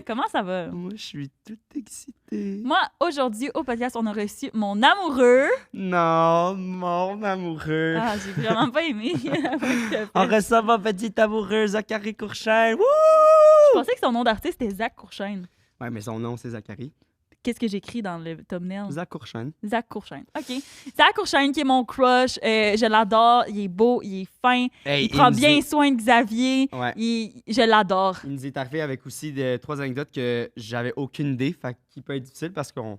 comment ça va? Moi, je suis tout excité. Moi, aujourd'hui, au podcast, on a reçu mon amoureux. Non, mon amoureux. Ah, j'ai vraiment pas aimé. On reçoit mon petit amoureux, Zachary Courchaine. Wouh! Je pensais que son nom d'artiste était Zach Courchaine. Ouais, mais son nom, c'est Zachary. Qu'est-ce que j'écris dans le thumbnail? Zach Courchaine. Zach Courchaine. OK. Zach Courchaine, qui est mon crush. Je l'adore. Il est beau, il est fin. Hey, Il prend bien soin de Xavier. Ouais. Je l'adore. Il nous est arrivé avec aussi 3 anecdotes que j'avais aucune idée, fait qu'il peut être difficile parce qu'on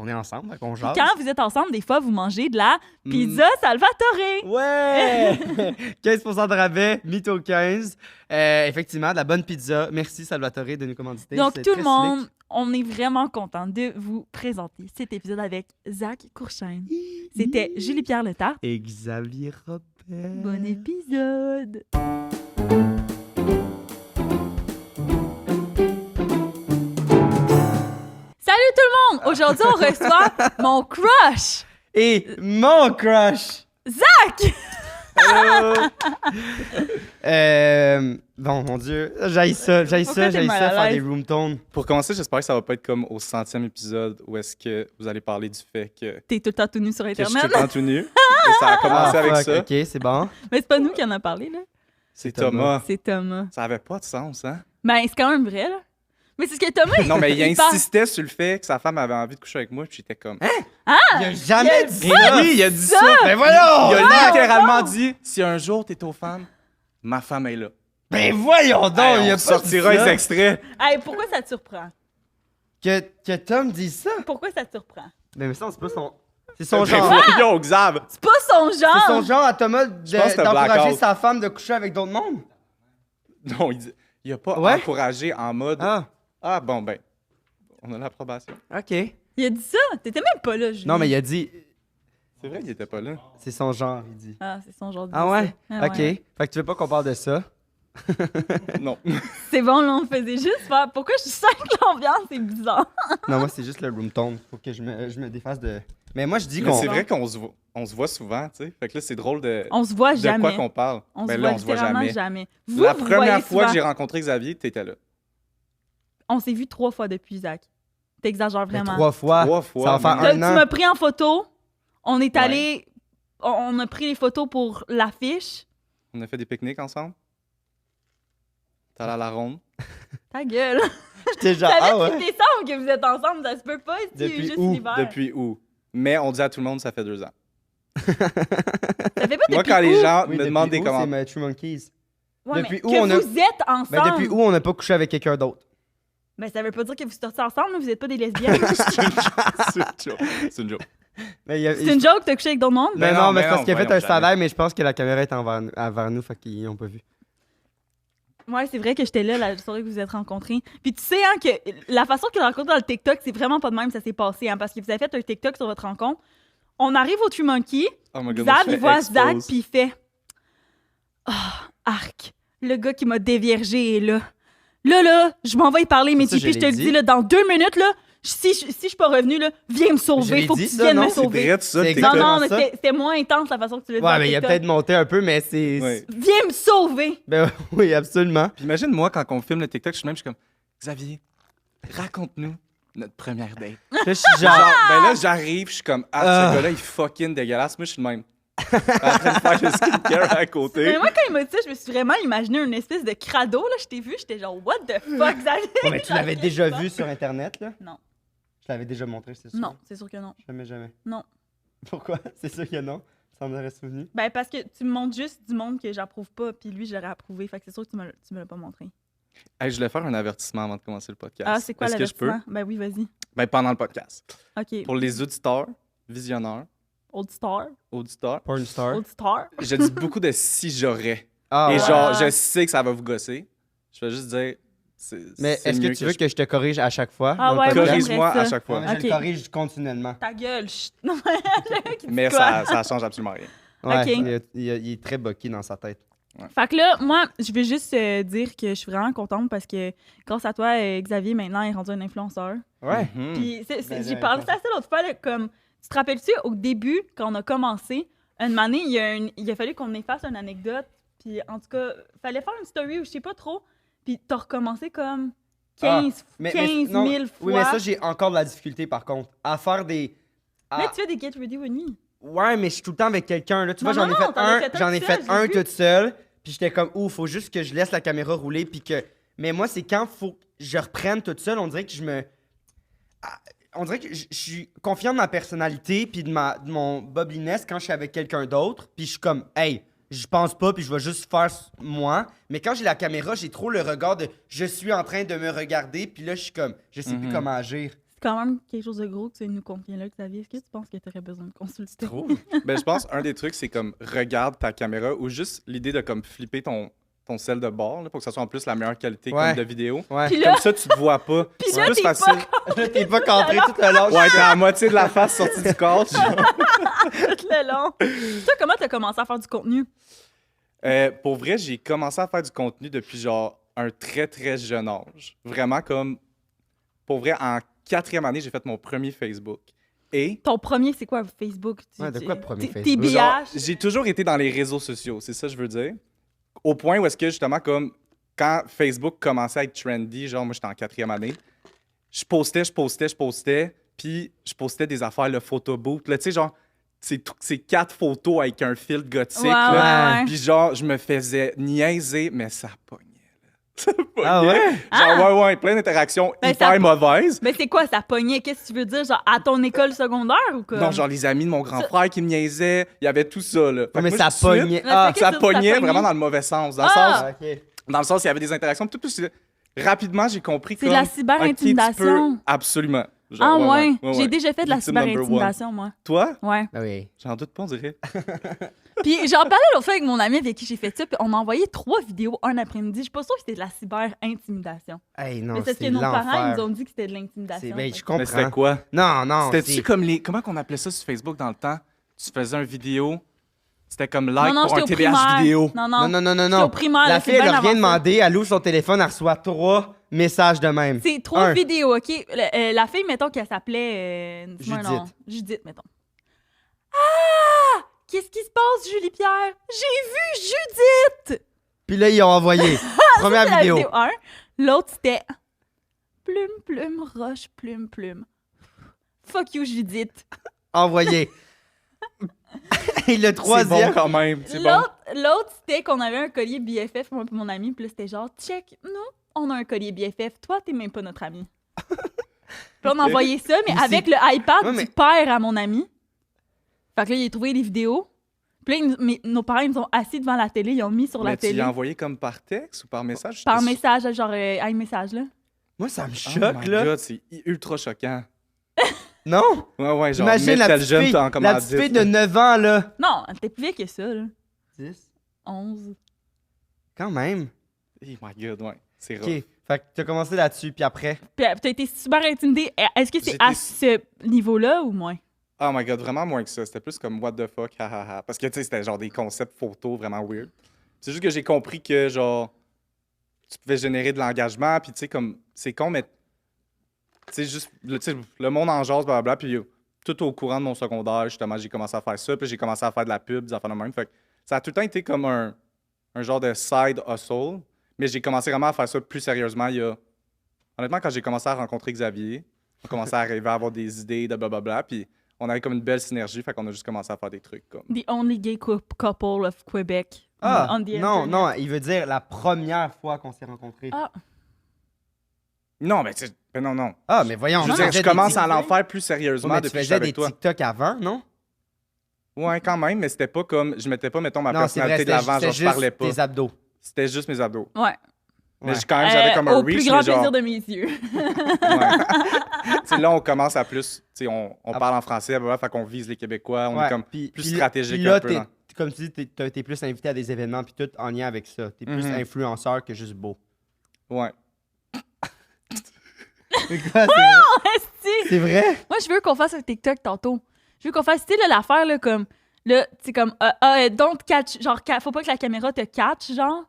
est ensemble, fait qu'on jase. Quand vous êtes ensemble, des fois, vous mangez de la pizza Salvatore. Ouais! 15% de rabais, mytho 15. Effectivement, de la bonne pizza. Merci Salvatore de nous commanditer. Donc, C'est tout très le monde, slick. on est vraiment content de vous présenter cet épisode avec Zach Courchaine. C'était Julie-Pierre Letarte. Et Xavier Robert. Bon épisode! Salut tout le monde! Aujourd'hui, on reçoit mon crush! Et mon crush! Zach! Hello! Bon, mon Dieu, j'haïs ça Pourquoi t'es mal à faire des l'aise? room tones. Pour commencer, j'espère que ça va pas être comme au 100e épisode où est-ce que vous allez parler du fait que T'es tout le temps tout nu sur je suis tout Internet. le temps tout nu. Et ça a commencé avec fuck, ça. OK, c'est bon. Mais c'est pas nous qui en a parlé, là. C'est Thomas. Thomas. C'est Thomas. Ça avait pas de sens, hein? Ben, c'est quand même vrai, là. Mais c'est ce que Thomas... Non, mais il parle- insistait sur le fait que sa femme avait envie de coucher avec moi, puis j'étais comme... Il a jamais dit Et ça! oui, il a dit ça! Ben voyons! Il a littéralement dit, si un jour t'es aux femmes, ma femme est là. Ben voyons donc! Hey, il a on pas sortira dit ça. les extraits. Hey, pourquoi ça te surprend? Que Tom dise ça? Pourquoi ça te surprend? Mais ça, c'est pas son... C'est son Ben genre. voyons, Xav! C'est pas son genre! C'est son genre à Thomas pense que c'est un d'encourager blackout. sa femme de coucher avec d'autres mondes? Non, il a pas Ouais? encouragé en mode... Ah, bon, ben, on a l'approbation. OK. Il a dit ça? T'étais même pas là, Julie. Non, mais il a dit... C'est vrai qu'il était pas là. C'est son genre, il dit. Ah, c'est son genre de Ah dire ouais? ça. Ah OK. ouais. Fait que tu veux pas qu'on parle de ça? Non. C'est bon, là, on faisait juste faire... Pourquoi je sens que l'ambiance est bizarre? Non, moi, c'est juste le room tone. Faut que je me défasse de... Mais moi, je dis Mais qu'on... c'est vrai qu'on se voit souvent, tu sais. Fait que là, c'est drôle de On se voit quoi jamais. qu'on parle. On Ben se là, voit on se voit littéralement jamais. Vous, La vous première voyez fois que souvent. j'ai rencontré Xavier, t'étais là. On s'est vu 3 fois depuis, Zach. T'exagères Mais vraiment. 3 fois. 3 fois. Ça va faire mais- Tu un an. m'as pris en photo. On est Ouais. allé... On a pris les photos pour l'affiche. On a fait des pique-niques ensemble. T'es allé à la ronde. Ta gueule. J'étais genre, Ça fait ah depuis ouais? décembre que vous êtes ensemble. Ça se peut pas si tu es Depuis juste où? l'hiver. Depuis où? Mais on dit à tout le monde, ça fait 2 ans. Ça fait pas depuis Moi, quand les où? gens Oui, me demandent des depuis où, commentaires... c'est True Monkeys. Ouais, depuis mais où que on a- vous êtes ensemble. Ben, depuis où on n'a pas couché avec quelqu'un d'autre? Ben, ça veut pas dire que vous sortez ensemble, là, vous êtes pas des lesbiennes. C'est une joke. C'est une joke. Mais il y a- C'est une joke, t'as couché avec d'autres mondes? Mais Ben non, non, mais mais c'est parce non, qu'il a fait voyons, un jamais. stand mais je pense que la caméra est envers nous, fait qu'ils n'ont pas vu. Ouais, c'est vrai que j'étais là la soirée que vous êtes rencontrés. Puis tu sais, hein, que la façon que rencontre dans le TikTok, c'est vraiment pas de même ça s'est passé, hein, parce que vous avez fait un TikTok sur votre rencontre. On arrive au True Monkey, Oh my God, Zab, je fais il voit expose. Zach, puis il fait « Ah, arc, le gars qui m'a déviergé est là. Là, je m'en vais y parler, mais Ça, puis je je te l'ai le dit. dis, là, dans 2 minutes, là, si je suis pas revenu, là, viens me Je sauver, l'ai faut que dit, tu ça, viennes non? me C'est sauver. Direct, ça, C'est t'es- Non, exactement non, mais ça. c'était moins intense la façon que tu l'as dit. Ouais, dans mais il a TikTok. peut-être monté un peu, mais c'est... Ouais. Viens me sauver! Ben oui, absolument. Puis imagine, moi, quand on filme le TikTok, je suis comme, Xavier, raconte-nous notre première date. Là, je suis genre... Genre, ben là, j'arrive, je suis comme, Ah. ce gars-là, il est fucking dégueulasse. Moi, je suis le même. En train de faire le skincare à côté. Mais moi, quand il m'a dit ça, je me suis vraiment imaginé une espèce de crado, là. Je t'ai vu, j'étais genre, what the fuck, Xavier? Ouais, mais tu l'avais déjà vu sur Internet, là? Non. Je l'avais déjà montré, c'est sûr? Non, c'est sûr que non. Jamais. Non. Pourquoi? C'est sûr que non. Ça m'en aurait souvenu. Ben, parce que tu me montres juste du monde que j'approuve pas, puis lui, j'aurais approuvé. Fait que c'est sûr que tu me l'as pas montré. Hey, je voulais faire un avertissement avant de commencer le podcast. Ah, c'est quoi Est-ce que je peux? l'avertissement? Ben oui, vas-y. Ben, pendant le podcast. OK. Pour les auditeurs, visionneurs, Old Star. auditeurs, Porn star. Old Star. je dis beaucoup de si j'aurais. Ah, Et ouais. genre, je sais que ça va vous gosser. Je vais juste dire. Mais c'est est-ce que mieux tu veux que je te corrige à chaque fois? Ah dans le ouais, moi, podcast? Corrige-moi j'aimerais à ça. chaque fois. Ouais, mais je Ok. le corrige continuellement. Ta gueule, chut. Non, Mais ça change absolument rien. Ouais, Ok. il est très bucky dans sa tête. Fait que là, moi, je vais juste dire que je suis vraiment contente parce que grâce à toi, Xavier, maintenant, est rendu un influenceur. Ouais. Mhm. Puis Ben, j'ai parlé de ça l'autre fois, là, comme, tu te rappelles-tu, au début, quand on a commencé, une année, il a fallu qu'on efface une anecdote, puis en tout cas, fallait faire une story ou je sais pas trop, puis t'as recommencé comme 15 mais 000 non, fois. Oui, mais ça, j'ai encore de la difficulté, par contre. À faire des... Mais tu fais des Get Ready With Me. Ouais, mais je suis tout le temps avec quelqu'un. Là, tu Non, vois, non, non, t'en as fait un j'en ai tout fait seul, j'ai un vu. toute seule. Puis j'étais comme, faut juste que je laisse la caméra rouler. Puis que... Mais moi, c'est quand faut que je reprenne toute seule, on dirait que on dirait que je suis confiant de ma personnalité puis de mon bubbliness quand je suis avec quelqu'un d'autre. Puis je suis comme, hey, je pense pas puis je vais juste faire moi. Mais quand j'ai la caméra, j'ai trop le regard de je suis en train de me regarder. Puis là, je suis comme, je sais plus comment agir. C'est quand même quelque chose de gros que tu nous confies là, Xavier. Est-ce que tu penses que tu aurais besoin de consulter? Trop. Ben, je pense un des trucs, c'est comme regarde ta caméra ou juste l'idée de comme flipper ton sel de bord là, pour que ça soit en plus la meilleure qualité Ouais. comme de vidéo. Ouais. Puis là, Comme ça, tu te vois pas. Puis C'est là, plus t'es pas facile. Là, t'es pas cambré tout le long. Ouais, t'as la moitié de la face sortie du couch. tout le long. Toi, comment t'as commencé à faire du contenu? Pour vrai, j'ai commencé à faire du contenu depuis genre un très très jeune âge. Vraiment comme, pour vrai, en 4e année, j'ai fait mon premier Facebook. Et Ton premier, c'est quoi, Facebook? Ouais, de quoi le premier Facebook? TBH? genre, j'ai toujours été dans les réseaux sociaux, c'est ça que je veux dire. Au point où est-ce que justement, comme quand Facebook commençait à être trendy, genre moi j'étais en 4e année, je postais, puis je postais des affaires, le photobook, là, tu sais, genre, c'est 4 photos avec un filtre gothique, Ouais, là. ouais, ouais. Puis genre, je me faisais niaiser, mais ça pognait, là. Ça pognait. Ah ouais? Genre, ouais, plein d'interactions Ben, hyper ça- mauvaises. Mais c'est quoi, ça pognait? Qu'est-ce que tu veux dire? Genre, à ton école secondaire ou quoi? Non, genre les amis de mon grand frère qui me niaisaient, il y avait tout ça, là. Fait que mais moi, ça tout de suite, pognait. Mais Ah, c'est ça que ça pognait pognait. vraiment dans le mauvais sens. Dans le Ah! sens, ok. dans le sens, il y avait des interactions. Tout plus, rapidement, j'ai compris que. C'est de la cyber-intimidation. Absolument. Genre, Ah ouais, ouais. j'ai déjà fait de la Victime number cyber-intimidation, moi. Toi? Ouais. Ah oui. J'en doute pas, on dirait. Puis j'en parlais l'autre fois avec mon ami avec qui j'ai fait ça, puis on m'a envoyé 3 vidéos un après-midi. Je suis pas sûre que c'était de la cyber-intimidation. Hey, non, Mais c'est parce que c'est nos parents ils nous l'enfer. ont dit que c'était de l'intimidation. Ben, je Mais c'était comprends. quoi? Non, non, C'était-tu c'est... comme les. Comment qu'on appelait ça sur Facebook dans le temps? Tu faisais une vidéo. C'était comme like non, pour un j'étais au TBH primaire. vidéo. Non, Non, non, non, non, J'étais non. au primaire, La là, fille, c'est elle bien a rien avancé. demandé, elle ouvre son téléphone, elle reçoit 3 messages de même. C'est 3 Un. vidéos, OK? La fille, mettons qu'elle s'appelait... dis-moi un nom. Judith, mettons. Ah! Qu'est-ce qui se passe, Julie-Pierre? J'ai vu Judith! Puis là, ils ont envoyé. Première C'est la vidéo. vidéo 1. L'autre, c'était... Plume, plume, roche, plume, plume. Fuck you, Judith. Envoyé. Et le C'est troisième... bon quand même. C'est bon. L'autre, c'était qu'on avait un collier BFF, moi et mon ami. Puis là, c'était genre, check, nous, on a un collier BFF. Toi, t'es même pas notre ami. Puis on a envoyé ça, mais Mais avec c'est- le iPad Ouais, mais- du père à mon ami. Fait que là, il a trouvé les vidéos. Puis là, nos parents, ils nous ont assis devant la télé, ils ont mis sur Mais la tu télé. l'as envoyé comme par texte ou par message? Par message, genre iMessage, là. Moi, ça me Oh choque, my là. God, c'est ultra choquant. Non? Ouais, genre, Imagine mettre la tel petite jeune fille, en la commandite. petite fille de 9 ans, là. Non, elle était plus vieille que ça, là. 10. 11. Quand même. Oh my God, ouais. C'est rough. OK. Fait que t'as commencé là-dessus, puis après... Puis t'as été super intimidée. Est-ce que c'est J'étais- à ce niveau-là ou moins? Oh my God, vraiment moins que ça. C'était plus comme what the fuck, ha ha ha. Parce que tu sais, c'était genre des concepts photos vraiment weird. C'est juste que j'ai compris que genre, tu pouvais générer de l'engagement, puis tu sais, comme, c'est con, mais tu sais, juste, tu sais, le monde en jase, blablabla, puis tout au courant de mon secondaire, justement, j'ai commencé à faire ça, puis j'ai commencé à faire de la pub, des affaires de même. Fait que ça a tout le temps été comme un genre de side hustle, mais j'ai commencé vraiment à faire ça plus sérieusement il y a. Honnêtement, quand j'ai commencé à rencontrer Xavier, on commençait à arriver à avoir des idées de blablabla, puis on avait comme une belle synergie, fait qu'on a juste commencé à faire des trucs comme. The only gay couple of Quebec. Ah, on the non, internet. non, il veut dire la première fois qu'on s'est rencontrés. Ah, Non, mais tu sais, ben non. Ah, mais voyons. Je veux tu dire, faisais je des commence à TikTok. l'en faire plus Ouais, sérieusement mais tu depuis que je suis faisais des avec toi. TikTok avant, non? Ouais, quand même, mais c'était pas comme. Je mettais pas, mettons, ma Non, c'est vrai, personnalité de l'avant, genre, je juste parlais pas. tes abdos. C'était juste mes abdos. ouais. Mais Ouais. quand même, j'avais comme un Au reach, plus grand mais genre. plaisir de mes yeux. Ouais. Tu sais, là, on commence à plus. Tu sais, on parle en français, bah, fait qu'on vise les Québécois. On Ouais, est comme puis- plus puis là- stratégique puis là, un peu. Là. comme tu dis, t'es plus invité à des événements, puis tout en lien avec ça. T'es plus Mhm. influenceur que juste beau. Ouais. C'est quoi, c'est vrai? Esti! C'est vrai? Moi, je veux qu'on fasse un TikTok tantôt. Je veux qu'on fasse, tu sais, là, l'affaire, là, comme, là, tu sais, comme, don't catch, genre, faut pas que la caméra te catch, genre.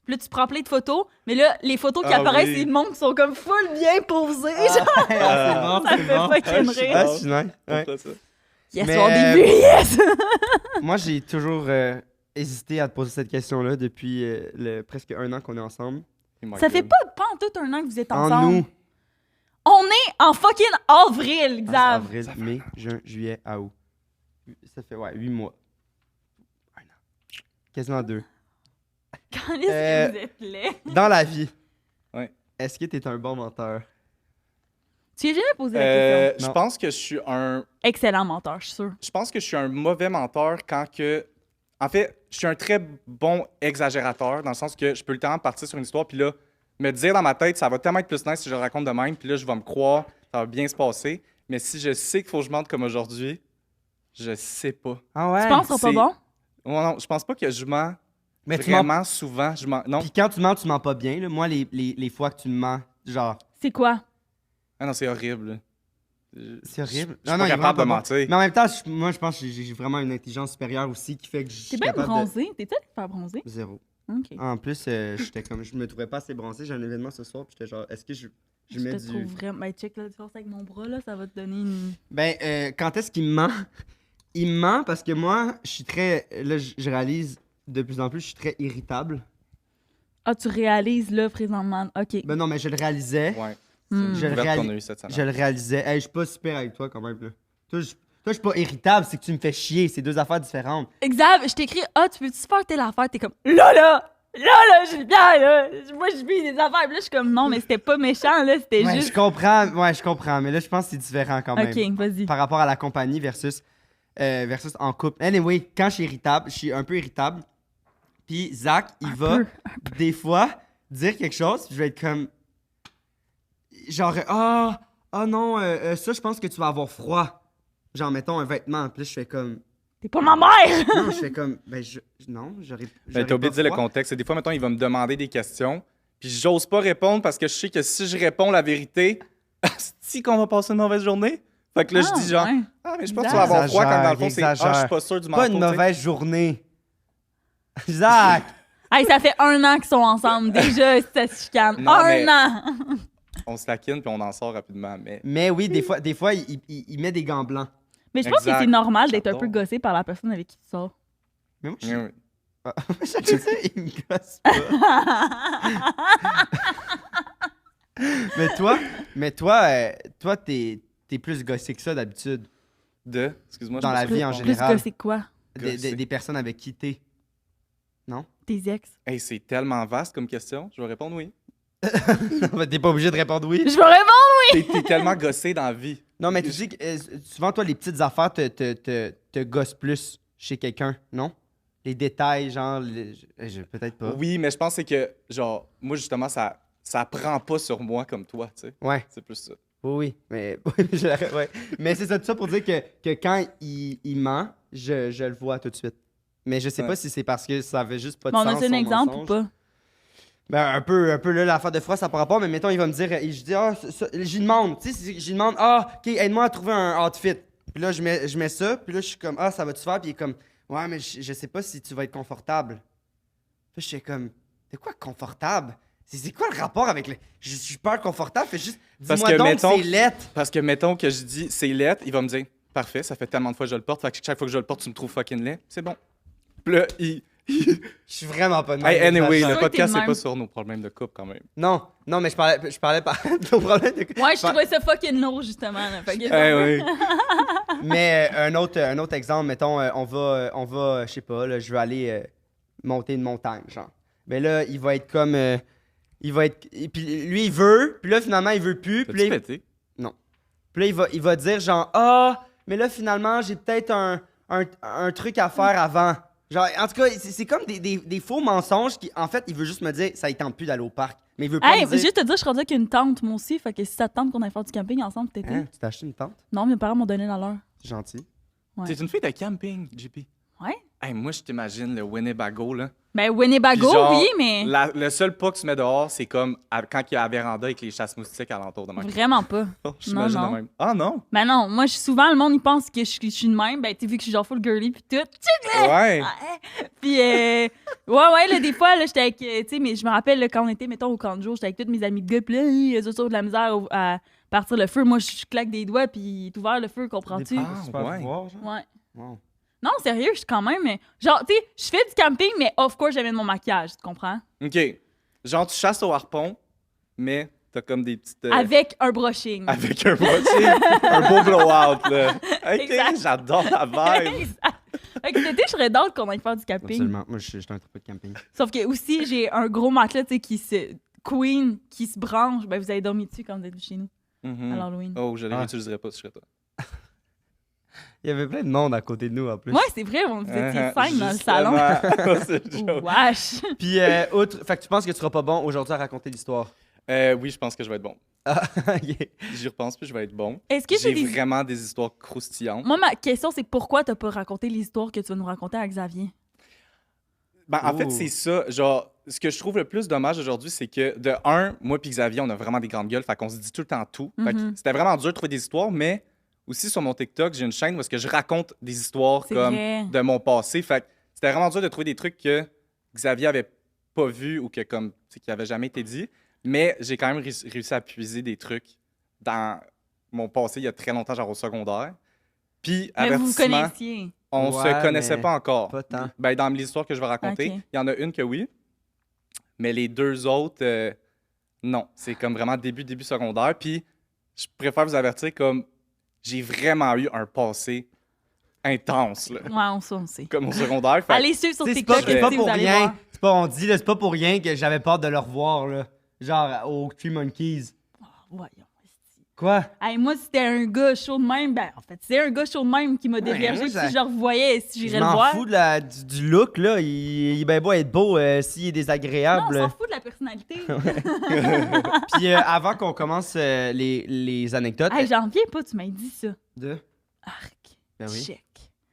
Puis là, tu prends plein de photos, mais là, les photos qui Ah apparaissent, oui. c'est le monde qui sont comme full bien posés, genre. Ah, c'est bon, Ça c'est fait bon. fucking Ah, je suis rire. Ah, je suis nice. On Ouais. fait ça. Yes, Mais, on a des vues, yes! Moi, j'ai toujours hésité à te poser cette question-là depuis presque 1 an qu'on est ensemble. Oh my Ça fait God. pas en tout un an que vous êtes En ensemble. nous. On est en fucking avril, Ah, c'est Xav. avril, mai, juin, juillet, août. Ça fait, 8 mois. Un an. Quasiment 2. Quand est-ce que Euh, vous êtes laid? Dans la vie, Ouais. est-ce que t'es un bon menteur? Tu lui as jamais posé la question. Je Non. pense que je suis un... Excellent menteur, je suis sûre. Je pense que je suis un mauvais menteur quand que... En fait, je suis un très bon exagérateur, dans le sens que je peux le temps partir sur une histoire, puis là, me dire dans ma tête, ça va tellement être plus nice si je le raconte de même, puis là, je vais me croire, ça va bien se passer. Mais si je sais qu'il faut que je mente comme aujourd'hui, je sais pas. Ah ouais? Tu penses que ça sera c'est- pas bon? Ouais, non, je pense pas que je mens Mais tu mens. vraiment souvent. Je mens... Non. Puis quand tu mens pas bien. Là. Moi, les fois que tu me mens, genre, C'est quoi? Ah non, c'est horrible. c'est horrible. Je suis il pas est capable de vraiment mentir. bon. Mais en même temps, moi, je pense que j'ai vraiment une intelligence supérieure aussi qui fait que je T'es suis bien capable bronzé. T'es-tu allé te faire bronzer? de... Zéro. OK. En plus, j'étais comme, je me trouvais pas assez bronzé. J'ai un événement ce soir, puis j'étais genre, est-ce que je Je mets te du... trouve vraiment... Ben, check la différence avec mon bras, là, ça va te donner une... Ben, quand est-ce qu'il me ment? Il me ment parce que moi, je suis très... Là, je réalise de plus en plus, je suis très irritable. Ah, tu réalises, là, présentement. OK. Ben non, mais je le réalisais. Ouais. Hmm. Je le Ouverte qu'on a réalisais. eu cette semaine. Je le réalisais. Hey, je suis pas super avec toi quand même. Là. Toi, je suis pas irritable, c'est que tu me fais chier. C'est deux affaires différentes. Xav, je t'écris, tu peux-tu faire telle affaire? T'es comme, là, j'ai bien, là. Moi, je vis des affaires. Puis là, je suis comme, non, mais c'était pas méchant, là, c'était Ouais, juste. je comprends. Ouais, je comprends. Mais là, je pense que c'est différent quand même. OK, vas-y. Par rapport à la compagnie versus en couple. Anyway, quand je suis irritable, je suis un peu irritable. Puis Zach, il va des fois dire quelque chose, puis je vais être comme. Genre, non, ça, je pense que tu vas avoir froid. Genre, mettons un vêtement. Puis là, je fais comme. T'es pas ma mère! Non, je fais comme. Non, j'aurais. Ben, t'as oublié de dire le contexte. Des fois, mettons, il va me demander des questions, puis j'ose pas répondre parce que je sais que si je réponds la vérité, c'est qu'on va passer une mauvaise journée. Fait que là, je dis genre, ouais. mais je pense que tu vas avoir froid quand dans le fond, c'est, Exagère. je suis pas sûr du Pas manteau. une tu sais. mauvaise journée. Zach! Hey, ça fait 1 an qu'ils sont ensemble, déjà, ça se chicane. Non, mais- an! On se laquine puis on en sort rapidement. Mais Mais oui, des fois il met des gants blancs. Mais je pense que Exact. c'est normal d'être un J'adore. peu gossé par la personne avec qui tu sors. Mais moi, Oui, oui. Chacun ça, il me gosse pas. mais toi, t'es plus gossé que ça d'habitude. Excuse-moi. Dans je la me suis- vie en Plus général. gossé que quoi? Gossé. Des personnes avec qui t'es. Tes ex. Hey, c'est tellement vaste comme question. Je vais répondre oui. Non, mais t'es pas obligé de répondre oui. Je vais répondre! T'es tellement gossé dans la vie. Non, mais tu dis que souvent, toi, les petites affaires te gossent plus chez quelqu'un, non? Les détails, genre, peut-être pas. Oui, mais je pense que c'est que, genre, moi, justement, ça prend pas sur moi comme toi, tu sais. Ouais. C'est plus ça. Oui, mais, ouais. Mais c'est ça, tout ça pour dire que quand il ment, je le vois tout de suite. Mais je sais Ouais. pas si c'est parce que ça avait juste pas de Bon, on sens. a un son exemple ou mensonge. pas? Ben, un peu là, l'affaire de froid, ça par rapport, mais mettons, il va me dire, je dis, j'y demande, tu sais, j'y demande, ok, aide-moi à trouver un outfit. Puis là, je mets ça, puis là, je suis comme, ça va-tu faire? Puis il est comme, ouais, mais je sais pas si tu vas être confortable. Puis je suis comme, t'es quoi confortable? C'est quoi le rapport avec le. Je suis pas confortable, fais juste. Parce Dis-moi que, donc mettons- c'est lettre. Parce que, mettons que je dis c'est laid, il va me dire parfait, ça fait tellement de fois que je le porte, fait que chaque fois que je le porte, tu me trouves fucking laid. C'est bon. Puis là, Je suis vraiment pas de même. Hey, anyway, Sûr le que podcast, t'es c'est le pas même. sur nos problèmes de couple quand même. Non, mais je parlais pas de nos problèmes de. Ouais, je trouvais ça fucking lourd, justement. Là. Fait que- Eh oui. Mais un autre exemple, mettons, on va, je sais pas, là, je veux aller monter une montagne, genre. Mais là, il va être comme. Il va être. Et puis lui, il veut, puis là, finalement, il veut plus. Puis T'as-tu là, pété? puis là, il va dire, genre, mais là, finalement, j'ai peut-être un truc à faire avant. Genre, en tout cas, c'est comme des faux mensonges qui, en fait, il veut juste me dire, ça ne tente plus d'aller au parc. Mais il veut pas Hey, me dire. juste te dire, je suis rendue avec une tante, moi aussi. Fait que si ça te tente qu'on aille faire du camping ensemble cet été. Hein, tu t'as acheté une tente? Non, mes parents m'ont donné la leur. C'est gentil. Ouais. T'es une fille de camping, JP. Ouais? Hey, moi, je t'imagine le Winnebago, là. Ben, Winnebago, Puis genre, oui, mais Le seul pas que tu mets dehors, c'est comme quand il y a la véranda avec les chasse-moustiques alentour de moi. vraiment pas. J'imagine non. de même. Ah non? Ben non, moi, souvent, le monde, il pense que je suis de même. Ben, tu sais, vu que je suis genre full girly pis tout. Ouais. Puis, ouais, là, des fois, là, j'étais avec, tu sais, mais je me rappelle, là, quand on était, mettons, au camp de jour, j'étais avec tous mes amis de gars, pis là, ils ont de la misère à partir le feu. Moi, je claque des doigts, puis il est ouvert le feu, comprends-tu? Ah, Super ouais. pouvoir, genre. Ouais. Wow. Non, sérieux, je suis quand même, genre, tu sais, je fais du camping, mais of course, j'amène mon maquillage, tu comprends? OK. Genre, tu chasses au harpon, mais t'as comme des petites... Avec un brushing. Avec un brushing, un beau blowout, là. OK, Exact. j'adore la vibe. Exact. Fait que cet été, je serais d'ordre qu'on aille faire du camping. Absolument. Moi, je suis un tripeux de camping. Sauf que aussi, j'ai un gros matelas, tu sais, Queen, qui se branche. Ben, vous avez dormi dessus quand vous êtes chez nous, Mhm. à l'Halloween. Oh, je ne l'utiliserais pas si je serais toi. Il y avait plein de monde à côté de nous, en plus. Ouais, c'est vrai, on faisait Uh-huh, 5 dans le salon. justement. C'est le joke. Wesh! Puis, fait que tu penses que tu seras pas bon aujourd'hui à raconter l'histoire? Oui, je pense que je vais être bon. Ah, ok. J'y repense, puis je vais être bon. Est-ce que J'ai j'ai des... vraiment des histoires croustillantes. Moi, ma question, c'est pourquoi t'as pas raconté l'histoire que tu vas nous raconter à Xavier? Ben, en fait, Ouh. c'est ça. Genre, ce que je trouve le plus dommage aujourd'hui, c'est que, de un, moi puis Xavier, on a vraiment des grandes gueules, fait qu'on se dit tout le temps tout. Fait que Mhm. c'était vraiment dur de trouver des histoires, mais aussi sur mon TikTok, j'ai une chaîne où est-ce que je raconte des histoires C'est comme vrai. de mon passé. Fait que c'était vraiment dur de trouver des trucs que Xavier avait pas vus ou que, comme, tu sais, qui avaient jamais été dit. Mais j'ai quand même réussi à puiser des trucs dans mon passé il y a très longtemps, genre au secondaire. Puis, Mais vous vous avertissement, connaissiez. on Ouais, se connaissait mais pas encore. pas tant. Ben, dans l'histoire que je vais raconter, Ok. il y en a une que oui, mais les deux autres, non. C'est comme vraiment début secondaire. Puis, je préfère vous avertir comme j'ai vraiment eu un passé intense, là, Ouais, on sait. comme au secondaire. Fait que- Allez suivre sur C'est TikTok, pas, c'est pas vous pour allez rien. voir. C'est pas, on dit, là, c'est pas pour rien que j'avais peur de le revoir, là. Genre, au Three Monkeys. Voyons. Quoi? Hey, moi, si c'était un gars chaud de même, ben, en fait, c'est un gars chaud de même qui m'a déviergé. moi, ça- Si je le revoyais, si Je j'irais le m'en voir. fous du look, là. Il est bien beau être beau s'il est Non, on désagréable. s'en fout de la personnalité. Puis avant qu'on commence les anecdotes. Hey, j'en reviens pas, tu m'as dit ça. de... Arc. Ben oui. Check.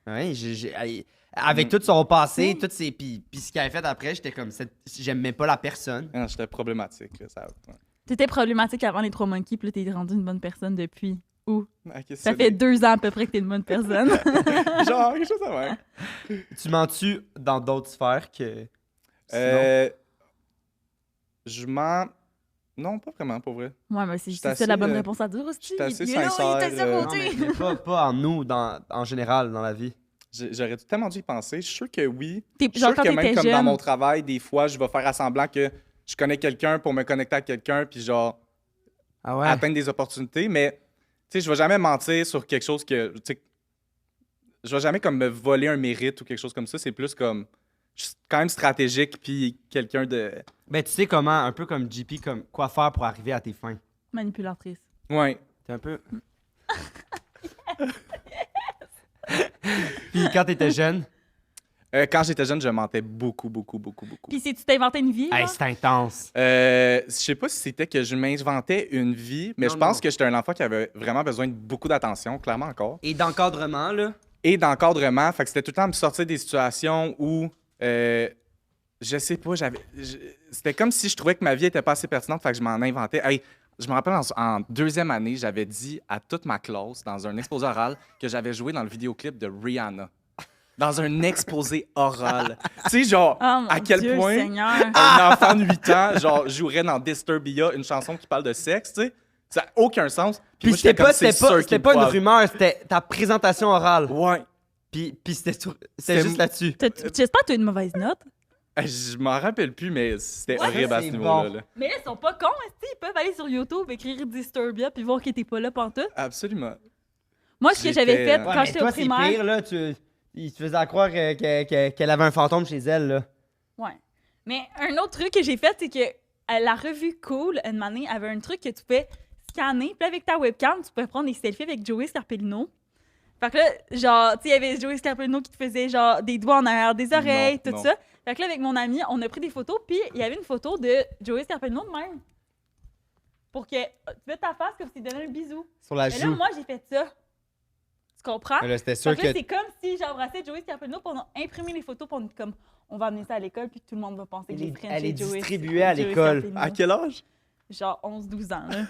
Ouais, avec tout son passé, Mm. toutes ses, puis ce qu'il avait fait après, j'étais comme, j'aimais pas la personne. Ah, j'étais problématique, là, ça. Ouais. T'étais problématique avant les 3 monkeys, puis là, t'es rendu une bonne personne depuis. Où? Ah, qu'est-ce Ça que fait 2 ans à peu près que t'es une bonne personne. c'est? Genre, quelque chose à faire. Tu mens-tu dans d'autres sphères que. Sinon? Je mens. Non, pas vraiment, pour vrai. Ouais, mais c'est J'étais ça assez, la bonne réponse à dire aussi. j'étais assez Il est là, sincère, il est à sa euh, Non, côté. mais pas en nous, en général, dans la vie. J'aurais tellement dû y penser. Je suis sûr que oui. T'es- Je suis genre, sûr quand que même t'étais comme dans jeune. mon travail, des fois, je vais faire à semblant que je connais quelqu'un pour me connecter à quelqu'un, puis genre, Ah ouais? atteindre des opportunités. Mais, tu sais, je vais jamais mentir sur quelque chose que, tu sais, je vais jamais comme me voler un mérite ou quelque chose comme ça. C'est plus comme, je suis quand même stratégique, puis quelqu'un de... Ben, tu sais comment, un peu comme JP, comme quoi faire pour arriver à tes fins. Manipulatrice. Ouais. T'es un peu. Puis quand t'étais jeune, Quand j'étais jeune, je mentais beaucoup. Puis si tu t'es inventé une vie, hey, là, c'est intense. Je sais pas si c'était que je m'inventais une vie, mais Non, je pense non. que j'étais un enfant qui avait vraiment besoin de beaucoup d'attention, clairement encore. Et d'encadrement, là. Et d'encadrement, fait que c'était tout le temps me sortir des situations où, je sais pas, c'était comme si je trouvais que ma vie était pas assez pertinente, fait que je m'en inventais. Hey, je me rappelle en deuxième année, j'avais dit à toute ma classe, dans un exposé oral, que j'avais joué dans le vidéoclip de Rihanna. Dans un exposé oral. Tu sais, genre, oh mon à quel Dieu, point Seigneur. un enfant de 8 ans, genre, jouerait dans Disturbia, une chanson qui parle de sexe, tu sais. Ça n'a aucun sens. Puis moi, j'étais comme, c'est sûr c'était qu'il pas une poivre. rumeur, c'était ta présentation orale. Ouais. Puis c'était C'était- juste là-dessus. J'espère que tu as une mauvaise note. Je m'en rappelle plus, mais c'était Ouais, horrible à c'est ce niveau-là. bon. là. Mais là, ils sont pas cons, est-ce qu'ils peuvent aller sur YouTube, écrire Disturbia, puis voir que t'es pas là pantoute. Absolument. Moi, ce que j'avais J'étais- fait Ouais, Ouais, quand mais j'étais toi, au c'est primaire... pire, là. Il te faisait croire qu'elle avait un fantôme chez elle, là. Ouais. Mais un autre truc que j'ai fait, c'est que la revue Cool, une année, avait un truc que tu pouvais scanner. Puis avec ta webcam, tu pouvais prendre des selfies avec Joey Scarpellino. Fait que là, genre, tu sais, il y avait Joey Scarpellino qui te faisait, genre, des doigts en arrière des oreilles, Non, tout non. ça. Fait que là, avec mon ami, on a pris des photos, puis il y avait une photo de Joey Scarpellino de même. Pour que tu mettes ta face comme si tu donnais un bisou. Sur la Mais là, joue. moi, j'ai fait ça. Tu comprends? Mais là, c'était Fait sûr que là, que. c'est comme si j'embrassais Joey Scarpellino pour imprimer les photos pour comme on va amener ça à l'école puis tout le monde va penser que Elle j'ai est- Frenché elle est Joey- distribuée à Joey l'école. Scarpellino. À quel âge? Genre 11-12 ans. Là.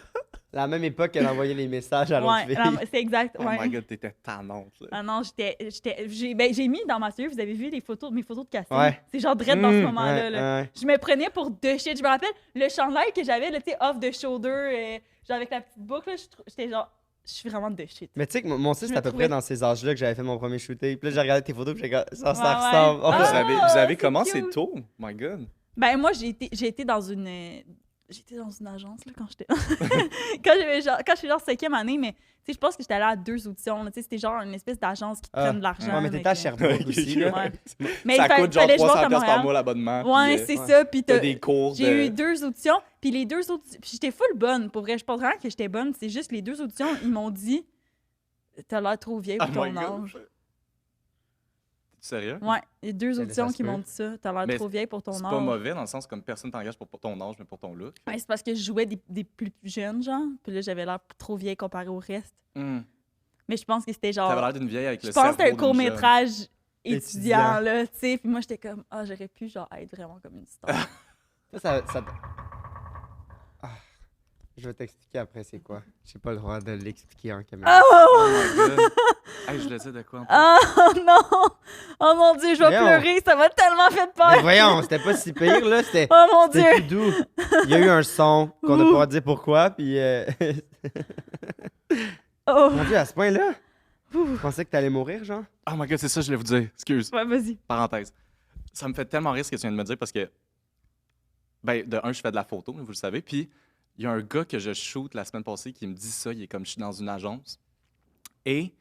La même époque qu'elle envoyait les messages à l'autre Ouais, fille. non, c'est exact. Oh Ouais. my god, t'étais tannante. Là. Ah non, j'ai mis dans ma série, vous avez vu mes photos de casting. Ouais. C'est genre dread dans ce Mmh, moment-là. Ouais, là. ouais. Je me prenais pour deux shit. Je me rappelle le chandail que j'avais, là, tu sais, off the shoulder, genre avec la petite boucle, là, j'étais genre, je suis vraiment de shit. Mais tu sais que moi aussi, Je c'est me à peu trouvais- près dans ces âges-là que j'avais fait mon premier shooting. Puis là, j'ai regardé tes photos, puis j'ai dit, ça Ouais, ouais. ressemble. Ah, vous avez c'est commencé cute. tôt? My god. Ben, moi, j'ai été dans une. J'étais dans une agence là, quand j'étais. quand je suis genre 5e année, mais tu sais, je pense que j'étais allée à 2 auditions. Tu sais, c'était genre une espèce d'agence qui te prenne de l'argent. Ouais, mais t'étais à avec, Sherbrooke aussi, là. Ouais. Mais Ça coûte genre fallait que je 300$ monte à par Montréal. mois l'abonnement. Ouais, puis, c'est ouais. ça. Puis t'as des cours de... j'ai eu 2 auditions, puis les 2 auditions. Puis j'étais full bonne, pour vrai. Je pense vraiment que j'étais bonne. C'est juste les 2 auditions, ils m'ont dit t'as l'air trop vieille pour Oh ton my God. âge. Sérieux? Ouais, les 2 Ça auditions se qui peut. m'ont dit ça. T'as l'air Mais trop vieille pour ton âge. C'est pas mauvais dans le sens comme personne t'engage pour ton âge, mais pour ton look. Ouais, c'est parce que je jouais des plus jeunes, genre. Puis là, j'avais l'air trop vieille comparé au reste. Mais je pense que c'était genre. T'avais l'air d'une vieille avec Je le pense cerveau que c'était un d'une jeune. court-métrage étudiant, Étudiant. là, tu sais. Puis moi, j'étais comme, j'aurais pu, genre, être vraiment comme une star. Ça... Ah. Je vais t'expliquer après c'est quoi. J'ai pas le droit de l'expliquer en caméra. Oh my God. Hey, je voulais dire de quoi en plus? Oh non! Oh mon Dieu, je vais Voyons. pleurer, ça m'a tellement fait Mais peur! voyons, c'était pas si pire, là. C'était Oh mon Dieu! plus doux. Il y a eu un son qu'on n'a pas dit pourquoi, puis... Oh! Mon Dieu, à ce point-là? Je pensais que t'allais mourir, genre? Oh my God, c'est ça que je voulais vous dire. Excuse. Ouais, vas-y. Parenthèse. Ça me fait tellement rire ce que tu viens de me dire parce que, ben, de un, je fais de la photo, vous le savez, puis il y a un gars que je shoot la semaine passée qui me dit ça, il est comme je suis dans une agence. Et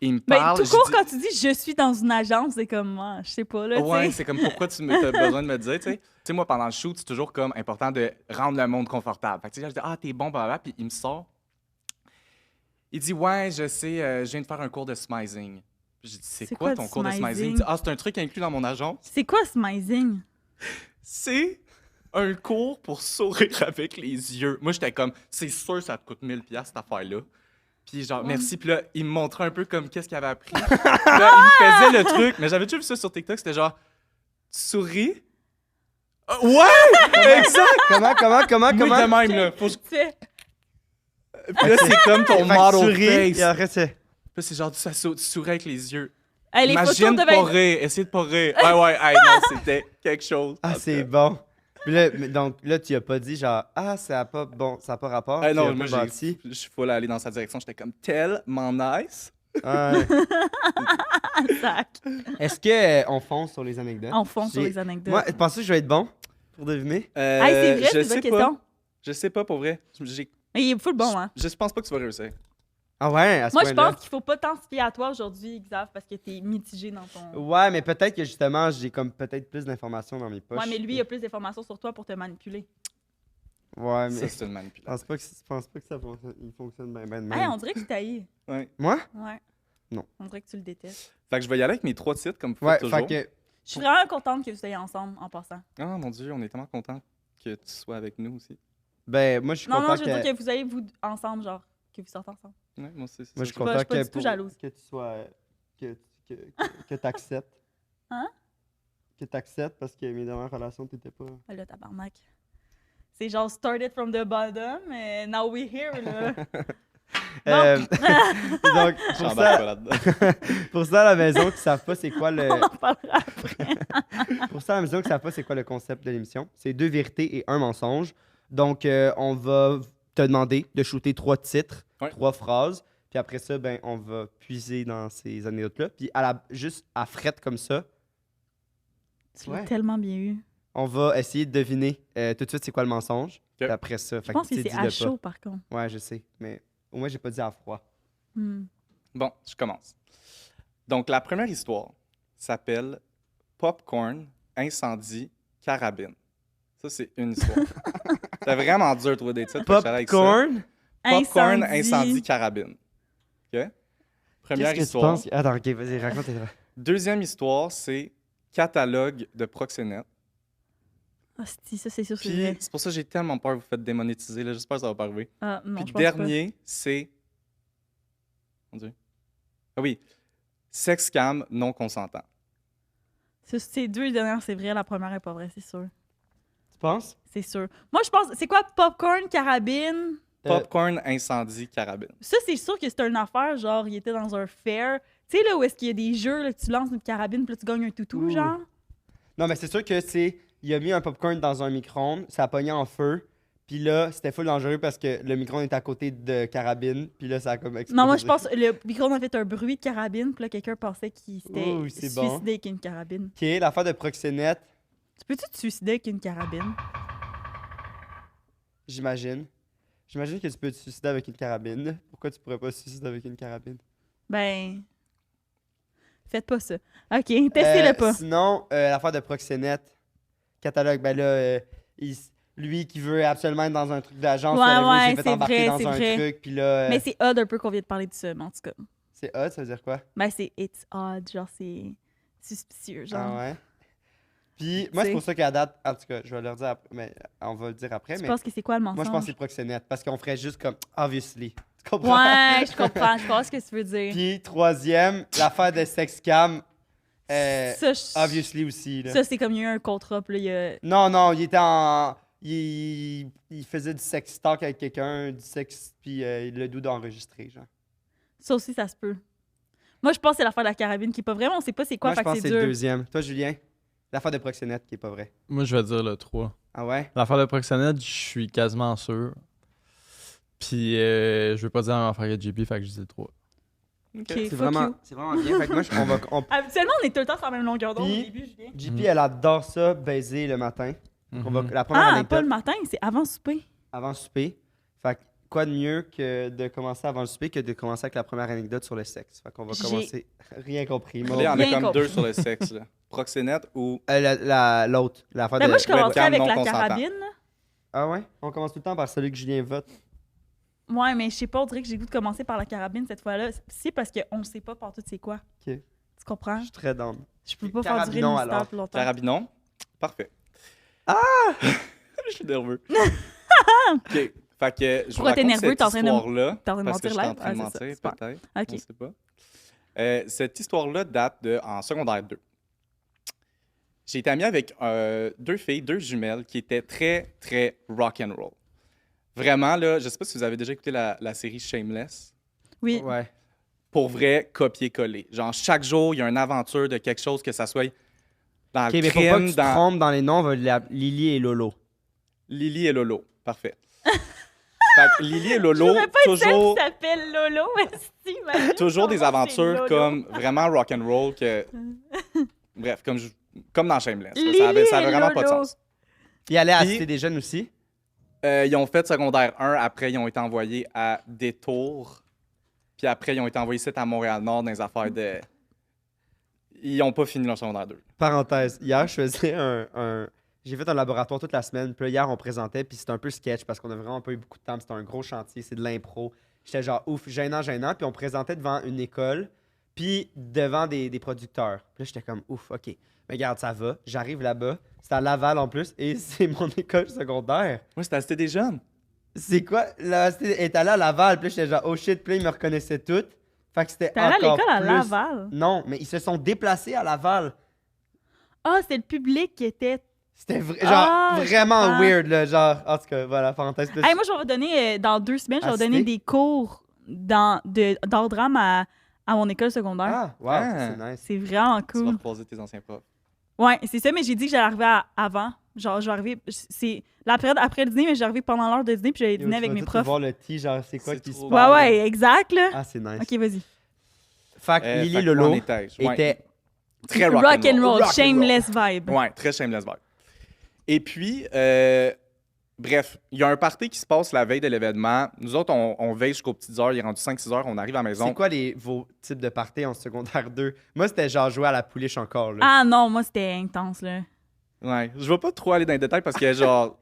il me Ben, parle. tout je court, dis- quand tu dis je suis dans une agence, c'est comme moi, je sais pas, là, tu Ouais, sais. c'est comme pourquoi tu as besoin de me le dire, tu sais. Tu sais, moi, pendant le shoot, c'est toujours comme important de rendre le monde confortable. Fait que, tu sais, je dis, t'es bon, blablabla, puis il me sort. Il dit, ouais, je sais, je viens de faire un cours de smizing. Puis j'ai dit, c'est C'est quoi quoi ton du cours de smizing? smizing? Il dit, c'est un truc inclus dans mon agence. C'est quoi smizing? C'est un cours pour sourire avec les yeux. Moi, j'étais comme, c'est sûr, ça te coûte 1000$ cette affaire-là. Puis genre, Ouais. merci. Puis là, il me montrait un peu comme qu'est-ce qu'il avait appris. Puis là, il me faisait le truc. Mais j'avais déjà vu ça sur TikTok. C'était genre, tu souris? Ouais! Exact! Comment? Moi, de Comment? même, là. Faut... Tu fais, Puis là, c'est comme ton Fait que tu model souris, face. et après, c'est... Puis là, c'est genre, tu souris avec les yeux. hey, les photos Imagine devaient pas être... rire. Essaye de pas rire. Ouais, hey, non, c'était quelque chose. Ah, En tout c'est cas. bon. Puis là, donc là, tu as pas dit genre, ça a pas, bon, ça a pas rapport. Ah tu non, as moi, pas bâti. je suis full aller dans sa direction. J'étais comme tellement nice. Ah, ouais. Sac. Est-ce que on fonce sur les anecdotes? En fond sur J'ai- les anecdotes. Moi, pensez que je vais être bon pour deviner? Hey, c'est vrai, je c'est une sais bonne pas. question. Je sais pas, pour vrai. Mais il est full bon, hein. Je pense pas que tu vas réussir. Ah ouais, à ce Moi, je point-là? pense qu'il faut pas t'en fier à toi aujourd'hui, Xav, parce que t'es mitigé dans ton... Ouais, mais peut-être que justement, j'ai comme peut-être plus d'informations dans mes poches. Ouais, mais lui, il a plus d'informations sur toi pour te manipuler. Ouais, Ça, mais c'est une je manipulation. pense pas que ça fonctionne, il fonctionne bien, bien de Hey, même. on dirait que tu t'haïs. Ouais. Moi? Ouais. Non. On dirait que tu le détestes. Fait que je vais y aller avec mes 3 titres, comme vous Ouais, faites toujours. fait que... Je suis vraiment contente que vous soyez ensemble, en passant. Ah, mon Dieu, on est tellement contents que tu sois avec nous aussi. Ben, moi, je suis Non, content non, je veux que... dire que vous ayez, vous, ensemble, genre, que vous sortez ensemble. Ouais, moi aussi. c'est Moi, ça. je suis pas- content je suis pas que, du tout jalouse. que tu sois... que t'acceptes. Hein? Que t'acceptes parce que mes dernières relations, t'étais pas... Ah, là, tabarnak. C'est genre started from the bottom, and now we're here, là. Donc, pour J'embarque ça, pas là-dedans. pour ça, à la maison, qui savent pas c'est quoi le... On en parlera après. Pour ça, à la maison, qui savent pas c'est quoi le concept de l'émission, c'est 2 vérités et 1 mensonge. Donc, on va te demander de shooter 3 titres, Ouais. 3 phrases. Puis après ça, ben, on va puiser dans ces anecdotes-là. Puis juste à frette comme ça, Tu l'as Ouais. tellement bien eu. on va essayer de deviner tout de suite c'est quoi le mensonge. Puis après ça, Je pense que c'est à chaud, par contre. Ouais, je sais. Mais au moins, j'ai pas dit à froid. Hmm. Bon, je commence. Donc, la première histoire s'appelle Popcorn, incendie, carabine. Ça, c'est une histoire. C'est vraiment dur de trouver des titres. fait que j'allais avec ça. Popcorn? Popcorn, incendie, carabine. OK? Première Qu'est-ce que tu histoire. penses? Attends, ok, vas-y, raconte. Deuxième histoire, c'est catalogue de proxénètes. Ah, ça, c'est sûr, c'est Puis, vrai. c'est pour ça que j'ai tellement peur que vous faites démonétiser. là. J'espère que ça va pas arriver. Ah, non, Puis je le pense dernier, c'est... Mon Dieu. Ah oui. Sex cam non consentant. pas. Ces deux dernières, c'est vrai. La première est pas vraie, c'est sûr. Tu penses? C'est sûr. Moi, je pense... C'est quoi, popcorn, carabine? Popcorn, incendie, carabine. Ça, c'est sûr que c'est une affaire, genre, il était dans un fair. Tu sais, là, où est-ce qu'il y a des jeux, là, que tu lances une carabine, puis là, tu gagnes un toutou, Ouh. genre? Non, mais c'est sûr que c'est. Il a mis un popcorn dans un micro-ondes, ça a pogné en feu. Puis là, c'était full dangereux parce que le micro-ondes était à côté de carabine. Puis là, ça a comme explosé. Non, moi, je pense que le micro-ondes a fait un bruit de carabine, puis là, quelqu'un pensait qu'il s'était Ouh, c'est bon. suicidé avec une carabine. Ok, l'affaire de proxénète. Tu peux-tu te suicider avec une carabine? J'imagine. J'imagine que tu peux te suicider avec une carabine. Pourquoi tu pourrais pas te suicider avec une carabine? Ben... Faites pas ça. OK, testez-le pas. Sinon, l'affaire de proxénète, catalogue, ben là, lui qui veut absolument être dans un truc d'agence, Ouais, whatever, il ouais, s'est fait c'est embarquer vrai, dans c'est un vrai. truc, puis là... Mais c'est odd un peu qu'on vienne de parler de ça, mais en tout cas. c'est hot, ça veut dire quoi? Ben, c'est it's odd, genre, c'est suspicieux, genre. Ah ouais? Puis moi, c'est T'sais. pour ça qu'à date, en tout cas, je vais leur dire après, mais on va le dire après, Tu mais penses que c'est quoi le mensonge? moi, je pense que c'est proxénète, parce qu'on ferait juste comme, obviously. Tu comprends? Ouais, je comprends, je pense ce que tu veux dire. Puis troisième, l'affaire de sex cam, Ça, obviously aussi, là. ça, c'est comme il y a eu un contrat, puis là, il y a... Non, il était en... Il faisait du sex talk avec quelqu'un, du sexe, puis le doux d'enregistrer, genre. Ça aussi, ça se peut. Moi, je pense que c'est l'affaire de la carabine qui est pas vraiment, on sait pas c'est quoi, Moi, je fait que pense que c'est c'est le dur. deuxième. Toi, Julien? L'affaire de proxénète qui est pas vrai. Moi, je vais dire le 3. Ah ouais? L'affaire de proxénète, je suis quasiment sûr. Puis, je veux pas dire une affaire de JP, fait que je dis le 3. OK, C'est fuck vraiment, you. c'est vraiment bien. Fait que moi, Habituellement, on est tout le temps sur la même longueur d'onde au Puis- début, Julien. JP, elle adore ça, baiser le matin. Donc, Mhm. la première Ah, pas anecdote le matin, c'est avant souper. avant le souper. Fait que quoi de mieux que de commencer avant le souper que de commencer avec la première anecdote sur le sexe. Fait qu'on va J'ai- commencer. Rien compris. Là, Moi. il y en a Bien comme compris. deux sur le sexe. Là. Proxénète ou L'autre. L'affaire Ben, de moi, je commencerais webcam avec non la consentant. carabine. Ah ouais? On commence tout le temps par celui que Julien vote. Ouais, mais je sais pas, on dirait que j'ai le goût de commencer par la carabine cette fois-là. C'est parce qu'on sait pas partout c'est quoi. Ok. Tu comprends? Je suis très down. Je peux pas faire durer le Carabinon, mystère alors. plus longtemps. Carabinon. Parfait. Ah! Je suis nerveux. OK. Fait que je vous Pourquoi t'es raconte nerveux? cette T'es en train de- histoire-là. t'es en train de Parce que je mentir suis en live? train de Ah, c'est ça, mentir, super. peut-être. OK. On sait pas. Cette histoire-là date en secondaire 2. J'ai été ami avec deux filles, deux jumelles, qui étaient très, très rock'n'roll. Vraiment, là, je sais pas si vous avez déjà écouté la série Shameless. Oui. Ouais. Pour vrai, copier-coller. Genre, chaque jour, il y a une aventure de quelque chose, que ça soit dans Ok, le mais faut pas que crime, tu te dans trompes dans les noms. On va Lily et Lolo. Lily et Lolo. Parfait. Fait que Lily et Lolo, Je voudrais pas être celle toujours, qui s'appelle Lolo, esti, imagine toujours son des nom, c'est aventures Lolo. comme vraiment rock'n'roll que... Bref, comme dans Shameless. là. Lily Ça avait et vraiment pas de Lolo. sens. Il allait à Puis- Cité des Jeunes aussi. Ils ont fait secondaire 1, après ils ont été envoyés à Détour, puis après ils ont été envoyés ici à Montréal-Nord dans les affaires de... Ils ont pas fini leur secondaire 2. Parenthèse. Hier, je faisais J'ai fait un laboratoire toute la semaine. Puis là, hier, on présentait. Puis c'était un peu sketch parce qu'on a vraiment pas eu beaucoup de temps. puis C'était un gros chantier. C'est de l'impro. J'étais genre ouf, gênant. Puis on présentait devant une école. Puis devant des producteurs. Puis là, j'étais comme ouf, OK. Mais regarde, ça va. J'arrive là-bas. C'est à Laval en plus. Et c'est mon école secondaire. Oui, c'était à Cité des Jeunes. C'est quoi? Là, est allé à Laval. Puis là, j'étais genre oh shit. Puis là, ils me reconnaissaient toutes. Fait que c'était T'es allé à encore l'école à plus- Laval. Non, mais ils se sont déplacés à Laval. Ah, c'est le public qui était... C'était Ah, je vraiment comprends. weird, là. Genre, en tout cas, voilà, parenthèse. Puis là, Hey, moi, je vais vous donner, dans 2 semaines, je vais À vous donner Cité? des cours d'art drame à mon école secondaire. Ah, wow, Ah. ça, c'est nice. C'est vraiment Tu vas cool. recroiser tes anciens profs. Ouais, c'est ça, mais j'ai dit que j'allais arriver avant. Genre, je vais arriver... C'est la période après le dîner, mais j'ai arrivé pendant l'heure de dîner, puis j'allais Yo, dîner tu avec vas mes tout profs. voir le tea, genre, c'est quoi C'est qui se trop passe. Ouais, ouais, exact, là. Ah, c'est nice. OK, vas-y. Fait que Lily Fait que Lolo où en étais-je? Ouais. était... Très Rock rock'n'roll. and roll, Rock and shameless vibe. Ouais, très shameless vibe. Et puis, bref, il y a un party qui se passe la veille de l'événement. Nous autres, on veille jusqu'aux petites heures. Il est rendu 5-6 heures. On arrive à la maison. C'est quoi vos types de parties en secondaire 2? Moi, c'était genre jouer à la pouliche encore, là. Ah non, moi, c'était intense, là. Ouais, je vais pas trop aller dans les détails parce que, genre.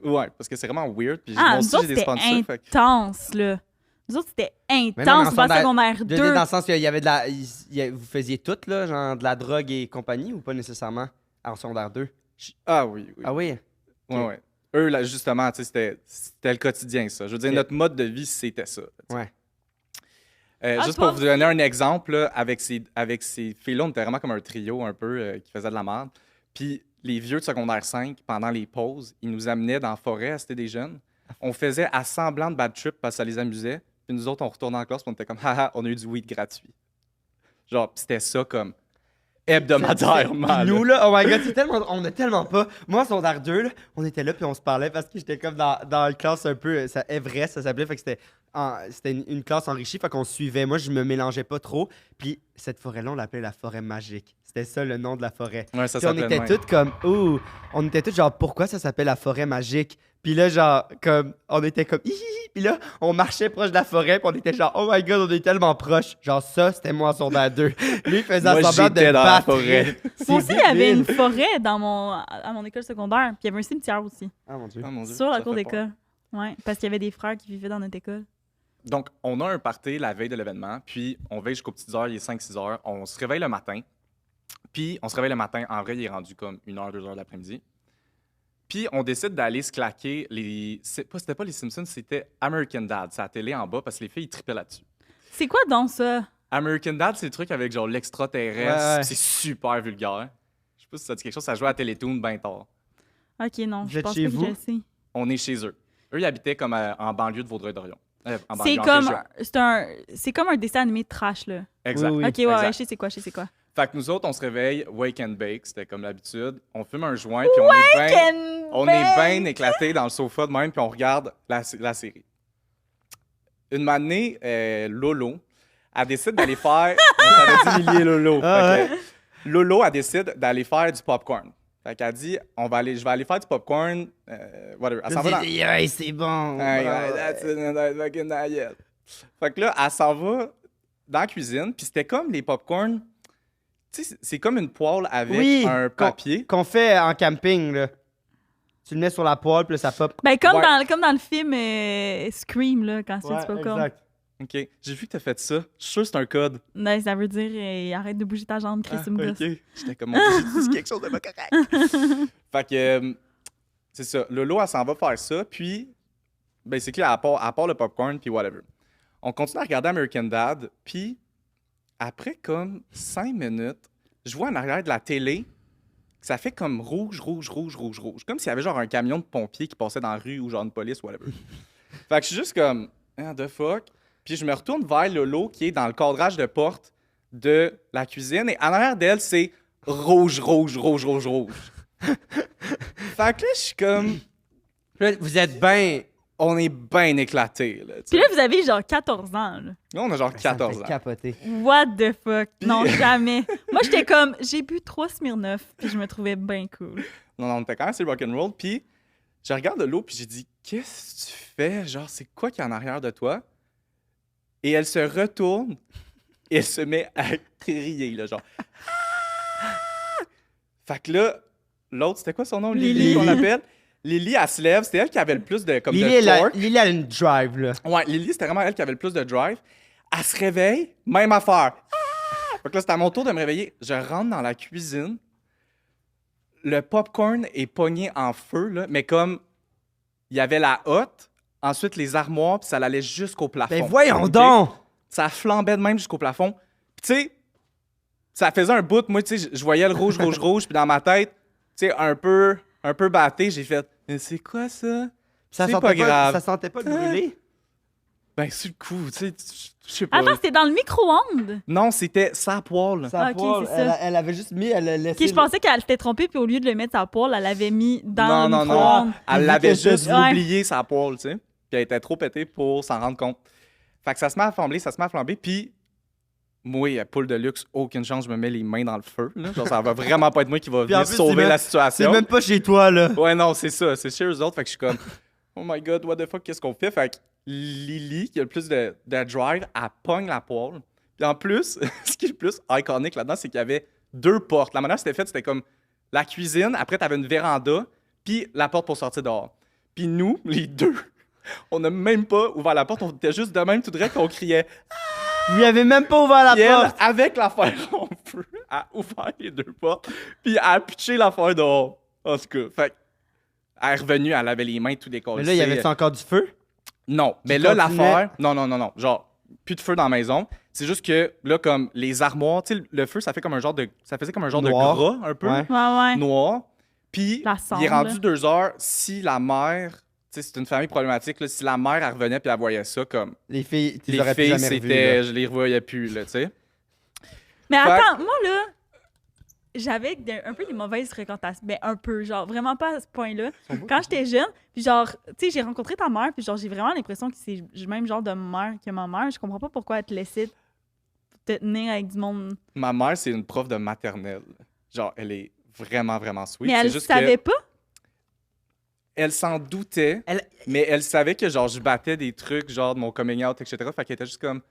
Ouais, parce que c'est vraiment weird. Puis Ah, moi nous aussi, autres, j'ai des c'était sponsors. Fait que... intense, là. Nous autres, c'était Mais non, mais intense. en Pas secondaire- secondaire Je veux 2. dire, dans le sens qu'il y avait de la... vous faisiez tout, là, genre de la drogue et compagnie, ou pas nécessairement en secondaire 2? Ah oui, oui. Ah oui? Ouais, ouais. Eux, là, justement, tu sais, c'était le quotidien, ça. Je veux dire, Ok. notre mode de vie, c'était ça. tu sais. Ouais. Ah, Juste toi pour vous donner un exemple, là, avec ces filles-là, on était vraiment comme un trio un peu qui faisait de la merde. Puis les vieux de secondaire 5, pendant les pauses, ils nous amenaient dans la forêt, c'était des jeunes. On faisait à semblant de bad trip parce que ça les amusait. Puis nous autres, on retournait en classe, puis on était comme, haha, on a eu du weed gratuit. Genre, pis c'était ça comme hebdomadairement. Puis là. nous, là, oh my god, on a tellement pas. Moi, en secondaire 2, là, on était là, puis on se parlait parce que j'étais comme dans une classe un peu. Everest, ça s'appelait. Fait que c'était une classe enrichie, fait qu'on se suivait. Moi, je me mélangeais pas trop. Puis cette forêt-là, on l'appelait la forêt magique. C'était ça le nom de la forêt. Ouais, ça Puis on s'appelait était de même. toutes comme, ouh, on était toutes genre, pourquoi ça s'appelle la forêt magique? Puis là, genre, comme, on était comme, hihihi. Puis là, on marchait proche de la forêt, puis on était genre, oh my god, on est tellement proche. Genre, ça, c'était moi en secondaire 2. Lui, il faisait Moi, semblant de j'étais dans la battre. forêt. C'est Moi aussi, il y avait une débile. forêt à mon école secondaire. Puis il y avait un cimetière aussi. Ah mon dieu. Oh, mon Dieu, Sur la ça cour fait peur. d'école. Ouais, parce qu'il y avait des frères qui vivaient dans notre école. Donc, on a un party la veille de l'événement, puis on veille jusqu'aux petites heures, il est 5-6 heures. On se réveille le matin. Puis, on se réveille le matin. En vrai, il est rendu comme 1h, 2h de l'après-midi. Puis, on décide d'aller se claquer les. C'était pas les Simpsons, c'était American Dad. C'est à la télé en bas parce que les filles, ils tripaient là-dessus. C'est quoi donc ça? American Dad, c'est le truc avec genre l'extraterrestre. Ouais, ouais. C'est super vulgaire. Je sais pas si ça dit quelque chose, ça jouait à Télétoon bien tard. Ok, non, Vous je êtes pense chez pas que vous? je le sais. On est chez eux. Eux, ils habitaient comme en banlieue de Vaudreuil-Dorion. En C'est banlieue, en comme, région. c'est comme un dessin animé de trash, là. Exact. Oui, oui. Ok, ouais, Exact. ouais, je sais c'est quoi, je sais c'est quoi. Fait que nous autres, on se réveille, wake and bake, c'était comme l'habitude. On fume un joint, puis on est bien éclatés dans le sofa de même, puis on regarde la série. Une matinée, Lolo, elle décide d'aller faire... On s'avait dit Lily et Lolo. Ah Fait que Lolo, elle décide d'aller faire du popcorn. Fait qu'elle dit, je vais aller faire du popcorn, whatever. Elle s'en va dans... Hey, c'est bon. Hey, Ah, that's it, that's fucking not yet. Fait que là, elle s'en va dans la cuisine, puis c'était comme les popcorn. Tu sais, c'est comme une poêle avec Oui, un papier. Qu'on fait en camping, là. Tu le mets sur la poêle, puis là, ça pop. Ben, comme, Ouais. comme dans le film Scream, là, quand tu fais du popcorn. exact. OK. J'ai vu que t'as fait ça. Je suis sûr que c'est un code. Ouais, ça veut dire arrête de bouger ta jambe, Chris, tu me gosses. OK. J'étais comme, j'ai dit quelque chose de pas correct. Fait que, c'est ça. Lolo, elle s'en va faire ça, puis, ben, c'est clair, à part le popcorn, puis whatever. On continue à regarder American Dad, puis, après comme 5 minutes, je vois en arrière de la télé que ça fait comme rouge. Comme s'il y avait genre un camion de pompiers qui passait dans la rue ou genre une police, whatever. Fait que je suis juste comme, ah, the fuck. Puis je me retourne vers Lolo qui est dans le cadrage de porte de la cuisine et en arrière d'elle, c'est rouge. Fait que là, je suis comme, Là, vous êtes bien. on est bien éclatés, là, tu sais. Puis là, vous avez genre 14 ans, là. Là, on a genre 14 ans. Capoté. What the fuck? Non, jamais. Moi, j'étais comme, j'ai bu 3 Smirnoff, puis je me trouvais bien cool. Non, on était quand même assez rock'n'roll. Puis je regarde l'eau, puis j'ai dit, qu'est-ce que tu fais? Genre, c'est quoi qui est en arrière de toi? Et elle se retourne et elle se met à crier, là, genre. Ah! Fait que là, l'autre, c'était quoi son nom? Lily, qu'on l'appelle. Lily, elle se lève. C'était elle qui avait le plus de, comme Lily, de torque. Lily a une drive, là. Ouais, Lily, c'était vraiment elle qui avait le plus de drive. Elle se réveille, même affaire. Ah! Fait que là, c'était à mon tour de me réveiller. Je rentre dans la cuisine. Le popcorn est pogné en feu, là, mais comme il y avait la hotte, ensuite les armoires, puis ça allait jusqu'au plafond. Ben voyons OK? donc! Ça flambait de même jusqu'au plafond. Puis tu sais, ça faisait un bout. Moi, tu sais, je voyais le rouge, puis dans ma tête, tu sais, un peu batté, j'ai fait « Mais c'est quoi ça? » Ça C'est sentait pas grave. Ça sentait pas le brûler? Ben, sur le coup, tu sais, je sais pas. Attends, c'était dans le micro-ondes. Non, c'était sa poêle. Sa Ok, poêle, c'est ça. elle avait juste mis, elle a laissé. Ok, je pensais qu'elle s'était trompée, puis au lieu de le mettre à la poêle, elle l'avait mis dans le Non. micro-ondes. Elle Vu l'avait que je juste te dis- oublié sa poêle, tu sais. Puis elle était trop pétée pour s'en rendre compte. Fait que ça se met à flamber, puis moi, poule de luxe, aucune chance, je me mets les mains dans le feu. Là. Genre, ça va vraiment pas être moi qui va Puis en venir plus, sauver c'est la même- situation. C'est même pas chez toi, là. Ouais, non, c'est ça. C'est chez eux autres. Fait que je suis comme, oh my god, what the fuck, qu'est-ce qu'on fait? Fait que Lily, qui a le plus de drive, elle pogne la poêle. Puis en plus, ce qui est le plus iconique là-dedans, c'est qu'il y avait 2 portes. La manière dont c'était fait, c'était comme la cuisine, après, t'avais une véranda, puis la porte pour sortir dehors. Puis nous, les deux, on n'a même pas ouvert la porte, on était juste de même tout direct, on criait. Vous lui avez même pas ouvert la Puis elle, porte. avec l'affaire en feu, a ouvert les 2 portes, puis elle a pitché l'affaire dehors. En tout cas, fait elle est revenue, elle avait les mains tout décollées. Mais là, il y avait encore du feu? Non, mais Qui là, continuait? l'affaire... Non. Genre, plus de feu dans la maison. C'est juste que, là, comme les armoires, tu sais, le feu, ça fait comme un genre de... Ça faisait comme un genre Noir. de gras, un peu, Ouais. Ouais. noir. Puis, La il est cendre. rendu 2 heures. Si la mère... Tu sais, c'est une famille problématique, là. Si la mère, elle revenait puis elle voyait ça, comme... Les filles, tu les Les aurais plus filles, jamais revues, c'était... là. Je les revoyais plus, là, tu sais. Mais Fait- attends, moi, là, j'avais un peu des mauvaises fréquentations. Ben, un peu, genre, vraiment pas à ce point-là. Quand j'étais jeune, puis genre, tu sais, j'ai rencontré ta mère, puis genre, j'ai vraiment l'impression que c'est le même genre de mère que ma mère. Je comprends pas pourquoi elle te laissait te tenir avec du monde. Ma mère, c'est une prof de maternelle. Genre, elle est vraiment, vraiment sweet. Mais C'est elle juste savait que pas. elle s'en doutait, mais elle savait que genre je battais des trucs, genre de mon coming out, etc. Fait qu'elle était juste comme...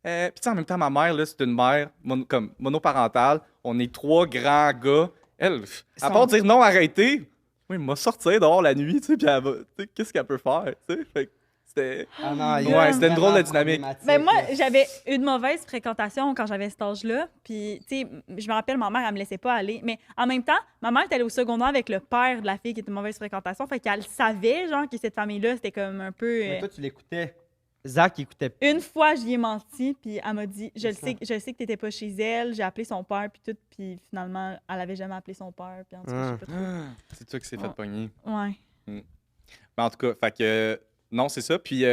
Puis tu sais, en même temps, ma mère, là, c'est une mère comme monoparentale. On est 3 grands gars. Elle, à part dire non, arrêtez, oui, elle m'a sorti dehors la nuit, tu sais, puis elle va... Tu sais, qu'est-ce qu'elle peut faire, tu sais? Fait que c'était... Ah non, Ouais, c'était une drôle de dynamique. Ben moi, j'avais une mauvaise fréquentation quand j'avais cet âge-là. Puis, tu sais, je me rappelle, ma mère, elle me laissait pas aller. Mais en même temps, ma mère était allée au secondaire avec le père de la fille qui était une mauvaise fréquentation. Fait qu'elle savait, genre, que cette famille-là, c'était comme un peu... Mais toi, tu l'écoutais. Zach écoutait. Une fois, j'y ai menti, puis elle m'a dit, je C'est sais que t'étais pas chez elle. J'ai appelé son père, puis tout. Puis finalement, elle avait jamais appelé son père. Puis en tout cas, je sais pas trop. C'est toi qui s'est fait Ouais. pogner. Ouais. Mais en tout cas, fait que... non, c'est ça. Puis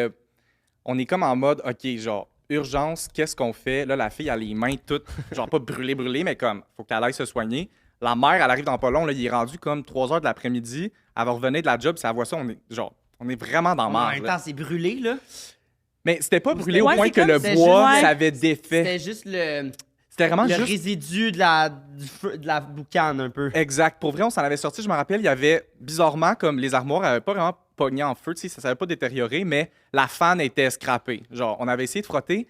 on est comme en mode, OK, genre, urgence, qu'est-ce qu'on fait? Là, la fille a les mains toutes, genre pas brûlées, mais comme, faut qu'elle aille se soigner. La mère, elle arrive dans pas long, là, il est rendu comme 3 heures de l'après-midi. Elle va revenir de la job, si elle voit ça, on est vraiment dans En marre. même là. temps, c'est brûlé, là. Mais c'était pas brûlé au Ouais, point c'est que comme- le c'est bois, juste- ça avait défait. C'était juste le C'était vraiment juste... résidu de la boucane, un peu. Exact. Pour vrai, on s'en avait sorti, je me rappelle, il y avait, bizarrement, comme les armoires n'avaient pas vraiment pogné en feu, tu sais, ça s'avait pas détérioré, mais la fan était scrappée. Genre, on avait essayé de frotter,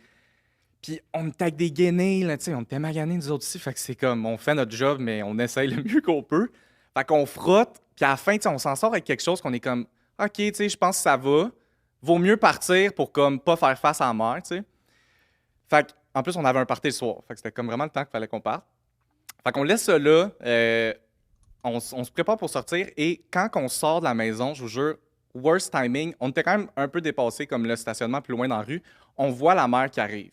puis on était avec des guenilles, là, tu sais, on était maganés nous autres aussi, fait que c'est comme, on fait notre job, mais on essaye le mieux qu'on peut. Fait qu'on frotte, puis à la fin, tu sais, on s'en sort avec quelque chose qu'on est comme, OK, tu sais, je pense que ça va. Vaut mieux partir pour, comme, pas faire face à la mer, tu sais. Fait en plus, on avait un party le soir, fait que c'était comme vraiment le temps qu'il fallait qu'on parte. Fait qu'on laisse ça là, on se prépare pour sortir, et quand on sort de la maison, je vous jure, worst timing, on était quand même un peu dépassé, comme le stationnement plus loin dans la rue, on voit la mer qui arrive.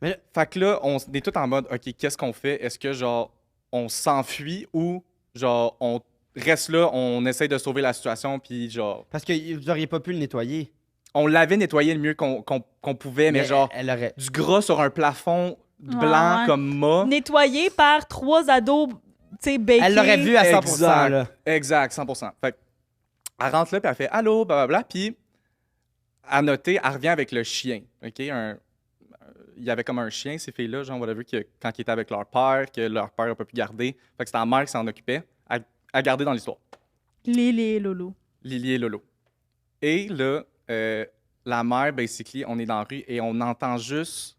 Mais là- Fait que là, on est tout en mode, OK, qu'est-ce qu'on fait? Est-ce que, genre, on s'enfuit ou, genre, on reste là, on essaye de sauver la situation, puis, genre, Parce que vous auriez pas pu le nettoyer. on l'avait nettoyé le mieux qu'on pouvait, mais genre, elle aurait. du gras sur un plafond Ouais, blanc ouais. comme mât. Nettoyé par 3 ados, tu sais, bakés. Elle l'aurait vu à 100%, là. Exact, 100%. Fait que, elle rentre là, puis elle fait « Allô, blablabla », puis à noter, elle revient avec le chien, OK? Il y avait comme un chien, ces filles-là, genre, whatever, que, quand ils étaient avec leur père, que leur père n'a pas pu garder. Fait que c'était la mère qui s'en occupait, à garder dans l'histoire. Lily et Lolo. Lily et Lolo. Et là, la mère, basically, on est dans la rue et on entend juste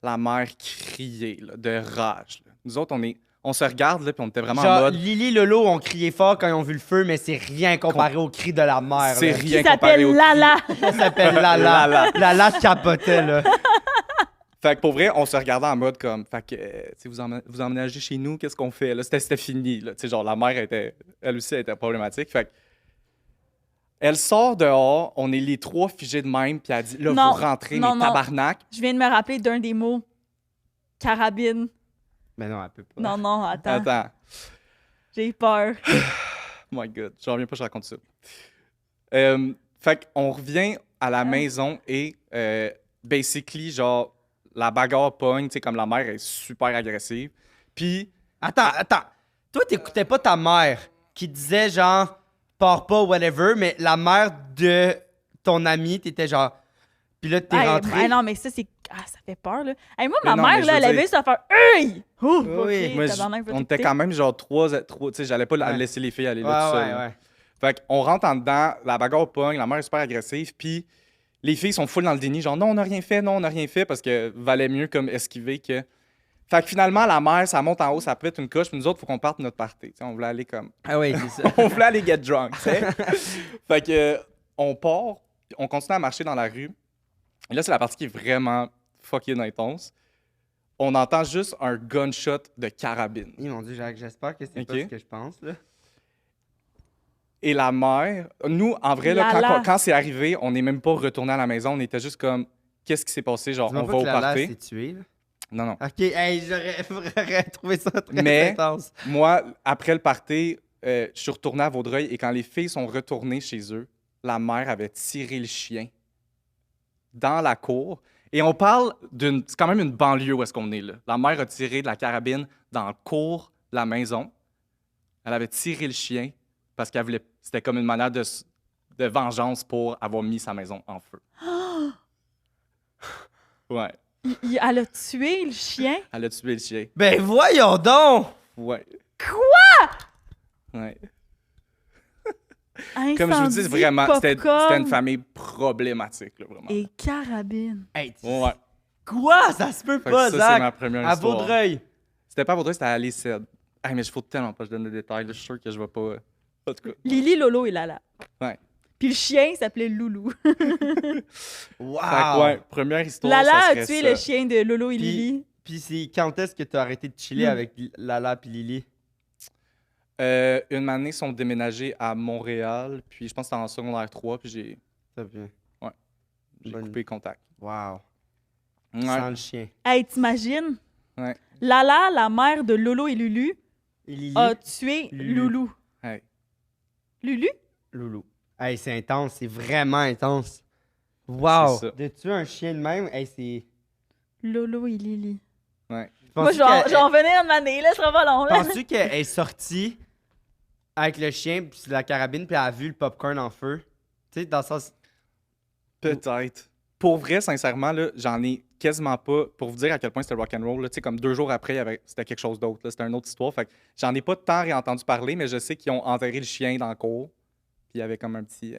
la mère crier là, de rage. Là. Nous autres, on se regarde, là, puis on était vraiment en Genre, mode... Lily et Lolo ont crié fort quand ils ont vu le feu, mais c'est rien comparé au cri de la mère. C'est là. rien Qui comparé s'appelle au cri. Lala. Ça s'appelle Lala. Lala. Lala capotait, là. Fait que pour vrai, on se regardait en mode comme, fait que, tu sais, vous emménagez chez nous, qu'est-ce qu'on fait? Là, c'était fini, là. Tu sais, genre, la mère elle aussi, elle était problématique. Fait que, elle sort dehors, on est les 3 figés de même, puis elle dit, là, Non, vous rentrez, non, mais non. tabarnak. Je viens de me rappeler d'un des mots. Carabine. Mais non, elle peut pas. Non, non, attends. Attends. J'ai peur. Oh my God, j'en reviens pas, je raconte ça. Fait qu'on revient à la maison et, basically, genre, la bagarre pogne, tu sais, comme la mère est super agressive. Puis, Attends. Toi, t'écoutais pas ta mère qui disait genre, pars pas, whatever, mais la mère de ton ami, t'étais genre. Puis là, t'es Hey, rentré. non, mais ça, c'est. Ah, ça fait peur, là. Hey, moi, Mais ma non, mais mère, je là, veux elle avait dire- juste à faire. Hey! Ouf, Oui, ok, moi, tabarnak, va on était t'écouter. quand même genre 3, tu sais, j'allais pas Ouais. laisser les filles aller Ouais, là tout ouais, seul. ouais. Fait qu'on rentre en dedans, la bagarre pogne, la mère est super agressive, puis les filles sont full dans le déni, genre non, on n'a rien fait, parce que valait mieux comme esquiver que. Fait que finalement, la mère, ça monte en haut, ça pète une coche, puis nous autres, faut qu'on parte de notre party. Tu sais, on voulait aller comme. Ah oui, c'est ça. On voulait aller get drunk, tu sais. Fait que, on part, puis on continue à marcher dans la rue. Et là, c'est la partie qui est vraiment fucking intense. On entend juste un gunshot de carabine. Ils m'ont dit, Jacques, j'espère que c'est Ok. pas ce que je pense, là. Et la mère, nous, en vrai, là, Lala. quand c'est arrivé, on n'est même pas retourné à la maison. On était juste comme, qu'est-ce qui s'est passé? Genre, Dis-moi on pas va que au Lala party. s'est tué, là. Non, non. Ok, hey, j'aurais trouvé ça très Mais- intense. Moi, après le party, je suis retourné à Vaudreuil et quand les filles sont retournées chez eux, la mère avait tiré le chien dans la cour Et on parle c'est quand même une banlieue où est-ce qu'on est là. La mère a tiré de la carabine dans le cours de la maison. Elle avait tiré le chien parce qu'elle voulait. C'était comme une manière de vengeance pour avoir mis sa maison en feu. Ouais. Elle a tué le chien? Elle a tué le chien. Ben voyons donc! Ouais. Quoi? Ouais. Comme je vous dis, vraiment, c'était une famille problématique, là, vraiment. Et carabine. Hey, Ouais. quoi? Ça se peut Fait que pas, ça, Zach! c'est ma première À histoire. Vaudreuil. C'était pas à Vaudreuil, c'était à Lissette. Hey, mais il faut tellement pas que je donne des détails, là. Je suis sûr que je vais pas. En tout cas. Lily, Lolo et Lala. Ouais. Puis le chien s'appelait Loulou. Wow! Fait que, ouais, première histoire. Lala ça a serait tué ça. le chien de Lolo et Puis- Lily. Puis c'est quand est-ce que t'as arrêté de chiller avec Lala puis Lily? Une année, ils sont déménagés à Montréal, puis je pense que c'était en secondaire 3, puis j'ai Ça vient. Bonne- coupé contact. Wow. Ouais. Sans le chien. Hey, t'imagines? Ouais. Lala, la mère de Lolo et Lulu, Et Lily? a tué Lulu. Loulou. Hey. Lulu? Loulou. Hey, c'est intense, c'est vraiment intense. Wow! C'est ça. De tuer un chien de même, hey, c'est... Lolo et Lily. Ouais. Moi, je vais en venir de m'année, là, ce sera pas long, là. Penses-tu qu'elle est sortie avec le chien puis la carabine puis elle a vu le popcorn en feu? Tu sais, dans le sens... Peut-être. Pour vrai, sincèrement, là, j'en ai quasiment pas. Pour vous dire à quel point c'était rock'n'roll, là, tu sais, comme 2 jours après, c'était quelque chose d'autre. là, C'était une autre histoire. Fait que j'en ai pas tant réentendu parler, mais je sais qu'ils ont enterré le chien dans le cours. Puis il y avait comme un petit.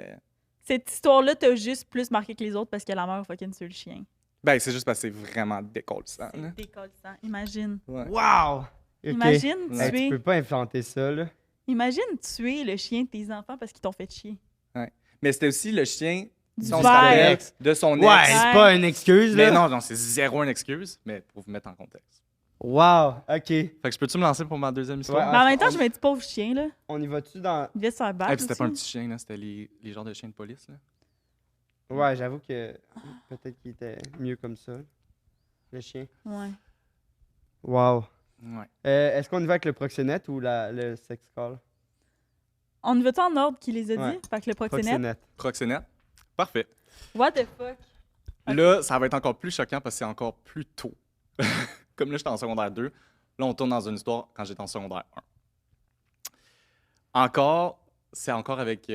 Cette histoire-là t'a juste plus marqué que les autres parce que la mère a fucking tué le chien. Ben, c'est juste parce que c'est vraiment décollissant. là. C'est décollissant. Imagine. Ouais. Wow! Ok. Imagine Hey, tu tuer... peux pas inventer ça, là. Imagine tuer le chien de tes enfants parce qu'ils t'ont fait chier. Mais c'était aussi le chien Du son père. rappelle, de son ex. Ouais, c'est pas une excuse, Mais là. non, c'est zéro une excuse, mais pour vous mettre en contexte. Wow! Ok. Fait que je peux-tu me lancer pour ma deuxième histoire? Ouais, Mais en même temps, on- je me dis pauvre chien, là. On y va-tu dans... Il devait se faire Ah, battre. puis c'était pas un aussi. petit chien, là, c'était les genres de chiens de police. Là. Ouais, j'avoue que peut-être qu'il était mieux comme ça, le chien. Ouais. Wow. Ouais. Est-ce qu'on y va avec le proxénète ou le sex call? On y va-tu en ordre qui les a dit? Ouais. Fait que le proxénète. Proxénète. Parfait. What the fuck? Ok. Là, ça va être encore plus choquant parce que c'est encore plus tôt. Comme là, j'étais en secondaire 2. Là, on tourne dans une histoire quand j'étais en secondaire 1. C'est encore avec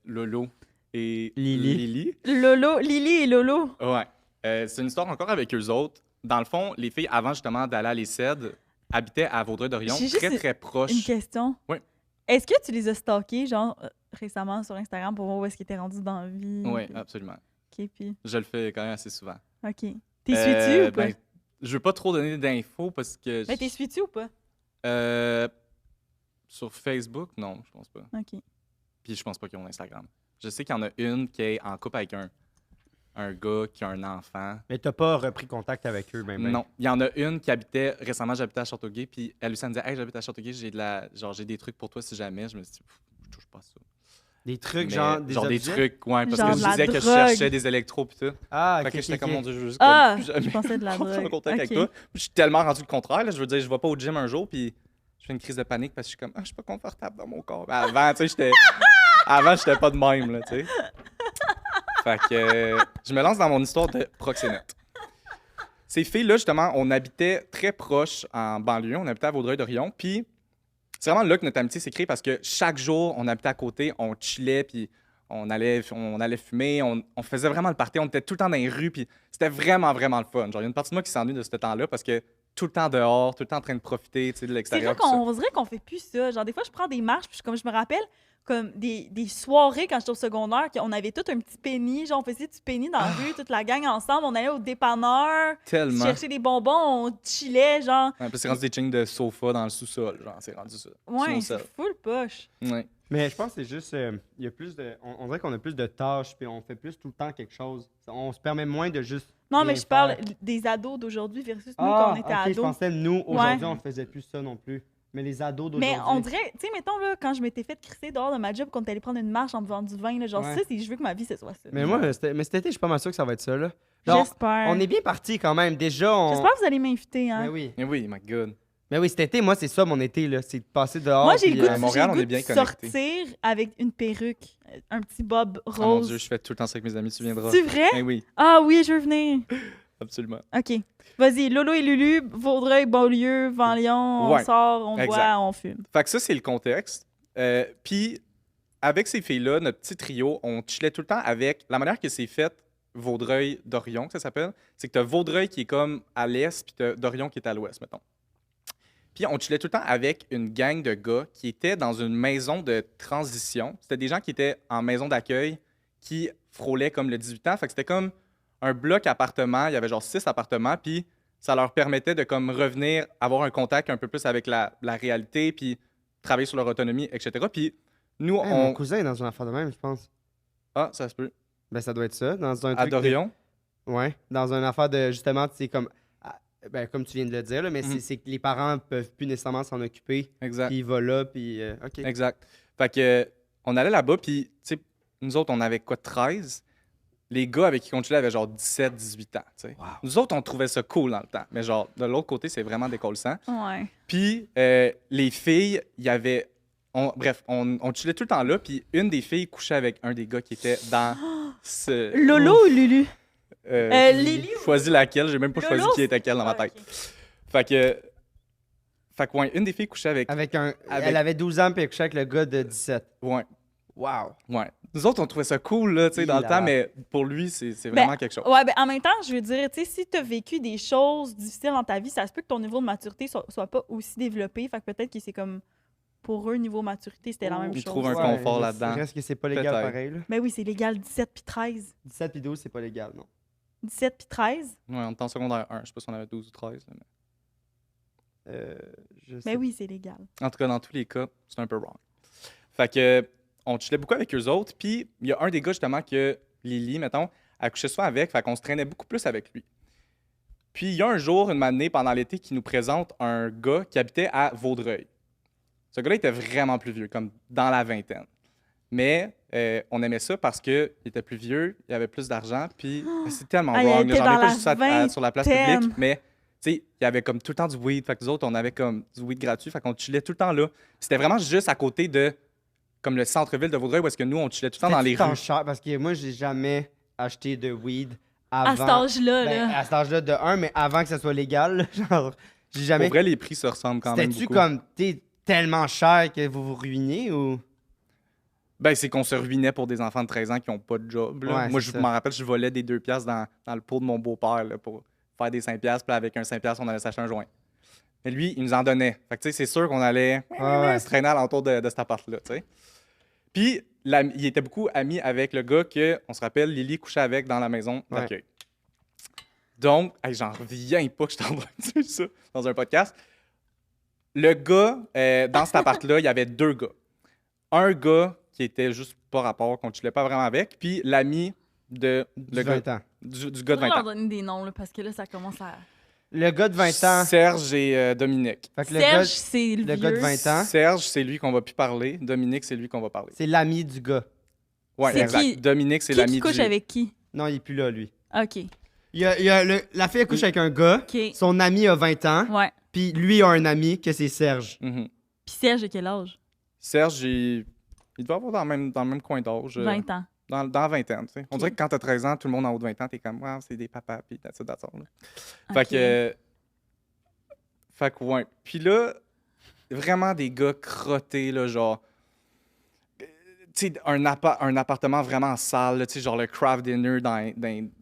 Lolo et Lily. Lolo, Lily et Lolo. Ouais. C'est une histoire encore avec eux autres. Dans le fond, les filles, avant justement d'aller à l'ESSED, habitaient à Vaudreuil-Dorion, J'ai juste très proche. Une question. Oui. Est-ce que tu les as stalkés, genre, récemment sur Instagram pour voir où est-ce qu'ils étaient rendus dans la vie? Oui, puis- absolument. OK, puis... Je le fais quand même assez souvent. OK. T'es suis-tu ou pas? Ben, je veux pas trop donner d'infos parce que. Ben, t'es suis-tu ou pas? Sur Facebook, non, je pense pas. OK. Puis je pense pas qu'ils ont Instagram. Je sais qu'il y en a une qui est en couple avec un gars qui a un enfant. Mais t'as pas repris contact avec eux, même. Non, il y en a une qui habitait récemment, j'habitais à Châteauguay, puis elle aussi elle me disait, hey, j'habite à Châteauguay, j'ai des trucs pour toi si jamais. Je me suis dit, je touche pas à ça. Des trucs, Mais genre des objets? trucs, ouais, parce Genre que de je la disais que je drogue. cherchais des électros puis tout. Ah, Fait ok, que j'étais ok, comme ok. mon Dieu, je veux juste Ah! comme, plus jamais Je pensais de la rentrer en drogue. contact avec OK. toi. Puis je suis tellement rendu le contraire, là, je veux dire, je vais pas au gym un jour, puis je fais une crise de panique parce que je suis comme, je suis pas confortable dans mon corps. Avant, tu sais, j'étais pas de même, là, tu sais. Fait que je me lance dans mon histoire de proxénète. Ces filles-là, justement, on habitait très proche en banlieue, on habitait à Vaudreuil-Dorion, puis c'est vraiment là que notre amitié s'est créée parce que chaque jour, on habitait à côté, on chillait, puis on allait fumer, on faisait vraiment le party, on était tout le temps dans les rues, puis c'était vraiment, vraiment le fun. Genre, il y a une partie de moi qui s'ennuie de ce temps-là parce que tout le temps dehors, tout le temps en train de profiter, tu sais, de C'est l'extérieur. vrai tout ça. qu'on dirait qu'on fait plus ça. Genre, des fois, je prends des marches, puis comme je me rappelle, comme des soirées quand j'étais au secondaire, qu'on avait tout un petit penny. Genre, on faisait du penny dans la rue, toute la gang ensemble. On allait au dépanneur, Tellement. chercher des bonbons, on chillait, genre. Ouais, puis c'est rendu des chings de sofa dans le sous-sol, genre, c'est rendu ça. Ouais, Sous-sol. c'est full poche. Ouais. Mais je pense que c'est juste. Il y a plus de. On dirait qu'on a plus de tâches, puis on fait plus tout le temps quelque chose. On se permet moins de juste. Non, rien mais je parle faire. des ados d'aujourd'hui versus nous Ah, quand on était ok, je ados. pensais, nous, aujourd'hui, Ouais. on faisait plus ça non plus. Mais les ados d'aujourd'hui. Mais on dirait, tu sais, mettons, là, quand je m'étais fait crisser dehors de ma job, quand on allait prendre une marche en buvant du vin, là, genre, Ouais. ça, c'est je veux que ma vie, ce soit ça. Mais moi, mais cet été, je suis pas mal sûr que ça va être ça, là. Genre, J'espère. on est bien parti quand même. Déjà, on. J'espère que vous allez m'inviter, hein. Mais oui. Mais oui, my God. Mais oui, cet été, moi, c'est ça mon été, là. C'est de passer dehors. Moi, j'ai puis, le goût, à de- Montréal, j'ai on le est goût bien de connectés. sortir avec une perruque, un petit bob Oh mon rose. Dieu, je fais tout le temps ça avec mes amis, tu viendras. C'est vrai? Eh oui. Ah oui, je veux venir. Absolument. OK. Vas-y, Lolo et Lulu, Vaudreuil, Beaulieu, Vent-Lyon, on Ouais, sort, on exact. boit, on fume. Fait que ça, c'est le contexte. Puis, avec ces filles-là, notre petit trio, on chillait tout le temps avec... La manière que c'est fait, Vaudreuil-Dorion, que ça s'appelle, c'est que t'as Vaudreuil qui est comme à l'est, puis t'as Dorion qui est à l'ouest, mettons. Puis, on chillait tout le temps avec une gang de gars qui étaient dans une maison de transition. C'était des gens qui étaient en maison d'accueil, qui frôlaient comme le 18 ans. Fait que c'était comme un bloc appartement. Il y avait genre 6 appartements, puis ça leur permettait de comme revenir, avoir un contact un peu plus avec la réalité, puis travailler sur leur autonomie, etc. Puis nous, Hey, mon cousin est dans une affaire de même, je pense. Ah, ça se peut. Ben, ça doit être ça. Dans un À truc. Dorion? Ouais. Dans une affaire de. Justement, c'est comme. Ben, comme tu viens de le dire, là, mais c'est que les parents peuvent plus nécessairement s'en occuper. Exact. Puis il va là, puis. OK. Exact. Fait que on allait là-bas, puis tu sais, nous autres, on avait quoi, 13? Les gars avec qui on chillait avaient genre 17, 18 ans, tu sais. Wow. Nous autres, on trouvait ça cool dans le temps. Mais genre, de l'autre côté, c'est vraiment décollissant. Ouais. Puis les filles, il y avait... Bref, on chillait tout le temps là, puis une des filles couchait avec un des gars qui était dans ce... Lolo ou Lulu? J'ai Lily ou- choisi laquelle, j'ai même pas Lolo, choisi qui était quelle dans ma Ah, tête. ok. Fait que ouais, une des filles couchait avec... Avec un. Avec- Elle avait 12 ans, puis elle couchait avec le gars de 17. Ouais, Wow. ouais. Nous autres, on trouvait ça cool, là, tu sais, dans le Il temps, a- mais pour lui, c'est vraiment quelque chose. Ouais, ben en même temps, je veux dire, tu sais, si t'as vécu des choses difficiles dans ta vie, ça se peut que ton niveau de maturité soit pas aussi développé. Fait que peut-être que c'est comme, pour eux, niveau maturité, c'était la même Ils chose. trouvent un confort là-dedans. Reste que c'est pas légal Peut-être. pareil, là. Ben oui, c'est légal 17 puis 13. 17 puis 12, c'est pas légal, non. 17 puis 13? Ouais, on était en secondaire 1, je sais pas si on avait 12 ou 13. là, Je sais Ben oui, c'est légal. mais... En tout cas, dans tous les cas, c'est un peu wrong. Fait que on chillait beaucoup avec eux autres, puis il y a un des gars, justement, que Lily, mettons, elle couchait souvent avec, fait qu'on se traînait beaucoup plus avec lui. Puis il y a un jour, une matinée, pendant l'été, qui nous présente un gars qui habitait à Vaudreuil. Ce gars-là était vraiment plus vieux, comme dans la vingtaine. Mais on aimait ça parce qu'il était plus vieux, il avait plus d'argent, puis c'est tellement Ah, il wrong. là. était J'en ai dans pas la juste sur la place vingtaine. publique, mais tu sais, il y avait comme tout le temps du weed. Fait que nous autres, on avait comme du weed gratuit, fait qu'on chillait tout le temps là. Puis c'était vraiment juste à côté de comme le centre-ville de Vaudreuil, où est-ce que nous, on chillait tout le temps dans les rues. cher, parce que moi, j'ai jamais acheté de weed À avant. cet âge-là, Ben, là. à cet âge-là, de un, mais avant que ça soit légal, là, genre, j'ai jamais. Pour vrai, les prix se ressemblent quand même C'était-tu beaucoup. comme, t'es tellement cher que vous vous ruinez ou. Ben, c'est qu'on se ruinait pour des enfants de 13 ans qui n'ont pas de job. là. Ouais, Moi, c'est je ça. m'en rappelle, je volais des 2 piastres dans le pot de mon beau-père là, pour faire des 5 piastres. Puis là, avec un 5 piastres, on allait s'acheter un joint. Mais lui, il nous en donnait. Fait que, tu sais, c'est sûr qu'on allait Ouais. se traîner alentour de cet appart-là, tu sais. Puis, il était beaucoup ami avec le gars que, on se rappelle, Lily couchait avec dans la maison Ouais. d'accueil. Donc, hey, j'en reviens pas que je t'en train de dire ça dans un podcast. Le gars, dans cet appart-là, il y avait 2 gars. Un gars qui était juste pas rapport, qu'on ne chillait pas vraiment avec, puis l'ami de Du le 20 gars, ans. du gars de On va 20 leur ans. donner des noms, là, parce que là, ça commence à... Le gars de 20 ans. Serge et Dominique. Fait que le Serge, gars, c'est le le gars de vieux. 20 ans, Serge, c'est lui qu'on va plus parler. Dominique, c'est lui qu'on va parler. c'est l'ami du gars. Ouais, C'est exact. qui? Dominique, c'est Qui l'ami couche du... avec qui? Non, il est plus là, lui. OK. La fille, elle couche avec un gars. OK. Son ami a 20 ans. Ouais. Puis lui a un ami que c'est Serge. Mhm. Puis Serge, de quel âge? Serge, il doit avoir dans le même coin d'âge. 20 ans. Dans la vingtaine, tu sais. On Ok. dirait que quand t'as 13 ans, tout le monde en haut de 20 ans, t'es comme, wow, c'est des papas, puis that's it, that's all, là. OK. Fait que... Fait que, ouais. Puis là, vraiment des gars crottés, là, genre... Tu sais, un appartement vraiment sale, là, tu sais, genre le craft dinner dans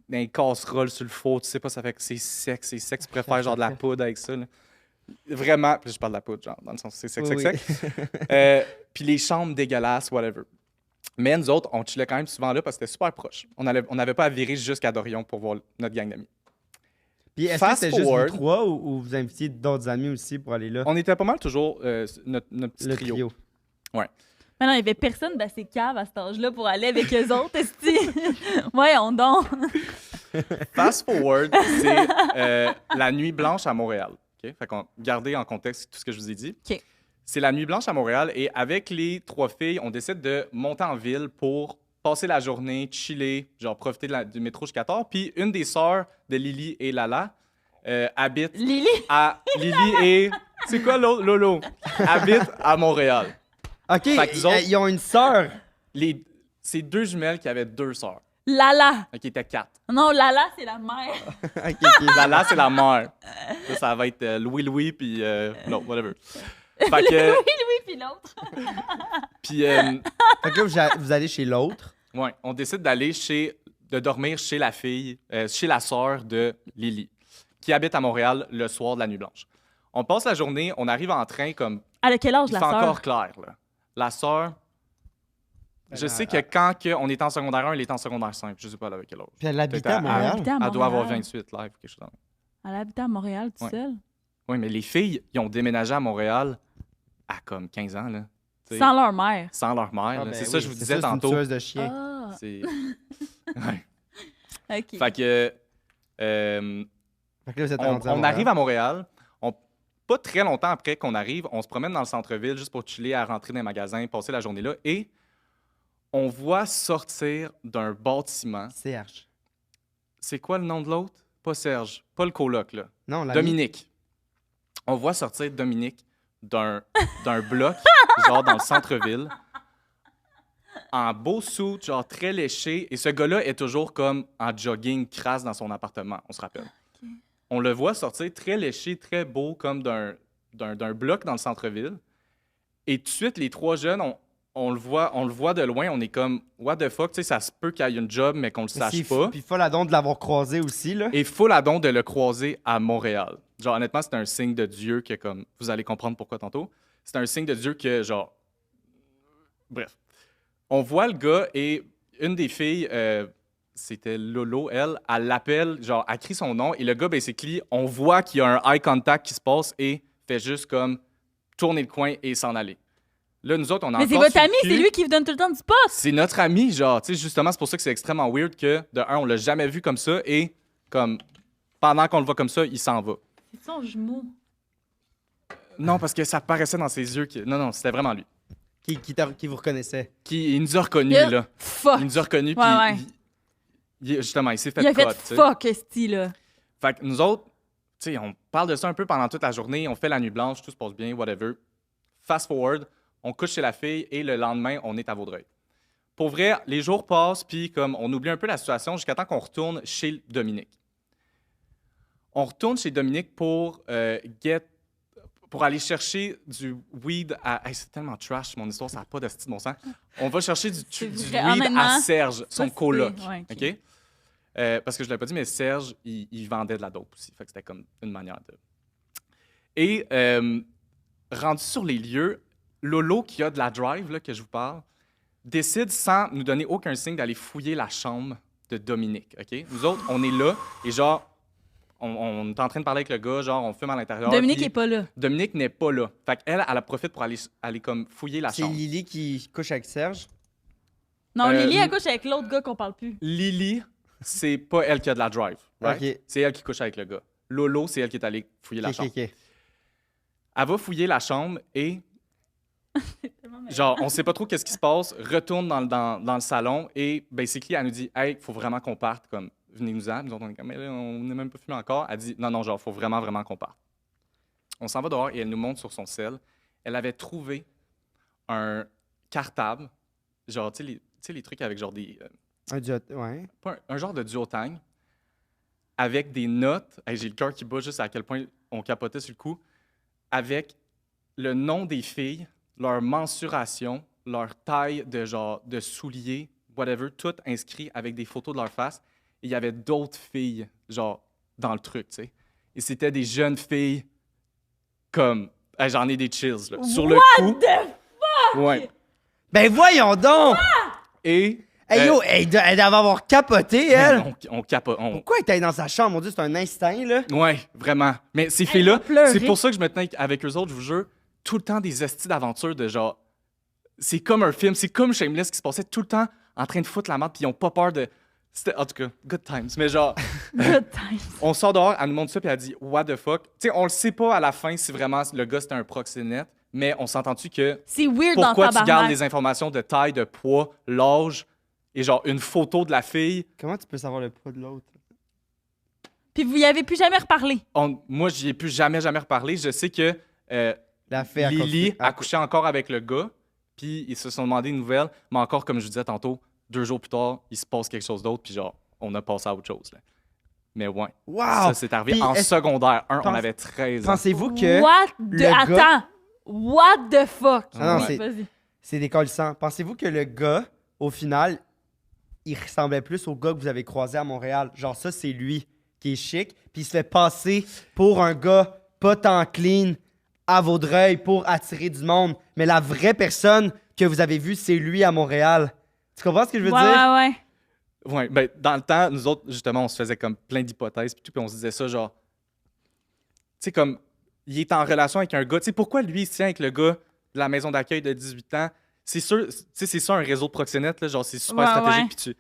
les casseroles sur le four, tu sais pas, ça fait que c'est sec. Tu préfères genre de la poudre avec ça, là. Vraiment, puis je parle de la poudre, genre, dans le sens c'est sec, Oui, sec, oui. sec. Puis les chambres dégueulasses, whatever. Mais nous autres, on chillait quand même souvent là parce que c'était super proche. On n'avait pas à virer jusqu'à Dorion pour voir notre gang d'amis. Puis est-ce que Fast c'était juste vous forward. trois ou vous invitiez d'autres amis aussi pour aller là? On était pas mal toujours notre petit Le trio. trio. Mais non, il n'y avait personne d'assez cave à cet âge-là pour aller avec eux autres, esti. Voyons donc. Fast forward, c'est la nuit blanche à Montréal. OK? Fait qu'on gardez en contexte tout ce que je vous ai dit. OK. C'est la nuit blanche à Montréal et avec les 3 filles, on décide de monter en ville pour passer la journée, chiller, genre profiter du métro jusqu'à tard. Puis une des sœurs de Lily et Lala habite Lily? à... Lily et... C'est quoi l'autre? Lolo. Habite à Montréal. OK, Fait que nous autres- ils ont une sœur. C'est 2 jumelles qui avaient 2 sœurs. Lala. Ok, t'es 4. Non, Lala, c'est la mère. Ok. Lala, c'est la mère. Ça va être Louis, puis non, whatever. Fait que, Oui, puis l'autre. puis, Fait que là, vous allez chez l'autre. ouais, on décide d'aller de dormir chez la fille, chez la sœur de Lily, qui habite à Montréal le soir de la Nuit Blanche. On passe la journée, on arrive en train comme, Elle a quel âge, il la fait sœur? encore clair, là. La sœur, je sais que quand on est en secondaire 1, elle est en secondaire 5. Je sais pas elle avait quel âge. Puis elle habitait Peut-être à Elle Montréal. habitait à Elle doit avoir Montréal. 28 live ou quelque chose comme ça. Elle habitait à Montréal toute Ouais. seule. Oui, mais les filles, ils ont déménagé à Montréal à comme 15 ans, là. T'sais, Sans leur mère. sans leur mère. Ah, là. ben C'est oui, ça que je vous c'est disais ça, c'est tantôt. une tueuse de chien. Ah, C'est... Ouais. OK. Fait que... Fait que là, vous êtes rendus à on Montréal. arrive à Montréal. Pas très longtemps après qu'on arrive, on se promène dans le centre-ville juste pour chiller, à rentrer dans les magasins, passer la journée là. Et on voit sortir d'un bâtiment. Serge. C'est quoi le nom de l'autre? Pas Serge. Pas le coloc, là. Non, la Dominique. On voit sortir Dominique d'un bloc, genre dans le centre-ville, en beau suit, genre très léché. Et ce gars-là est toujours comme en jogging crasse dans son appartement, on se rappelle. Ok. On le voit sortir très léché, très beau, comme d'un bloc dans le centre-ville. Et tout de suite, les trois jeunes, on le voit de loin, on est comme « What the fuck? » Tu sais, ça se peut qu'il y ait une job, mais qu'on le sache pas. Puis folle à don de l'avoir croisé aussi, là. Et full à don de le croiser à Montréal. Genre, honnêtement, c'est un signe de Dieu que, comme, vous allez comprendre pourquoi tantôt. C'est un signe de Dieu que, genre... Bref. On voit le gars et une des filles, c'était Lolo, elle l'appelle, genre, elle crie son nom et le gars, basically, on voit qu'il y a un eye contact qui se passe et fait juste comme tourner le coin et s'en aller. Là, nous autres, on a Mais c'est encore votre sur le ami, cul. c'est lui qui vous donne tout le temps du poste. C'est notre ami, genre, tu sais, justement, c'est pour ça que c'est extrêmement weird que, de un, on l'a jamais vu comme ça et, comme, pendant qu'on le voit comme ça, il s'en va. C'est son jumeau. Non, parce que ça paraissait dans ses yeux. Non, c'était vraiment lui. Qui vous reconnaissait. Il nous a reconnus, Yeah. là. Fuck. Il nous a reconnus, puis Ouais, ouais. justement, il s'est fait Il a fait cut, tu sais. fuck, esti, là. Fait que nous autres, tu sais, on parle de ça un peu pendant toute la journée, on fait la nuit blanche, tout se passe bien, whatever. Fast forward, on couche chez la fille et le lendemain, on est à Vaudreuil. Pour vrai, les jours passent, puis comme on oublie un peu la situation jusqu'à temps qu'on retourne chez Dominique. On retourne chez Dominique pour aller chercher du weed à... Hey, c'est tellement trash, mon histoire, ça n'a pas de style de bon sens. On va chercher du C'est weed vrai, à honnêtement, Serge, son c'est- coloc. ouais, ok. OK? Parce que je ne l'ai pas dit, mais Serge, il vendait de la dope aussi. Fait que c'était comme une manière de... Et rendu sur les lieux, Lolo, qui a de la drive, là, que je vous parle, décide, sans nous donner aucun signe, d'aller fouiller la chambre de Dominique. OK? Nous autres, on est là, et genre, on est en train de parler avec le gars, genre, on fume à l'intérieur. Dominique puis est pas là. Dominique n'est pas là. Fait qu'elle, elle profite pour aller comme fouiller la C'est chambre. Lily qui couche avec Serge. Non, Euh, Lily, elle couche avec l'autre gars qu'on parle plus. Lily, c'est pas elle qui a de la drive. Right? Ok. C'est elle qui couche avec le gars. Lolo, c'est elle qui est allée fouiller la Ok, chambre. ok, ok. Elle va fouiller la chambre et, genre, on sait pas trop qu'est-ce qui se passe, retourne dans le salon et, basically, elle nous dit « Hey, faut vraiment qu'on parte, comme, venez-nous-en. » Nous autres, on est comme « Mais là, on n'est même pas fumé encore. » Elle dit « Non, genre, faut vraiment, vraiment qu'on parte. » On s'en va dehors et elle nous montre sur son cell. Elle avait trouvé un cartable, genre, tu sais, les trucs avec genre des... Ouais. pas un genre de duotang, avec des notes. Hey, j'ai le cœur qui bat juste à quel point on capotait sur le coup. Avec le nom des filles, leur mensuration, leur taille de genre de souliers, whatever, tout inscrit avec des photos de leur face. Et il y avait d'autres filles, genre, dans le truc, tu sais. Et c'était des jeunes filles comme... Hey, j'en ai des chills, là. Sur le coup... Ouais. Ben voyons donc! Et... Hey yo, elle devait avoir capoté, elle! on capote. Pourquoi elle était allée dans sa chambre? Mon Dieu, c'est un instinct, là. Ouais, vraiment. Mais ces Elle filles-là, va pleurer. c'est pour ça que je me tenais avec eux autres, je vous jure, tout le temps des estis d'aventures de genre. C'est comme un film, c'est comme Shameless qui se passait tout le temps en train de foutre la merde, puis ils ont pas peur de. En tout cas, good times. Mais genre, Good times. on sort dehors, elle nous montre ça, puis elle dit What the fuck. Tu sais, on le sait pas à la fin si vraiment le gars c'était un proxénète, mais on s'entend-tu que C'est weird dans pourquoi tu gardes tabarnak. les informations de taille, de poids, l'âge et genre une photo de la fille. Comment tu peux savoir le poids de l'autre? Puis vous y avez plus jamais reparlé. Moi, j'y ai plus jamais reparlé. Je sais que. La fille a Lily continué. a couché encore avec le gars, puis ils se sont demandé une nouvelle, mais encore, comme je vous disais tantôt, 2 jours plus tard, il se passe quelque chose d'autre, puis genre, on a passé à autre chose. Là. Mais ouais, Wow! ça, c'est arrivé Puis en est-ce- secondaire 1, on pense- avait 13 ans. Pensez-vous que What le the... gars- Attends! What the fuck? Ah non, Oui, c'est- vas-y. c'est décollissant? Pensez-vous que le gars, au final, il ressemblait plus au gars que vous avez croisé à Montréal? Genre, ça, c'est lui qui est chic, puis il se fait passer pour un gars pas tant clean à Vaudreuil pour attirer du monde. Mais la vraie personne que vous avez vue, c'est lui à Montréal. Tu comprends ce que je veux Ouais, dire? ouais, ouais. Ouais, ben, dans le temps, nous autres, justement, on se faisait comme plein d'hypothèses, puis tout, puis on se disait ça, genre, tu sais, comme, il est en relation avec un gars, tu sais, pourquoi lui, il se tient avec le gars de la maison d'accueil de 18 ans? C'est sûr, tu sais, c'est ça un réseau de proxénètes, là, genre, c'est super Ouais, stratégique, ouais. puis tu...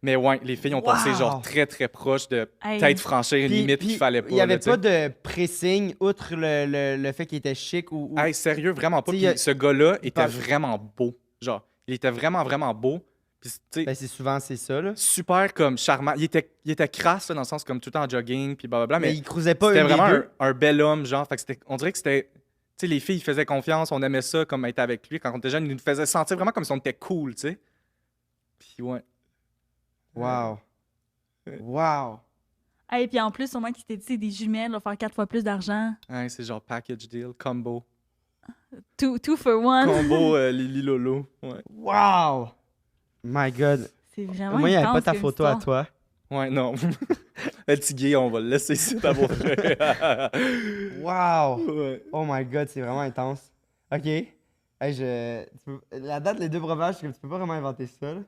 Mais ouais, les filles ont passé, Wow. genre, très, très proche de Hey. peut-être franchir une Puis- limite puis qu'il fallait pas. Il n'y avait là, tu pas sais. de pressing, outre le fait qu'il était chic ou... Hey, sérieux, vraiment pas. Tu sais, Puis il y a- ce gars-là était parle- vraiment beau. Genre, il était vraiment, vraiment beau. Puis, tu sais, Ben, c'est souvent, c'est ça, là. super comme charmant. Il était crasse, là, dans le sens comme tout le temps en jogging, puis blablabla. Mais Mais il cruisait pas c'était une des vraiment deux. un bel homme, genre. Fait que on dirait que c'était. Tu sais, les filles, ils faisaient confiance, on aimait ça, comme être avec lui. Quand on était jeune, il nous faisait sentir vraiment comme si on était cool, tu sais. Puis ouais. Wow. Wow. Hey, puis en plus, sûrement qu'il s'était dit, c'est des jumelles, va faire 4 fois plus d'argent. Ouais, c'est genre package deal, combo. Two for one. Combo Lily Lolo. Ouais. Wow. My God. C'est vraiment Moi, il n'y avait intense pas ta comme photo à histoire. toi. Ouais, non. Le petit gay, on va le laisser ici d'abord. Wow. Ouais. Oh my God, c'est vraiment intense. OK. Hey, la date, les deux breuvages, tu peux pas vraiment inventer ça, là.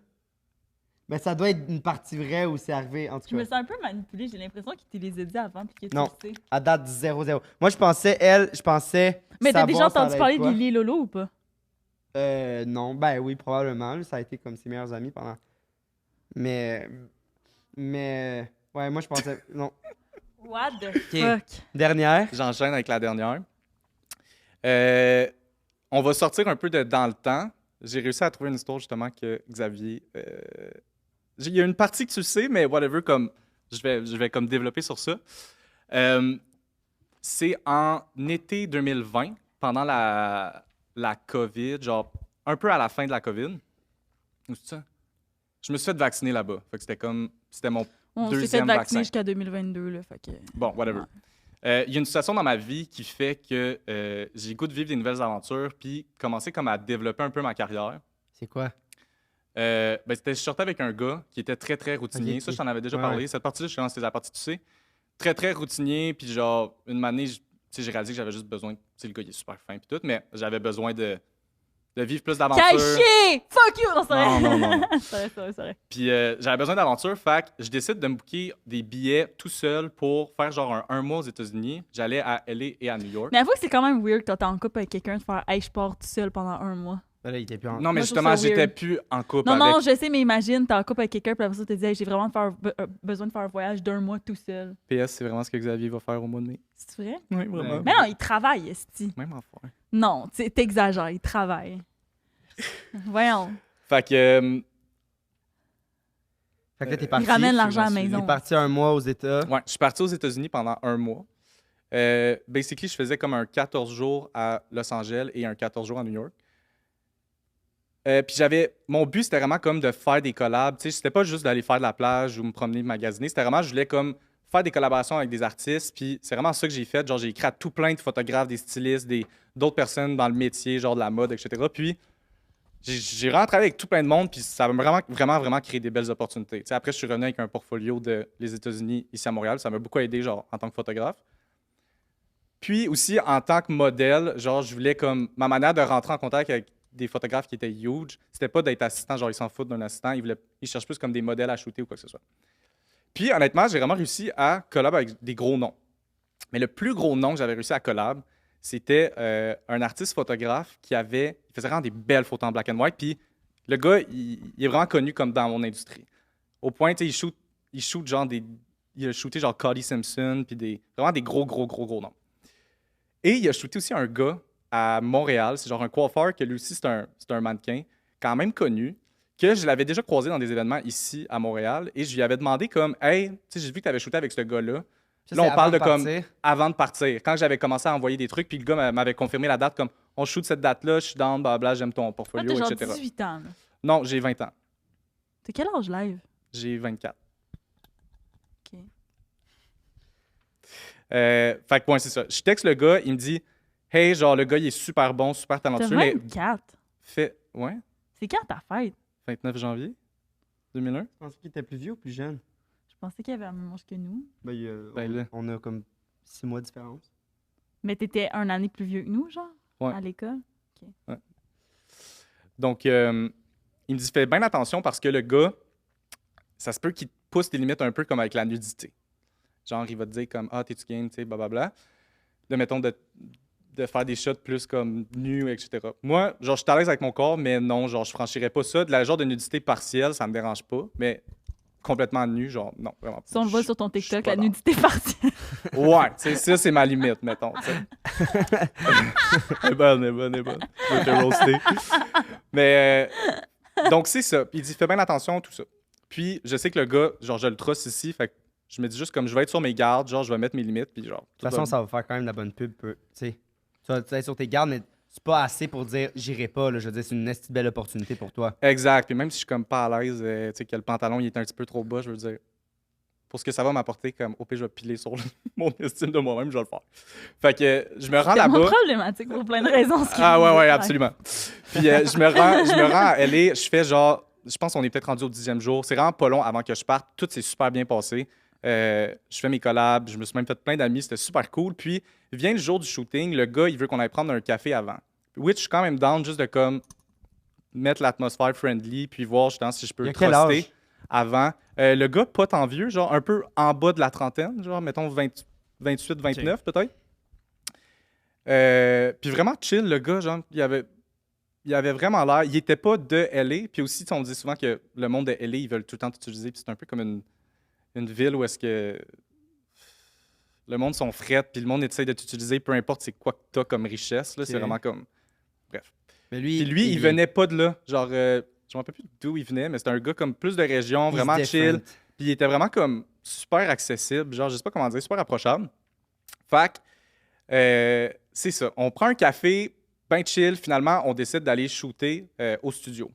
Mais ça doit être une partie vraie où c'est arrivé, en tout Je me cas. sens un peu manipulée. J'ai l'impression qu'il te les a dit avant puis que tu Non. le sais. À date 0-0. Moi, je pensais Mais t'as savoir déjà ça entendu allait parler être de quoi. Lily et Lolo ou pas? Non, ben oui, probablement. Là, ça a été comme ses meilleurs amis pendant. Mais. Ouais, moi, je pensais. Non. What the fuck? Dernière. J'enchaîne avec la dernière. On va sortir un peu de dans le temps. J'ai réussi à trouver une histoire justement que Xavier. Il y a une partie que tu sais, mais whatever, comme je vais comme développer sur ça. C'est en été 2020, pendant la COVID, genre un peu à la fin de la COVID. Où c'est ça? Je me suis fait vacciner là-bas. Fait que c'était mon On s'est fait deuxième vacciner vaccin. jusqu'à 2022, là, fait que... Bon, whatever. Il y a une situation dans ma vie qui fait que j'ai le goût de vivre des nouvelles aventures puis commencer comme à développer un peu ma carrière. C'est quoi? Je sortais avec un gars qui était très, très routinier. Ok, Ça, je t'en avais déjà ouais, parlé. ouais. Cette partie-là, je pense que c'est la partie, tu sais. Très, très routinier. Puis genre, une année, j'ai réalisé que j'avais juste besoin... Tu sais, le gars, il est super fin puis tout, mais j'avais besoin de vivre plus d'aventures. Caché! Fuck you! Non, c'est vrai. Non, non, non. c'est vrai, c'est vrai. Puis j'avais besoin d'aventure, fait que je décide de me booker des billets tout seul pour faire genre un mois aux États-Unis. J'allais à LA et à New York. Mais avoue que c'est quand même weird quand t'es en couple avec quelqu'un de faire « Hey, je pars tout seul pendant un mois. Ben là, il était plus en. Non, mais Moi, je trouve justement, ça j'étais weird. plus en couple Non, avec... non, je sais, mais imagine, t'es en couple avec quelqu'un, puis après ça, tu te dis « Hey, j'ai vraiment besoin de faire un voyage d'un mois tout seul. PS, c'est vraiment ce que Xavier va faire au mois de mai. » C'est vrai? Oui, vraiment. Mais non, il travaille, esti. Même affaire. Non, t'exagères, il travaille. Voyons. Fait que, Fait que là, t'es parti. Il ramène je l'argent à la m'en souviens. maison. T'es parti un mois aux États. ouais, je suis parti aux États-Unis pendant un mois. Basically, je faisais comme un 14 jours à Los Angeles et un 14 jours à New York. Puis mon but, c'était vraiment comme de faire des collabs. Tu sais, c'était pas juste d'aller faire de la plage ou me promener, magasiner. C'était vraiment, je voulais comme faire des collaborations avec des artistes. Puis c'est vraiment ça que j'ai fait. Genre, j'ai écrit à tout plein de photographes, des stylistes, d'autres personnes dans le métier, genre de la mode, etc. Puis j'ai vraiment travaillé avec tout plein de monde. Puis ça m'a vraiment, vraiment, vraiment créé des belles opportunités. Tu sais, après, je suis revenu avec un portfolio des États-Unis ici à Montréal. Ça m'a beaucoup aidé, genre, en tant que photographe. Puis aussi, en tant que modèle, genre, je voulais comme... Ma manière de rentrer en contact avec des photographes qui étaient huge, c'était pas d'être assistant, genre, ils s'en foutent d'un assistant. Ils cherchent plus comme des modèles à shooter ou quoi que ce soit. Puis, honnêtement, j'ai vraiment réussi à collab avec des gros noms. Mais le plus gros nom que j'avais réussi à collab, c'était un artiste photographe il faisait vraiment des belles photos en black and white. Puis, le gars, il est vraiment connu comme dans mon industrie. Au point, tu sais, il shoot genre il a shooté genre Cody Simpson, puis vraiment des gros noms. Et il a shooté aussi un gars à Montréal, c'est genre un coiffeur, que lui aussi, c'est un mannequin, quand même connu, que je l'avais déjà croisé dans des événements ici à Montréal, et je lui avais demandé comme « Hey, tu sais, j'ai vu que tu avais shooté avec ce gars-là. » Ça, Là, c'est on parle de avant comme partir. avant de partir. Quand j'avais commencé à envoyer des trucs, puis le gars m'avait confirmé la date comme « On shoot cette date-là, je suis down, blablabla, j'aime ton Toi, portfolio, t'as genre etc. » 18 ans, là. Non, j'ai 20 ans. T'as quel âge live? J'ai 24. OK. Fait que, ouais, c'est ça. Je texte le gars, il me dit « Hey, genre, le gars, il est super bon, super T'as talentueux, mais 24. Ouais, C'est quand ta fête? 29 janvier 2001. Je pensais qu'il était plus vieux ou plus jeune. Je pensais qu'il avait la même âge que nous. Ben là. on a comme 6 mois de différence. Mais t'étais un année plus vieux que nous, genre, Ouais. à l'école? Donc, il me dit fais bien attention parce que le gars, ça se peut qu'il te pousse tes limites un peu comme avec la nudité. Genre, il va te dire comme ah, t'es-tu game, tu sais, blablabla. De mettons de faire des shots plus comme nus, etc. Moi, genre, je suis à l'aise avec mon corps, mais non, genre, je franchirais pas ça. De la genre de nudité partielle, ça me dérange pas, mais complètement nu, genre, non, vraiment pas. Si on le voit Je- sur ton je suis TikTok, pas la dans. nudité partielle. Ouais, tu sais, ça, c'est ma limite, mettons. Tu sais. Elle est bonne, elle est bonne, elle est bonne. Je vais te roaster. Mais, donc, c'est ça. Puis il dit, fais bien attention, tout ça. Puis, je sais que le gars, genre, je le truste ici, fait que je me dis juste comme, je vais être sur mes gardes, genre, je vais mettre mes limites, puis genre... De toute façon, ça va faire quand même de la bonne pub. Tu sais, tu vas être sur tes gardes, mais c'est pas assez pour dire j'irai pas. Là. Je veux dire, c'est une esti de belle opportunité pour toi. Exact. Puis même si je suis comme pas à l'aise, tu sais, que le pantalon, il est un petit peu trop bas, je veux dire... Pour ce que ça va m'apporter, comme, au pire, je vais piler sur mon estime de moi-même, je vais le faire. Fait que je me rends C'est là-bas... problématique pour plein de raisons. ce Ah qu'il ouais, dit. ouais, absolument. Puis je me rends à LA, je fais genre, je pense qu'on est peut-être rendu au 10e jour. C'est vraiment pas long avant que je parte. Tout s'est super bien passé. Je fais mes collabs, je me suis même fait plein d'amis, c'était super cool. Puis vient le jour du shooting, le gars, il veut qu'on aille prendre un café avant. Which, je suis quand même down juste de comme mettre l'atmosphère friendly, puis voir justement si je peux Il a quel âge? truster avant. Le gars, pas tant vieux, genre un peu en bas de la trentaine, genre mettons 28, 29 peut-être. Puis vraiment chill, le gars, genre, il avait vraiment l'air. Il était pas de LA. Puis aussi, tu sais, on dit souvent que le monde de LA, ils veulent tout le temps t'utiliser. Puis c'est un peu comme une ville où est-ce que le monde sont frettes, puis le monde essaie de t'utiliser, peu importe c'est quoi que t'as comme richesse. Là, Ok. c'est vraiment comme. Bref. Mais Puis lui, il venait pas de là. Genre, je me rappelle plus d'où il venait, mais c'était un gars comme plus de région, vraiment chill. Puis il était vraiment comme super accessible, genre, je sais pas comment dire, super approchable. Fait que, c'est ça. On prend un café, ben chill. Finalement, on décide d'aller shooter au studio.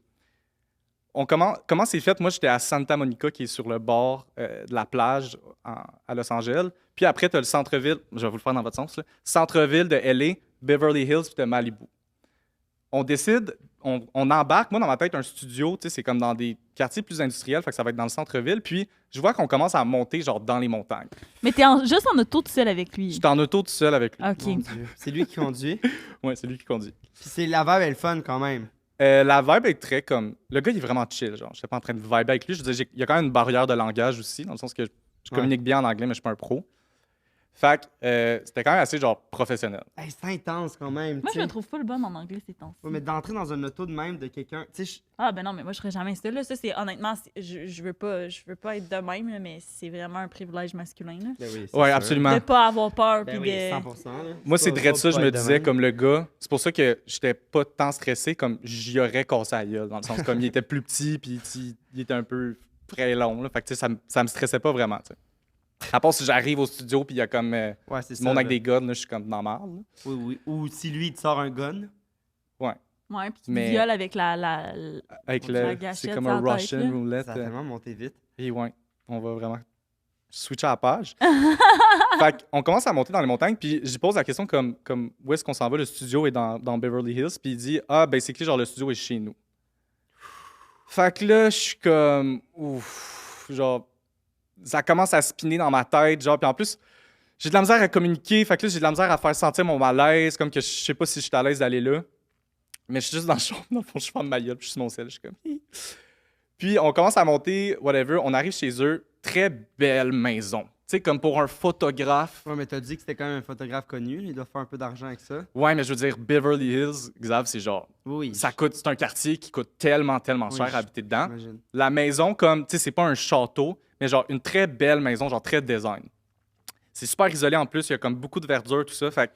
Comment c'est fait? Moi, j'étais à Santa Monica, qui est sur le bord de la plage à Los Angeles. Puis après, tu as le centre-ville, je vais vous le faire dans votre sens, là. Centre-ville de LA, Beverly Hills, puis de Malibu. On décide, on embarque, moi dans ma tête, un studio, tu sais, c'est comme dans des quartiers plus industriels, fait que ça va être dans le centre-ville, puis je vois qu'on commence à monter genre dans les montagnes. Mais t'es juste en auto tout seul avec lui. J'étais en auto tout seul avec lui. OK. Mon Dieu. C'est lui qui conduit. Ouais, c'est lui qui conduit. Puis c'est la vibe est le fun quand même. La vibe est très comme... Le gars, il est vraiment chill, genre. Je suis pas en train de vibrer avec lui. Je veux dire, il y a quand même une barrière de langage aussi, dans le sens que je communique bien en anglais, mais je suis pas un pro. Fait que c'était quand même assez, genre, professionnel. Hey, c'est intense quand même. Moi, tu je me sais. trouve pas le bon en anglais ces temps-ci. Ouais, mais d'entrer dans une auto de même de quelqu'un. Tu sais, Ah, ben non, mais moi, je serais jamais ça. Là. Ça, c'est honnêtement, je veux pas être de même, là, mais c'est vraiment un privilège masculin. Là. Ben oui, c'est Ouais, sûr. absolument. De pas avoir peur. Ben puis oui, de... 100%. Là. Moi, c'est pas- direct ça, pas je me être de disais, même. comme le gars. C'est pour ça que j'étais pas tant stressé, comme j'y aurais cassé la gueule, dans le sens comme il était plus petit, puis il était un peu très long. Là. Fait que, tu sais, ça me stressait pas vraiment, tu sais. À part si j'arrive au studio, puis il y a comme Ouais, c'est du ça. monde avec là. des guns, là, je suis comme dans la merde. Oui, oui. Ou si lui, il te sort un gun. Ouais, puis tu Mais- violes avec la... Avec On dirait le. gâchette C'est comme sur un la tête, Russian là. roulette. Ça a tellement monté vite. Et ouais, on va vraiment switcher à la page. Fait qu'on commence à monter dans les montagnes, puis j'y pose la question comme où est-ce qu'on s'en va? Le studio est dans Beverly Hills, puis il dit ah, basically, genre le studio est chez nous. Fait que là, je suis comme ouf, genre ça commence à spinner dans ma tête, genre, puis en plus, j'ai de la misère à communiquer, fait que là, j'ai de la misère à faire sentir mon malaise, comme que je sais pas si je suis à l'aise d'aller là. Mais je suis juste dans le chambre, dans le fond, je ferme ma gueule, puis je suis sur mon sel, je suis comme hi. Puis on commence à monter, whatever, on arrive chez eux, très belle maison. Tu sais, comme pour un photographe. Ouais, mais t'as dit que c'était quand même un photographe connu. Il doit faire un peu d'argent avec ça. Ouais, mais je veux dire, Beverly Hills, Xav, c'est genre, Oui. ça coûte, c'est un quartier qui coûte tellement Oui, cher à habiter dedans. J'imagine. La maison, comme, tu sais, c'est pas un château, mais genre une très belle maison, genre très design. C'est super isolé en plus, il y a comme beaucoup de verdure, tout ça, fait que...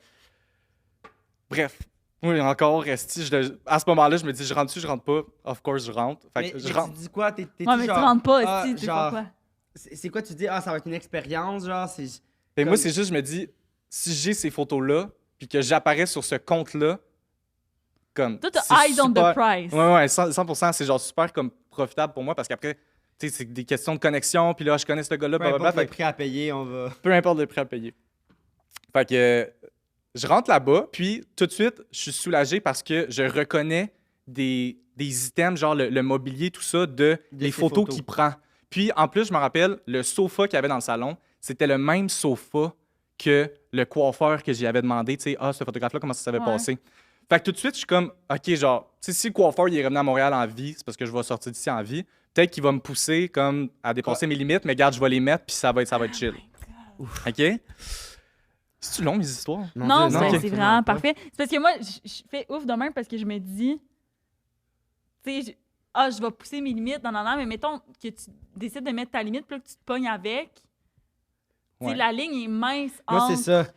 Bref, oui, encore, resti, à ce moment-là, je me dis, je rentre-tu, je rentre pas? Of course, je rentre. Fait Mais, que je mais rentre. tu dis quoi? T'es Ouais, mais genre, tu rentres pas, ah, si, tu fais genre, quoi? C'est quoi tu dis? Ah, ça va être une expérience, genre, c'est... Et moi, comme- c'est juste, je me dis, si j'ai ces photos-là, puis que j'apparais sur ce compte-là, comme... Toi, t'as c'est eyes on super- the prize. Ouais, 100%, c'est genre super comme profitable pour moi parce qu'après, tu sais, c'est des questions de connexion, puis là, je connais ce gars-là, Peu blablabla. importe le Fait que prix à payer, on va. peu importe le prix à payer. Fait que je rentre là-bas, puis tout de suite, je suis soulagé parce que je reconnais des items, genre le mobilier, tout ça, des ses photos photos. qu'il prend. Puis en plus, je me rappelle, le sofa qu'il y avait dans le salon, c'était le même sofa que le coiffeur que j'y avais demandé, tu sais, ce photographe-là, comment ça s'avait Ouais. passé. Fait que tout de suite, je suis comme, OK, genre, tu sais, si le coiffeur il est revenu à Montréal en vie, c'est parce que je vais sortir d'ici en vie. Peut-être qu'il va me pousser comme à dépasser mes limites, mais regarde, je vais les mettre, puis ça va être chill. OK? C'est-tu long, mes histoires? Non, Dieu, c'est non. c'est vraiment parfait. C'est parce que moi, je fais ouf de même parce que je me dis, tu sais, je vais pousser mes limites, mais mettons que tu décides de mettre ta limite, puis là, que tu te pognes avec. Tu sais, Ouais. la ligne est mince Moi, entre... c'est ça.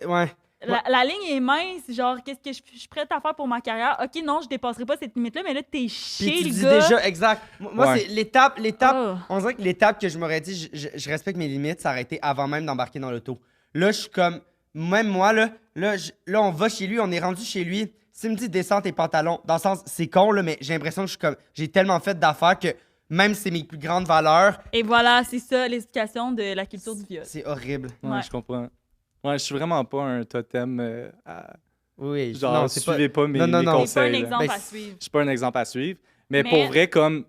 Ouais. La ligne est mince, genre, qu'est-ce que je suis prête à faire pour ma carrière? OK, non, je dépasserai pas cette limite-là, mais là, t'es Puis chier, tu le dis gars. déjà, exact. Moi, Ouais. c'est l'étape. Oh. On dirait que l'étape que je m'aurais dit, je respecte mes limites, ça aurait été avant même d'embarquer dans l'auto. Là, je suis comme, même moi, là, on va chez lui, on est rendu chez lui. S'il me dit descends tes pantalons, dans le sens, c'est con, là, mais j'ai l'impression que je suis comme, j'ai tellement fait d'affaires que même si c'est mes plus grandes valeurs, Et voilà, c'est ça, l'explication de la culture du viol. c'est horrible. Ouais, Ouais. je comprends. Ouais, je suis vraiment pas un totem Oui, genre, non, c'est pas. suivez pas mes, Non, non, mes non. C'est pas un conseils. là. exemple Ben, à suivre. Je suis pas un exemple à suivre. Mais Mais- pour vrai, comme,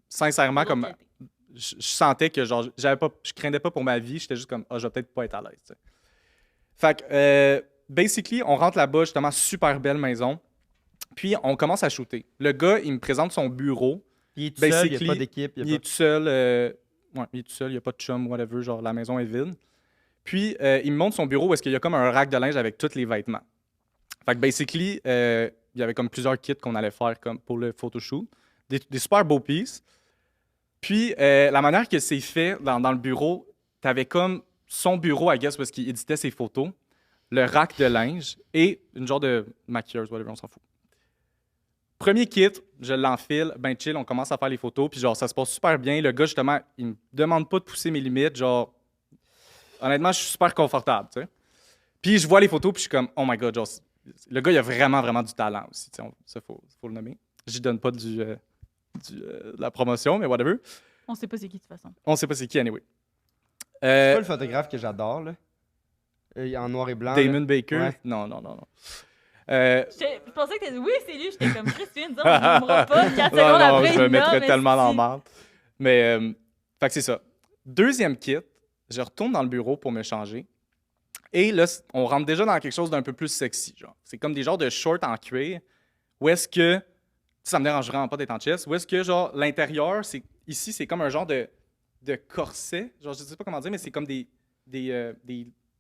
sincèrement, comme, L'autre côté. je sentais que, genre, je craignais pas pour ma vie. J'étais juste comme, je vais peut-être pas être à l'aise, tu sais. Fait que, basically, on rentre là-bas, justement, super belle maison. Puis, on commence à shooter. Le gars, il me présente son bureau. Il est tout seul, il n'y a basically, pas d'équipe. Il est tout seul. Il est tout seul, il n'y a pas de chum, whatever. Genre, la maison est vide. Puis, il me montre son bureau où est-ce qu'il y a comme un rack de linge avec tous les vêtements. Fait que, basically, il y avait comme plusieurs kits qu'on allait faire comme pour le photoshoot. Des super beaux pieces. Puis, la manière que c'est fait dans le bureau, t'avais comme son bureau, I guess, parce qu'il éditait ses photos, le rack de linge et une genre de maquilleuse, whatever, on s'en fout. Premier kit, je l'enfile, ben chill, on commence à faire les photos, puis genre, ça se passe super bien. Le gars, justement, il me demande pas de pousser mes limites, genre, honnêtement, je suis super confortable, tu sais. Puis je vois les photos, puis je suis comme, oh my god, genre, le gars, il a vraiment, vraiment du talent aussi, tu sais, ça, faut le nommer. J'y donne pas de la promotion, mais whatever. On sait pas c'est qui, de toute façon. On sait pas c'est qui, anyway. C'est pas le photographe que j'adore, là. En noir et blanc. Damon Baker? Ouais. Non. Je pensais que t'as dit oui, c'est lui. J'étais comme, Chris, tu viens de dire, on ne nommera pas. 4 Non, secondes non, après, je me il mettrais nomme, tellement dans esti. la merde. Mais, fait que c'est ça. Deuxième kit, je retourne dans le bureau pour me changer. Et là, on rentre déjà dans quelque chose d'un peu plus sexy, genre. C'est comme des genres de shorts en cuir. Où est-ce que, ça me dérange vraiment pas d'être en chest, où est-ce que, genre, l'intérieur, ici, c'est comme un genre de corset. Genre, je sais pas comment dire, mais c'est comme des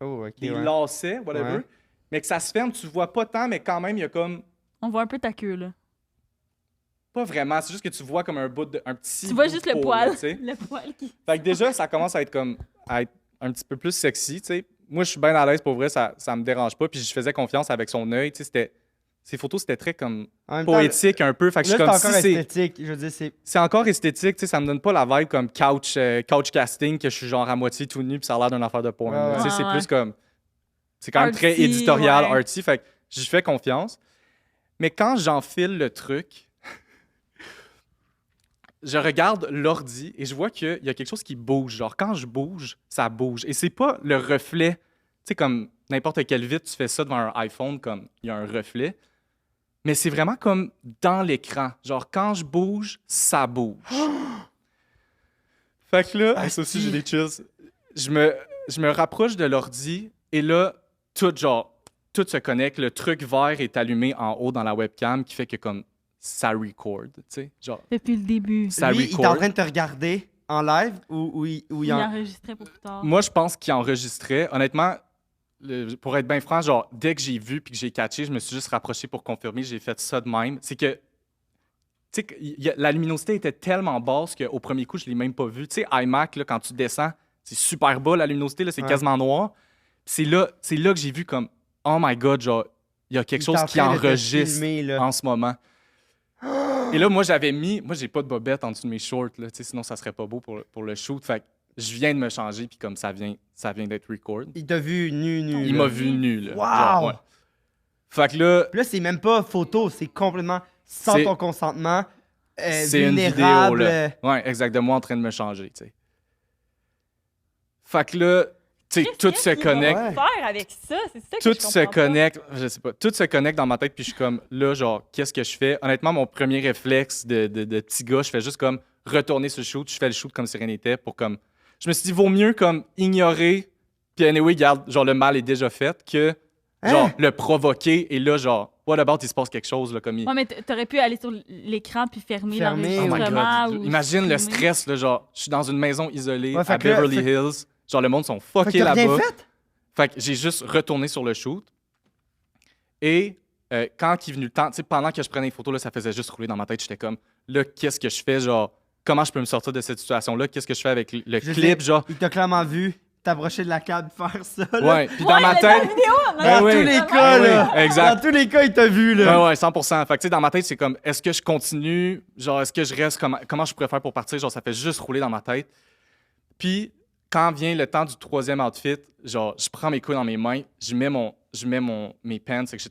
Oh, ok. des ouais. lacets, whatever. Ouais. Mais que ça se ferme, tu vois pas tant, mais quand même, il y a comme. On voit un peu ta queue, là. Pas vraiment, c'est juste que tu vois comme un petit. Tu vois bout juste de le peau, poil. là, tu sais. Le poil qui. Fait que déjà, ça commence à être un petit peu plus sexy, tu sais. Moi, je suis bien à l'aise pour vrai, ça me dérange pas. Puis je faisais confiance avec son œil, tu sais. Ces photos, c'était très comme En même temps, poétique un peu. Fait que je là, suis c'est comme encore si c'est. esthétique. Je veux dire, c'est. C'est encore esthétique, tu sais, ça me donne pas la vibe comme couch casting, que je suis genre à moitié tout nu, puis ça a l'air d'une affaire de porn. Ouais, Tu sais, ouais. c'est Ouais. plus comme. C'est quand même très Artsy, éditorial, ouais. arty. Fait que j'y fais confiance. Mais quand j'enfile le truc, je regarde l'ordi et je vois qu'il y a quelque chose qui bouge. Genre, quand je bouge, ça bouge. Et c'est pas le reflet. Tu sais, comme n'importe quelle vitre, tu fais ça devant un iPhone, comme il y a un reflet. Mais c'est vraiment comme dans l'écran. Genre, quand je bouge, ça bouge. Fait que là, ça aussi, j'ai des chills. Je me rapproche de l'ordi et là, tout se connecte. Le truc vert est allumé en haut dans la webcam qui fait que comme ça record, tu sais, genre Depuis le début. ça Lui, il est en record. train de te regarder en live ou il Il en. enregistrait pour plus tard. Moi, je pense qu'il enregistrait. Honnêtement, pour être bien franc, genre dès que j'ai vu puis que j'ai catché, je me suis juste rapproché pour confirmer. J'ai fait ça de même. C'est que, tu sais, la luminosité était tellement basse qu'au premier coup, je l'ai même pas vu. Tu sais, iMac, là, quand tu descends, c'est super bas la luminosité, là, c'est Ouais. quasiment noir. Puis c'est là que j'ai vu comme, oh my god, genre, il y a quelque il est chose en qui train de te enregistre filmer, là. en ce moment. Et là, moi, j'ai pas de bobette en dessous de mes shorts, là, tu sais, sinon ça serait pas beau pour le shoot. Fait que je viens de me changer, puis comme ça vient d'être record. Il t'a vu nu. Il là. m'a vu nu, là. Wow! Genre, ouais. Fait que là, Puis là, c'est même pas photo, c'est complètement sans C'est- ton consentement. c'est une vidéo, vulnérable. là. Ouais, exact, de moi en train de me changer, tu sais. Fait que là, tu sais, tout se connecte. Ouais. Faire avec ça, c'est ça que Tout je se comprends pas. connecte, je sais pas, tout se connecte dans ma tête, puis je suis comme, là, genre, qu'est-ce que je fais? Honnêtement, mon premier réflexe de petit gars, je fais juste comme retourner sur le shoot, je fais le shoot comme si rien n'était pour comme. Je me suis dit, vaut mieux comme ignorer, puis anyway, regarde, genre, le mal est déjà fait, que genre, Hein? le provoquer, et là, genre, what about, il se passe quelque chose, là, comme il. Ouais, mais t'aurais pu aller sur l'écran puis fermer Fermer, Oh my l'enregistrement. God. ou Imagine le supprimer. stress, là, genre, je suis dans une maison isolée Ouais, fait à que là, Beverly Hills, genre, le monde sont Fait que fuckés t'as rien là-bas. fait? Fait que j'ai juste retourné sur le shoot. Et quand il est venu le temps, tu sais, pendant que je prenais les photos, là, ça faisait juste rouler dans ma tête. J'étais comme, là, qu'est-ce que je fais? Genre, comment je peux me sortir de cette situation-là? Qu'est-ce que je fais avec le Je clip? sais, Genre, Il t'a clairement vu t'approcher de la câble faire ça. Là. ouais. Puis dans ma mais tête. la vidéo, non, Ben Dans oui. tous les Ben cas, oui, là. exact. Dans tous les cas, il t'a vu, là. Ouais, 100%. Fait que, tu sais, dans ma tête, c'est comme, est-ce que je continue? Genre, est-ce que je reste? Comment je pourrais faire pour partir? Genre, ça fait juste rouler dans ma tête. Puis, quand vient le temps du troisième outfit, genre, je prends mes couilles dans mes mains, je mets mes pants, etc.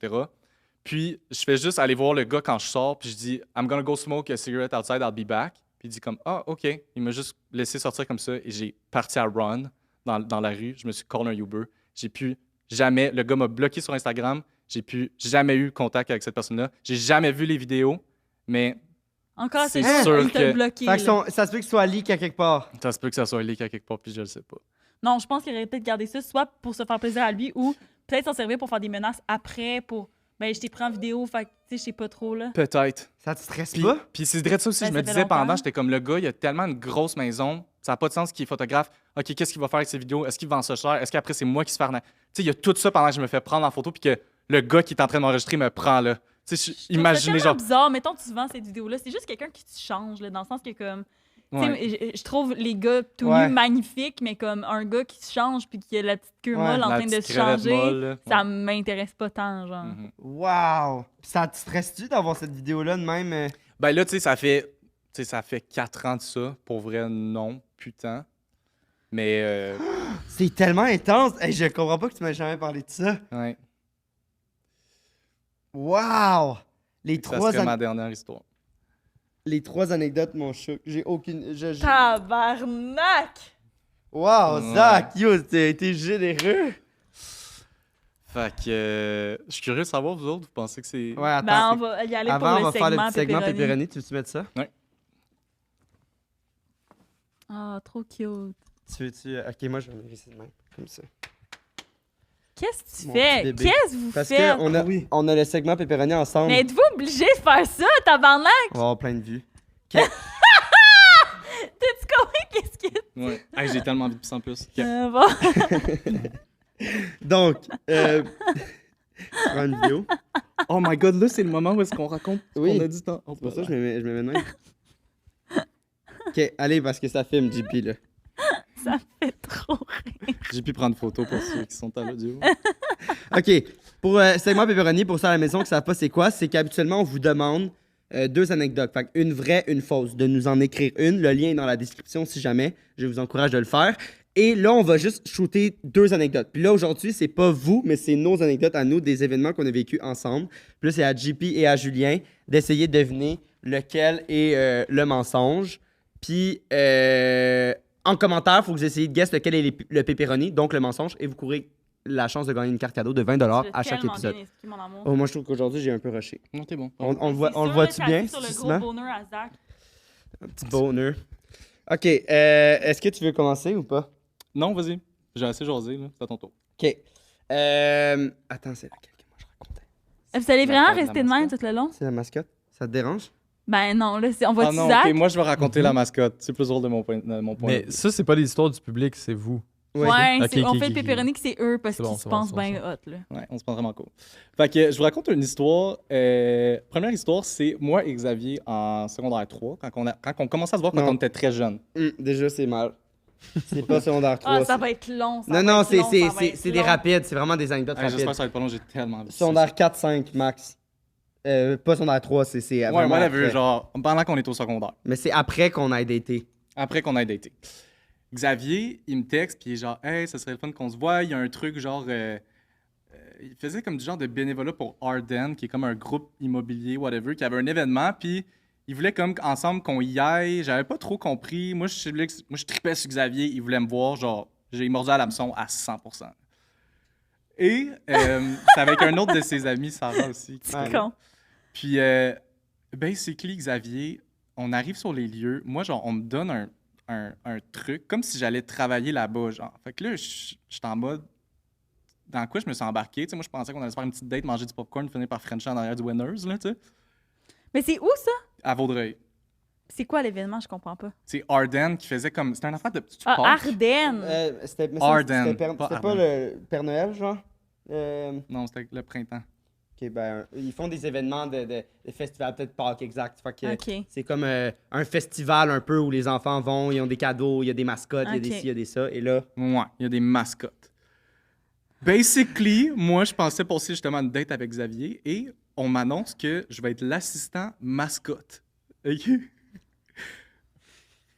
Puis, je fais juste aller voir le gars quand je sors, puis je dis, I'm gonna go smoke a cigarette outside, I'll be back. Puis, il dit comme, ah, OK. Il m'a juste laissé sortir comme ça, et j'ai parti à run dans la rue. Je me suis call un Uber. J'ai pu jamais, le gars m'a bloqué sur Instagram, j'ai pu jamais eu contact avec cette personne-là. J'ai jamais vu les vidéos, mais Encore, c'est C'est sûr sûr qu'il t'a que- bloqué. Fait que là. ça se peut que ce soit leak à quelque part. ça se peut que ça soit leak à quelque part, puis je le sais pas. Non, je pense qu'il aurait peut-être gardé ça, soit pour se faire plaisir à lui, ou peut-être s'en servir pour faire des menaces après, pour. Ben, je t'ai pris en vidéo, fait que, tu sais, je sais pas trop, là. Peut-être. Ça te stresse Puis, pas? puis c'est vrai de ça aussi, Ben, je ça me fait disais pendant, longtemps. j'étais comme le gars, il a tellement une grosse maison, ça n'a pas de sens qu'il est photographe. OK, qu'est-ce qu'il va faire avec ses vidéos? Est-ce qu'il vend ça cher? Est-ce qu'après c'est moi qui se fais arnaquer? Tu sais, il y a tout ça pendant que je me fais prendre en photo, puis que le gars qui est en train de m'enregistrer me prend là. Tu sais, imaginez C'est genre. bizarre, mettons, tu vends cette vidéo-là, c'est juste quelqu'un qui te change, là, dans le sens que, comme. Tu sais, Ouais. je trouve les gars tout Ouais. nus magnifiques, mais comme un gars qui se change puis qui a la petite queue Ouais, molle en La train de petite se crevette changer, molle, là. ça Ouais. m'intéresse pas tant, genre. Mhm. Wow! Ça te stresse-tu d'avoir cette vidéo-là de même? Ben là, tu sais, ça fait 4 ans de ça. Pour vrai, non, putain. Mais, C'est tellement intense! Hey, je comprends pas que tu m'aies jamais parlé de ça. ouais, Wow! Les ça trois, serait ma dernière histoire. les trois anecdotes m'ont choqué. J'ai aucune. Tabarnak! Wow, Ouais. Zach, yo, t'es généreux! Fait que, je suis curieux de savoir, vous autres, vous pensez que c'est... Ouais, attends. Ben, on c'est- va y aller Avant, on pour va le faire le segment petit segment pepperoni. pepperoni. Tu veux-tu mettre ça? Ah, trop cute. Tu veux-tu. Ok, moi, je vais me laisser de même. Comme ça. Qu'est-ce que tu Mon fais? petit bébé. Qu'est-ce que vous Parce faites? qu'on a, on a le segment pepperoni ensemble. Mais êtes-vous obligé de faire ça, tabarnak? On va avoir plein de vues. T'as-tu compris qu'est-ce que... Ouais. Hey, j'ai tellement envie de pisser en plus. Ok. Bon. Donc, tu prends une vidéo. Oh my god, là, c'est le moment où est-ce qu'on raconte Oui. qu'on a du temps. Oh, C'est pour ça que je me mets de même. Ok, allez, parce que ça filme, JP, là. Ça fait trop rire. J'ai pu prendre photo pour ceux qui sont à l'audio. OK. Pour segment pepperoni, pour ça à la maison qui ne savent pas c'est quoi, c'est qu'habituellement, on vous demande deux anecdotes. Fait une vraie, une fausse. De nous en écrire une. Le lien est dans la description si jamais. Je vous encourage de le faire. Et là, on va juste shooter deux anecdotes. Puis là, aujourd'hui, c'est pas vous, mais c'est nos anecdotes à nous, des événements qu'on a vécus ensemble. Puis là, c'est à JP et à Julien d'essayer de deviner lequel est le mensonge. Puis en commentaire, il faut que vous essayiez de guess lequel est le pepperoni, donc le mensonge, et vous courez la chance de gagner une carte cadeau de 20 à chaque épisode. Bien expliqué, mon amour. Oh, moi, je trouve qu'aujourd'hui, j'ai un peu rushé. Non, t'es bon. On le voit, C'est on le sûr, voit-tu là, bien, t'as appuyé sur le justement? gros bonheur à Zach. Un petit bonheur. OK. Est-ce que tu veux commencer ou pas? Non, vas-y. J'ai assez jasé, là. C'est à ton tour. OK. Attends, c'est laquelle que moi je racontais? Vous allez vraiment D'accord, la rester de même mascotte. tout le long? C'est la mascotte? Ça te dérange? Ben non, là, on va Ah non, Zach? ok, moi je vais raconter la mascotte. C'est plus drôle de mon point de Mais vue. ça, c'est pas l'histoire du public, c'est vous. Ouais, Ok, on ok, fait ok, le pepperoni que c'est eux parce C'est qu'ils bon, se c'est bon, pensent c'est bon, bien c'est bon. hot, là. Ouais, on se prend vraiment cool. Fait que je vous raconte une histoire. Première histoire, c'est moi et Xavier en secondaire 3, quand on commençait à se voir quand Non. on était très jeunes. Déjà, c'est mal. C'est pas secondaire 3. Ah, ça va être long, ça Non, va non, être long, ça va être c'est des long. rapides. C'est vraiment des anecdotes J'espère que rapides. ça va être pas long, j'ai tellement envie. Secondaire 4-5, max. Pas secondaire 3, c'est Ouais, vraiment moi, après. genre, pendant qu'on est au secondaire. Mais c'est après qu'on a daté. Après qu'on ait daté. Xavier, il me texte, puis il est genre, hey, ça serait le fun qu'on se voit. Il y a un truc genre. Il faisait comme du genre de bénévolat pour Arden, qui est comme un groupe immobilier, whatever, qui avait un événement, puis il voulait comme ensemble qu'on y aille. J'avais pas trop compris. Moi, je tripais sur Xavier. Il voulait me voir. Genre, j'ai mordu à l'hameçon à 100%. Et c'est avec un autre de ses amis, Sarah aussi. C'est con. Puis, basically, Xavier, on arrive sur les lieux. Moi, genre, on me donne un truc, comme si j'allais travailler là-bas, genre. Fait que là, j'étais en mode... Dans quoi je me suis embarqué? Tu sais, moi, je pensais qu'on allait se faire une petite date, manger du popcorn, finir par Frencher en arrière du Winners, là, tu sais. Mais c'est où, ça? À Vaudreuil. C'est quoi l'événement? Je comprends pas. C'est Arden qui faisait comme... C'était un affaire de petit Ah, parc. Ardennes! C'était Arden, c'était pas pas Arden. le Père Noël, genre? Non, c'était le printemps. Ok, ben, ils font des événements de festivals, peut-être Pâques, exact. Fait que Ok. c'est comme un festival un peu où les enfants vont, ils ont des cadeaux, il y a des mascottes, il y a des Ok. ci, il y a des ça. Et là, Ouais, il y a des mascottes. Basically, moi, je pensais passer justement une date avec Xavier et on m'annonce que je vais être l'assistant mascotte. OK?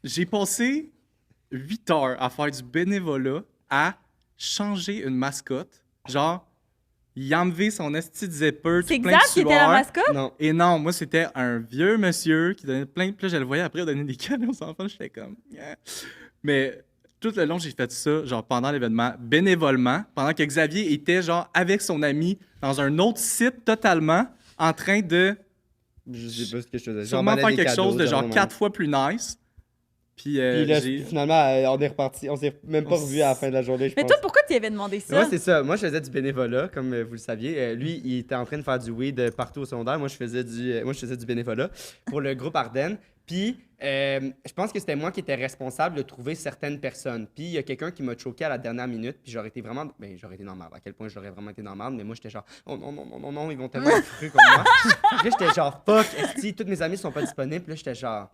J'ai passé 8 heures à faire du bénévolat, à changer une mascotte. Genre, il a enlevé son esti de zipper, C'est tout plein de exact qui était la sueur. mascotte? non. Et non, moi, c'était un vieux monsieur qui donnait plein de... Puis là, je le voyais après donner des cadeaux aux enfants. J'étais comme... Yeah. Mais tout le long, j'ai fait ça, genre, pendant l'événement, bénévolement, pendant que Xavier était, genre, avec son ami, dans un autre site totalement, en train de Je sais pas ce que je faisais. sûrement J'emballais faire des quelque cadeaux, chose de, genre, vraiment. 4 fois plus nice. Puis, Puis là, j'ai... finalement, on est reparti. On s'est même pas On revu à la fin de la journée, je Mais pense. toi, pourquoi tu y avais demandé ça? Moi, c'est ça. Moi, je faisais du bénévolat, comme vous le saviez. Lui, il était en train de faire du weed partout au secondaire. Moi, je faisais du bénévolat pour le groupe Ardennes. Puis, je pense que c'était moi qui étais responsable de trouver certaines personnes. Puis, il y a quelqu'un qui m'a choqué à la dernière minute. Puis, j'aurais été vraiment... Ben, j'aurais été dans le marde. À quel point j'aurais vraiment été dans le marde. Mais moi, j'étais genre, oh non, non, non, non, non, ils vont tellement être frus comme moi. Puis là, j'étais genre, fuck, esti, tous mes amis sont pas disponibles. Puis là, j'étais genre...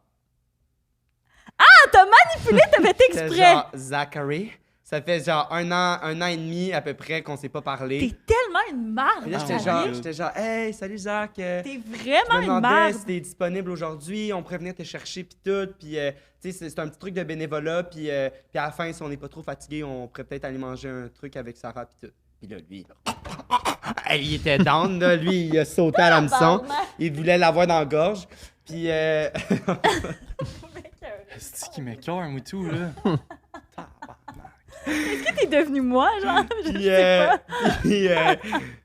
Ah, t'as manipulé, t'as fait C'était exprès! genre, Zachary, ça fait genre un an et demi à peu près qu'on s'est pas parlé. T'es tellement une marde! Puis là, Xavier. j'étais genre, hey, salut Zach. T'es Je vraiment me une demandais marde! si t'es disponible aujourd'hui, on pourrait venir te chercher puis tout. Puis, tu sais, c'est un petit truc de bénévolat. Puis à la fin, si on n'est pas trop fatigué, on pourrait peut-être aller manger un truc avec Sarah puis tout. Puis là, lui, là, il était down, là. Lui, il a sauté à l'hameçon. Il voulait l'avoir dans la gorge. Puis, C'est qui m'écoeure, moi, tout, là. Est-ce que t'es devenu moi, genre? Je puis, sais pas.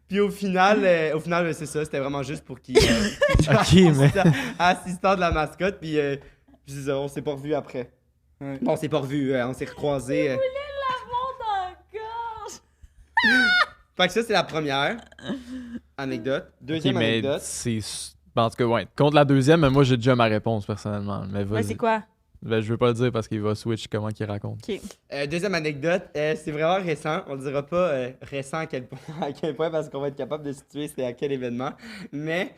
puis au final, c'est ça. C'était vraiment juste pour qu'il Ok, mais. assistant de la mascotte. Puis c'est ça, on s'est pas revus après. Ouais. Bon, on s'est pas revus, on s'est recroisés. L'amour dans la gorge! Fait que ça, c'est la première anecdote. Ok, Deuxième mais anecdote. c'est. En tout cas, ouais. Contre la deuxième, moi, j'ai déjà ma réponse personnellement. Mais Ouais, vas-y. c'est quoi? Ben, je veux pas le dire parce qu'il va switch comment qu'il raconte. Ok. Deuxième anecdote, c'est vraiment récent. On ne dira pas récent à quel point parce qu'on va être capable de situer c'était à quel événement. Mais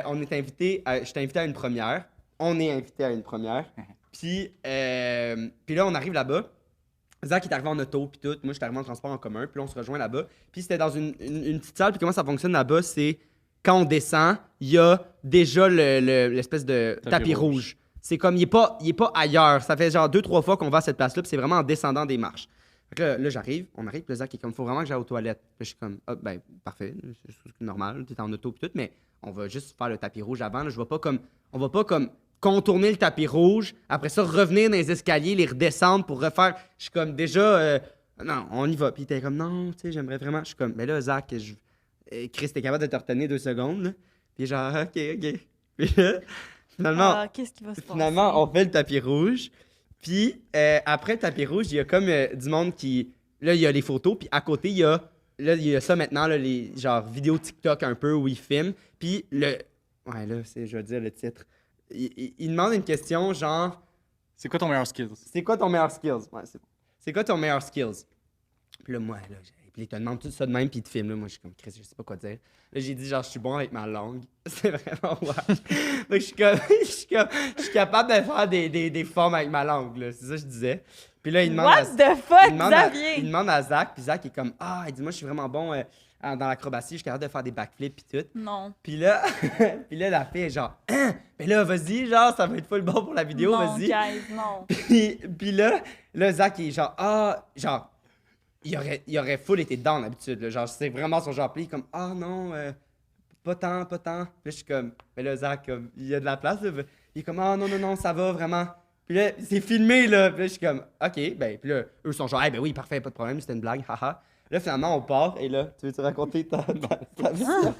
on est invité, j'étais invité à une première. On est invité à une première. Puis là, on arrive là-bas. Zach est arrivé en auto, puis tout. Moi, j'étais arrivé en transport en commun. Puis là, on se rejoint là-bas. Puis c'était dans une petite salle. Puis comment ça fonctionne là-bas, c'est quand on descend, il y a déjà l'espèce de tapis rouge. C'est comme, il est pas ailleurs. Ça fait genre 2-3 fois qu'on va à cette place-là, puis c'est vraiment en descendant des marches. Fait que là, j'arrive, on arrive, puis le Zach est comme, faut vraiment que j'aille aux toilettes. Puis je suis comme, ah, ben, parfait, c'est normal, t'es en auto, puis tout, mais on va juste faire le tapis rouge avant. Là, on va pas comme contourner le tapis rouge, après ça, revenir dans les escaliers, les redescendre pour refaire. Je suis comme, déjà, non, on y va. Puis il était comme, non, tu sais, j'aimerais vraiment. Je suis comme, mais là, Zach, Chris, t'es capable de te retenir 2 secondes, là. Puis genre, ok. Puis là, finalement. Ah, qu'est-ce qui va se passer? Finalement, on fait le tapis rouge. Puis, après le tapis rouge, il y a comme du monde qui... Là, il y a les photos. Puis, à côté, il y a ça maintenant, là, les genre vidéos TikTok un peu où ils filment. Puis, ouais, là, je vais dire le titre. Il demande une question genre... C'est quoi ton meilleur skill? C'est quoi ton meilleur skills? Ouais, c'est bon. C'est quoi ton meilleur skills? Puis là, moi, là, puis il te demande tout ça de même, puis il te filme. Là. Moi, je suis comme, Chris, je sais pas quoi dire. Là, j'ai dit, genre, je suis bon avec ma langue. C'est vraiment ouais. Donc, je suis capable de faire des formes avec ma langue, là. C'est ça que je disais. Puis là, il demande What the fuck, Xavier? il demande à Zach, puis Zach est comme, ah, il dit, moi, je suis vraiment bon dans l'acrobatie, je suis capable de faire des backflips, puis tout. Non. Puis là, la fille est genre, hein? Mais là, vas-y, genre, ça va être full bon pour la vidéo, Non, vas-y. guys, non. Puis là, Zach il est genre, ah, genre, il aurait full été down d'habitude, là. Genre, c'est vraiment son genre, puis il est comme, ah non, pas tant. Puis là, je suis comme, mais là, Zach, comme, il y a de la place, là. il est comme, ah non, non, non, ça va vraiment. Puis là, c'est filmé, là. Puis là, je suis comme, ok, ben, puis là, eux sont genre, ben oui, parfait, pas de problème, c'était une blague, haha. Là, finalement, on part, et là, tu veux-tu raconter ta version?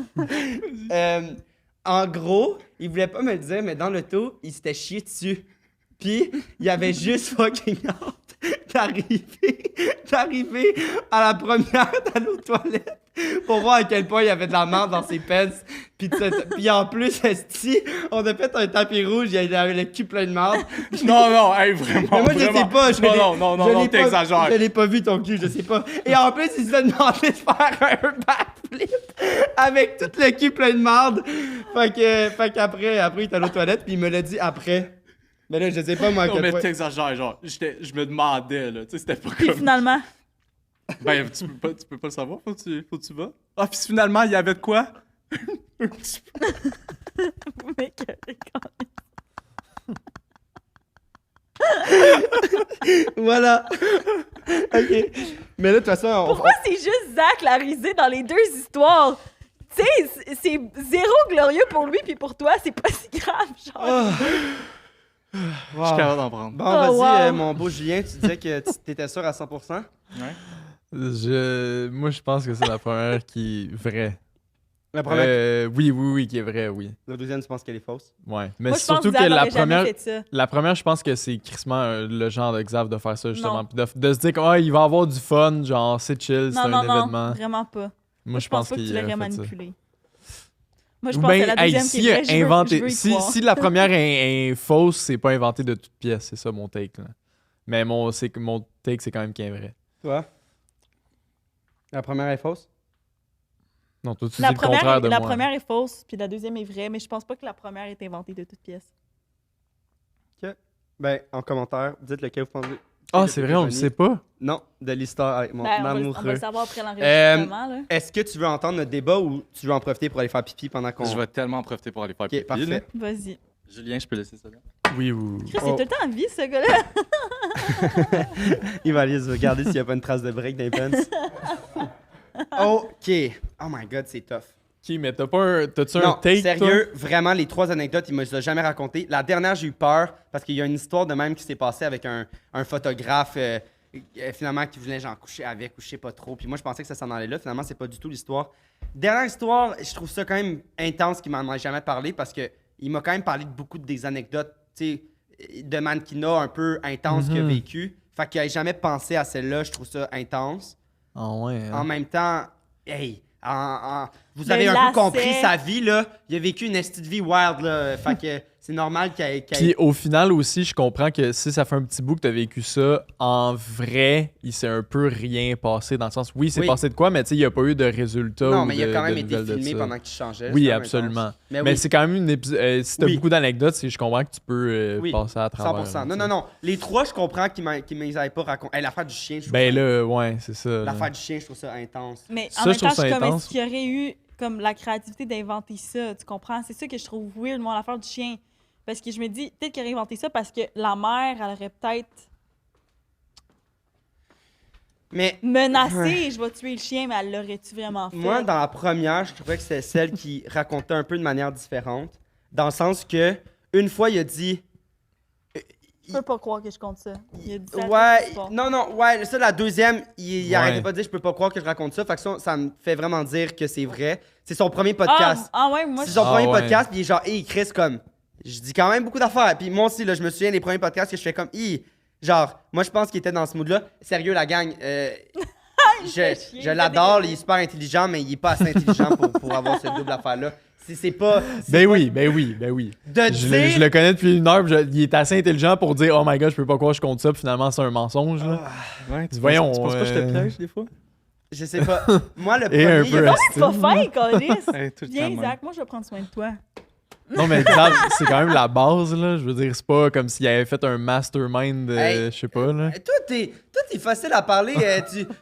En gros, il voulait pas me le dire, mais dans l'auto, il s'était chié dessus. Puis, il avait juste fucking hâte d'arriver à la première d'aller aux toilettes pour voir à quel point il y avait de la merde dans ses pants. Puis en plus, esti, on a fait un tapis rouge, il avait le cul plein de merde. Non, non, hey, vraiment. Mais moi, je sais pas. Non, t'exagères. Je l'ai pas vu ton cul, je sais pas. Et en plus, il s'est demandé de faire un backflip avec tout le cul plein de merde. Fait qu'après, il est allé aux toilettes, puis il me l'a dit après. Mais là, je sais pas, moi, à Non, quel mais point. t'exagères, genre, je me demandais, là, tu sais, c'était pas Puis comme... finalement, Ben, tu peux pas le savoir, faut que tu vas. Ah, puis finalement, il y avait de quoi? Un petit peu. mec, Voilà. OK. Mais là, de toute façon, pourquoi c'est juste Zach la risée dans les deux histoires? Tu sais, c'est zéro glorieux pour lui, puis pour toi, c'est pas si grave, genre. Je suis capable d'en prendre. Bon, Oh, vas-y, wow. mon beau Julien, tu disais que t'étais sûr à 100%? Ouais. Moi, je pense que c'est la première qui est vraie. La première. Oui, qui est vraie, oui. La deuxième, tu penses qu'elle est fausse? Ouais. Mais Moi, je pense surtout Zach que la aurait jamais première, fait ça. la première, je pense que c'est crissement le genre de Xav de faire ça, justement. Non. Puis de se dire qu'il va avoir du fun, genre, c'est chill, c'est Non, un non, événement. non, vraiment pas. Moi, je pense pense pas que tu qu'il l'aurais aurait fait ça. manipulé. Moi, je Ou pense que ben, la deuxième si qui est vraie, je veux inventé, y croire. si la première est fausse, c'est pas inventé de toute pièce, c'est ça mon take. Là. Mais mon take, c'est quand même qu'il est vrai. Toi? La première est fausse? Non, toi, tu La dis le contraire de la moi. première est fausse, puis la deuxième est vraie, mais je pense pas que la première est inventée de toutes pièces. OK. Ben, en commentaire, dites lequel vous pensez. Ah, c'est vrai, on le sait pas. Non, de l'histoire avec mon Ben, on va amoureux. le savoir après l'enregistrement, là. Est-ce que tu veux entendre notre débat ou tu veux en profiter pour aller faire pipi pendant qu'on... Je vais tellement en profiter pour aller faire OK, pipi, parfait. là. Vas-y. Julien, je peux laisser ça là? Oui. Chris, Oh. c'est tout le temps en vie, ce gars-là. Il va aller regarder s'il n'y a pas une trace de break dans les pants. OK. Oh my God, c'est tough. Ok, mais t'as-tu un Non, take, sérieux, vraiment, les 3 anecdotes, il me les a jamais racontées. La dernière, j'ai eu peur parce qu'il y a une histoire de même qui s'est passée avec un photographe, finalement, qui voulait genre coucher avec ou je sais pas trop. Puis moi, je pensais que ça s'en allait là. Finalement, c'est pas du tout l'histoire. Dernière histoire, je trouve ça quand même intense qu'il m'en ait jamais parlé parce que il m'a quand même parlé de beaucoup des anecdotes, tu sais, de mannequinat un peu intense qu'il a vécu. Fait qu'il ait jamais pensé à celle-là, je trouve ça intense. Ah ouais. hein. En même temps, hey, vous Le avez un peu lacet. compris sa vie, là. Il a vécu une esti de vie wild, là. Fait que c'est normal qu'il Puis au final aussi, je comprends que si ça fait un petit bout que t'as vécu ça, en vrai, il s'est un peu rien passé dans le sens, oui, c'est Oui. passé de quoi, mais tu sais, il n'y a pas eu de résultat. Non, ou mais il a de- quand même de été nouvelles de filmé ça. pendant que tu changeais. Oui, c'est quand même absolument. intense. Mais Mais oui, c'est quand même si t'as Oui. beaucoup d'anecdotes, je comprends que tu peux Oui, passer à travers. 100%. Non, non, non. Les 3, je comprends qu'ils ne les avaient pas racontés. Hey, l'affaire du chien, je trouve Ben ça... là, ouais, c'est ça. là. L'affaire du chien, je trouve ça intense. Mais Ça, en même je trouve temps, ça je suis comme, intense. est-ce qu'il y aurait eu comme la créativité d'inventer ça, tu comprends? C'est ça que je trouve weird, moi, l'affaire du chien. Parce que je me dis, peut-être qu'il aurait inventé ça parce que la mère, elle aurait peut-être Mais menacé, je vais tuer le chien, mais elle l'aurait-tu vraiment fait? moi, dans la première, je trouvais que c'était celle qui racontait un peu de manière différente. Dans le sens que, une fois, il a dit... Je peux pas croire que je compte ça. Il a dit ça à toute Ouais, l'histoire. non, ouais, ça, la deuxième, il Ouais. arrêtait pas de dire, je peux pas croire que je raconte ça. Fait que ça me fait vraiment dire que c'est vrai. C'est son premier podcast. Ah ouais, moi, C'est je... son premier ouais. podcast, puis il est genre, hey, Chris, comme, je dis quand même beaucoup d'affaires. Puis moi aussi, là, je me souviens des premiers podcasts que je fais comme, genre, moi, je pense qu'il était dans ce mood-là. Sérieux, la gang, fait chier, je l'adore, il est super intelligent, mais il est pas assez intelligent pour avoir cette double affaire-là. C'est pas. Ben pas- oui. De Je le connais depuis une heure, puis il est assez intelligent pour dire, oh my god, je peux pas croire que je compte ça, puis finalement, c'est un mensonge. Là. Ouais, Voyons, Tu penses pas que je te piège des fois? Je sais pas. Moi, le Et un premier, il peu a- C'est pas fin, Colis! Hey, tout le temps Viens, de même. Zach, moi, je vais prendre soin de toi. Non, mais Xav, c'est quand même la base, là. Je veux dire, c'est pas comme s'il avait fait un mastermind, Hey, je sais pas, là. Toi, t'es facile à parler.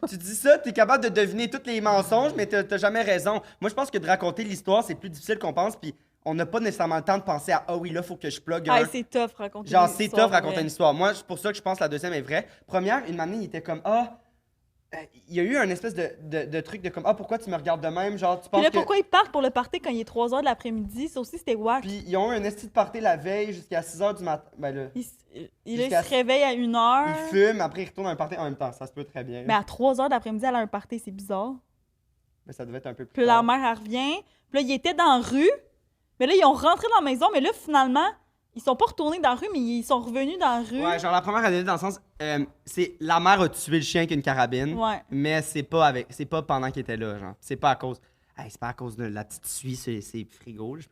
Tu dis ça, t'es capable de deviner tous les mensonges, mais t'as jamais raison. Moi, je pense que de raconter l'histoire, c'est plus difficile qu'on pense, puis on n'a pas nécessairement le temps de penser à, ah oui, là, faut que je plug un. Ah, c'est tough, raconter Genre, une c'est histoire tough raconter vraie. une histoire. Moi, c'est pour ça que je pense que la deuxième est vraie. Première, une année, il était comme, ah, il y a eu un espèce de truc de comme ah pourquoi tu me regardes de même, genre tu Puis penses là, que pourquoi ils partent pour le party quand il est 3h de l'après-midi? Ça aussi, c'était wack. puis ils ont eu un esti de party la veille jusqu'à 6h du matin. Ben là, Il jusqu'à- se réveille à 1h. ils fument, après ils retournent à un party en même temps, ça se peut très bien. Mais à 3h de l'après-midi, elle a un party, c'est bizarre. Mais ça devait être un peu plus Puis la tard. mère, elle revient. Puis là, ils étaient dans la rue. Mais là, ils ont rentré dans la maison. Mais là, finalement, ils sont pas retournés dans la rue, mais ils sont revenus dans la rue. Ouais, genre la première année dans le sens c'est la mère a tué le chien avec une carabine. Ouais. Mais c'est pas pendant qu'il était là, genre. C'est pas à cause c'est pas à cause de la petite suie, c'est frigo, là, je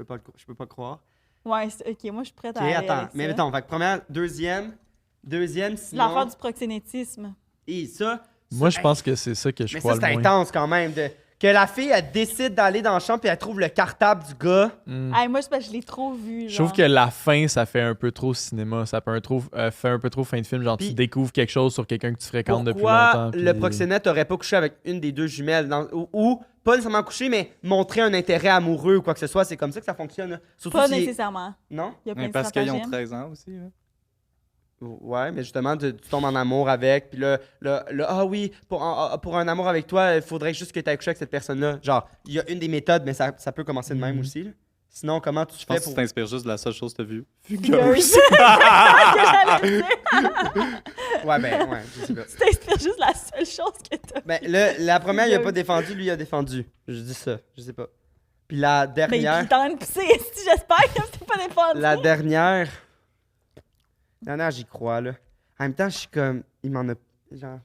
peux pas croire. Ouais, ok, moi, je suis prête OK, à aller attends, avec mais ça. mettons, fait que première, deuxième sinon L'affaire du proxénétisme. et ça Moi, je hey, pense que c'est ça que je mais crois ça c'est le moins. intense quand même que la fille elle décide d'aller dans la chambre puis elle trouve le cartable du gars. Hey, moi, c'est parce que je l'ai trop vu. Je trouve que la fin, ça fait un peu trop cinéma. Ça fait un peu trop fin de film. Genre, Puis- tu découvres quelque chose sur quelqu'un que tu fréquentes depuis Pourquoi longtemps. le puis- proxénète aurait pas couché avec une des deux jumelles ou pas nécessairement couché mais montrer un intérêt amoureux ou quoi que ce soit, c'est comme ça que ça fonctionne. Là. Surtout Pas si nécessairement. non. Il y a plein Mais de parce qu'ils ont stratagèmes. 13 ans aussi. Là. Ouais, mais justement, tu tombes en amour avec, puis là, ah oui, pour un amour avec toi, il faudrait juste que tu aies couché avec cette personne-là. Genre, il y a une des méthodes, mais ça peut commencer de même aussi. Là. Sinon, comment tu Je fais pense que pour... tu t'inspires juste de la seule chose que tu as vue. Fugueuse. C'est ça que j'allais dire. Ouais, ouais, je sais pas. Tu t'inspires juste la seule chose que t'as. Ben, la première, il a pas Fugueuse. défendu, lui, il a défendu. Je dis ça, je sais pas. Puis la Mais dernière... il est en train de pousser. Si j'espère que c'est pas défendu. La dernière, j'y crois, là. En même temps, je suis comme... Il m'en a... Genre...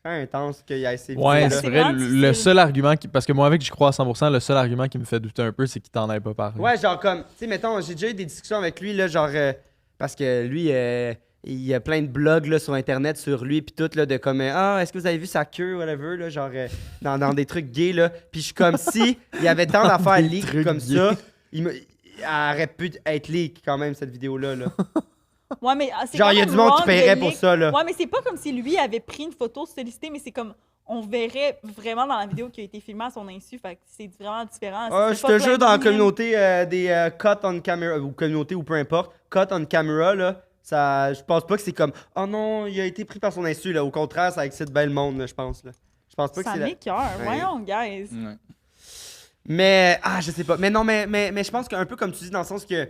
C'est quand même intense qu'il ait essayé de Ouais, dire, c'est là. C'est vrai. vraiment Le difficile. seul argument parce que moi, avec, je crois à 100%, le seul argument qui me fait douter un peu, c'est qu'il t'en ait pas parlé. Ouais, genre comme, tu sais, mettons, j'ai déjà eu des discussions avec lui, là, genre, parce que lui, il y a plein de blogs, là, sur Internet sur lui, puis tout, là, de comme, est-ce que vous avez vu sa queue, whatever, là, genre, dans des trucs gays, là. Puis je suis comme, si il y avait tant d'affaires des leak trucs comme gays. ça, elle aurait pu être leak, quand même, cette vidéo-là, là. Ouais, mais c'est Genre, quand il y a même du monde qui wrong paierait de pour leak. ça, là. Ouais, mais c'est pas comme si lui avait pris une photo sollicitée, mais c'est comme on verrait vraiment dans la vidéo qui a été filmée à son insu. Fait que c'est vraiment différent. Ah, je te jure, dans la communauté des cut on camera, ou communauté, ou peu importe, cut on camera, là, ça, je pense pas que c'est comme, oh non, il a été pris par son insu, là. Au contraire, ça excite bien le monde, là, je pense, là. Je pense pas que Ça c'est la... m'écoeure. Ouais. Voyons, guys. Ouais. Mais, je sais pas. Mais non, mais je pense qu'un peu comme tu dis, dans le sens que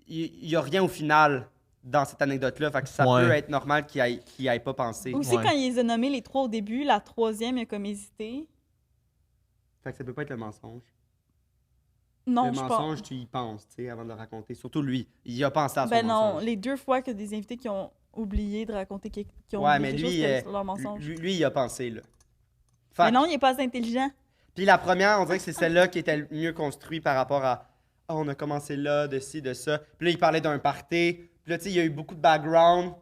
il y a rien au final dans cette anecdote-là. Fait que ça Ouais. peut être normal qu'il y ait pas pensé. Aussi, Ouais. quand il les a nommés les trois au début, la troisième, il a comme hésité. Fait que ça peut pas être le mensonge. Non, le je mensonge, pense. tu y penses, tu sais, avant de le raconter. Surtout lui. Il y a pensé à son Ben non, mensonge. les deux fois que des invités qui ont oublié de raconter qui ont Ouais, oublié mais quelque lui, chose, c'était leur mensonge. lui, il y a pensé, là. Fait Mais que- non, il est pas assez intelligent. Puis la première, on dirait que c'est celle-là qui était le mieux construite par rapport à « Ah, on a commencé là, de ci, de ça. » Puis là, il parlait d'un party. Puis là, tu sais, il y a eu beaucoup de background.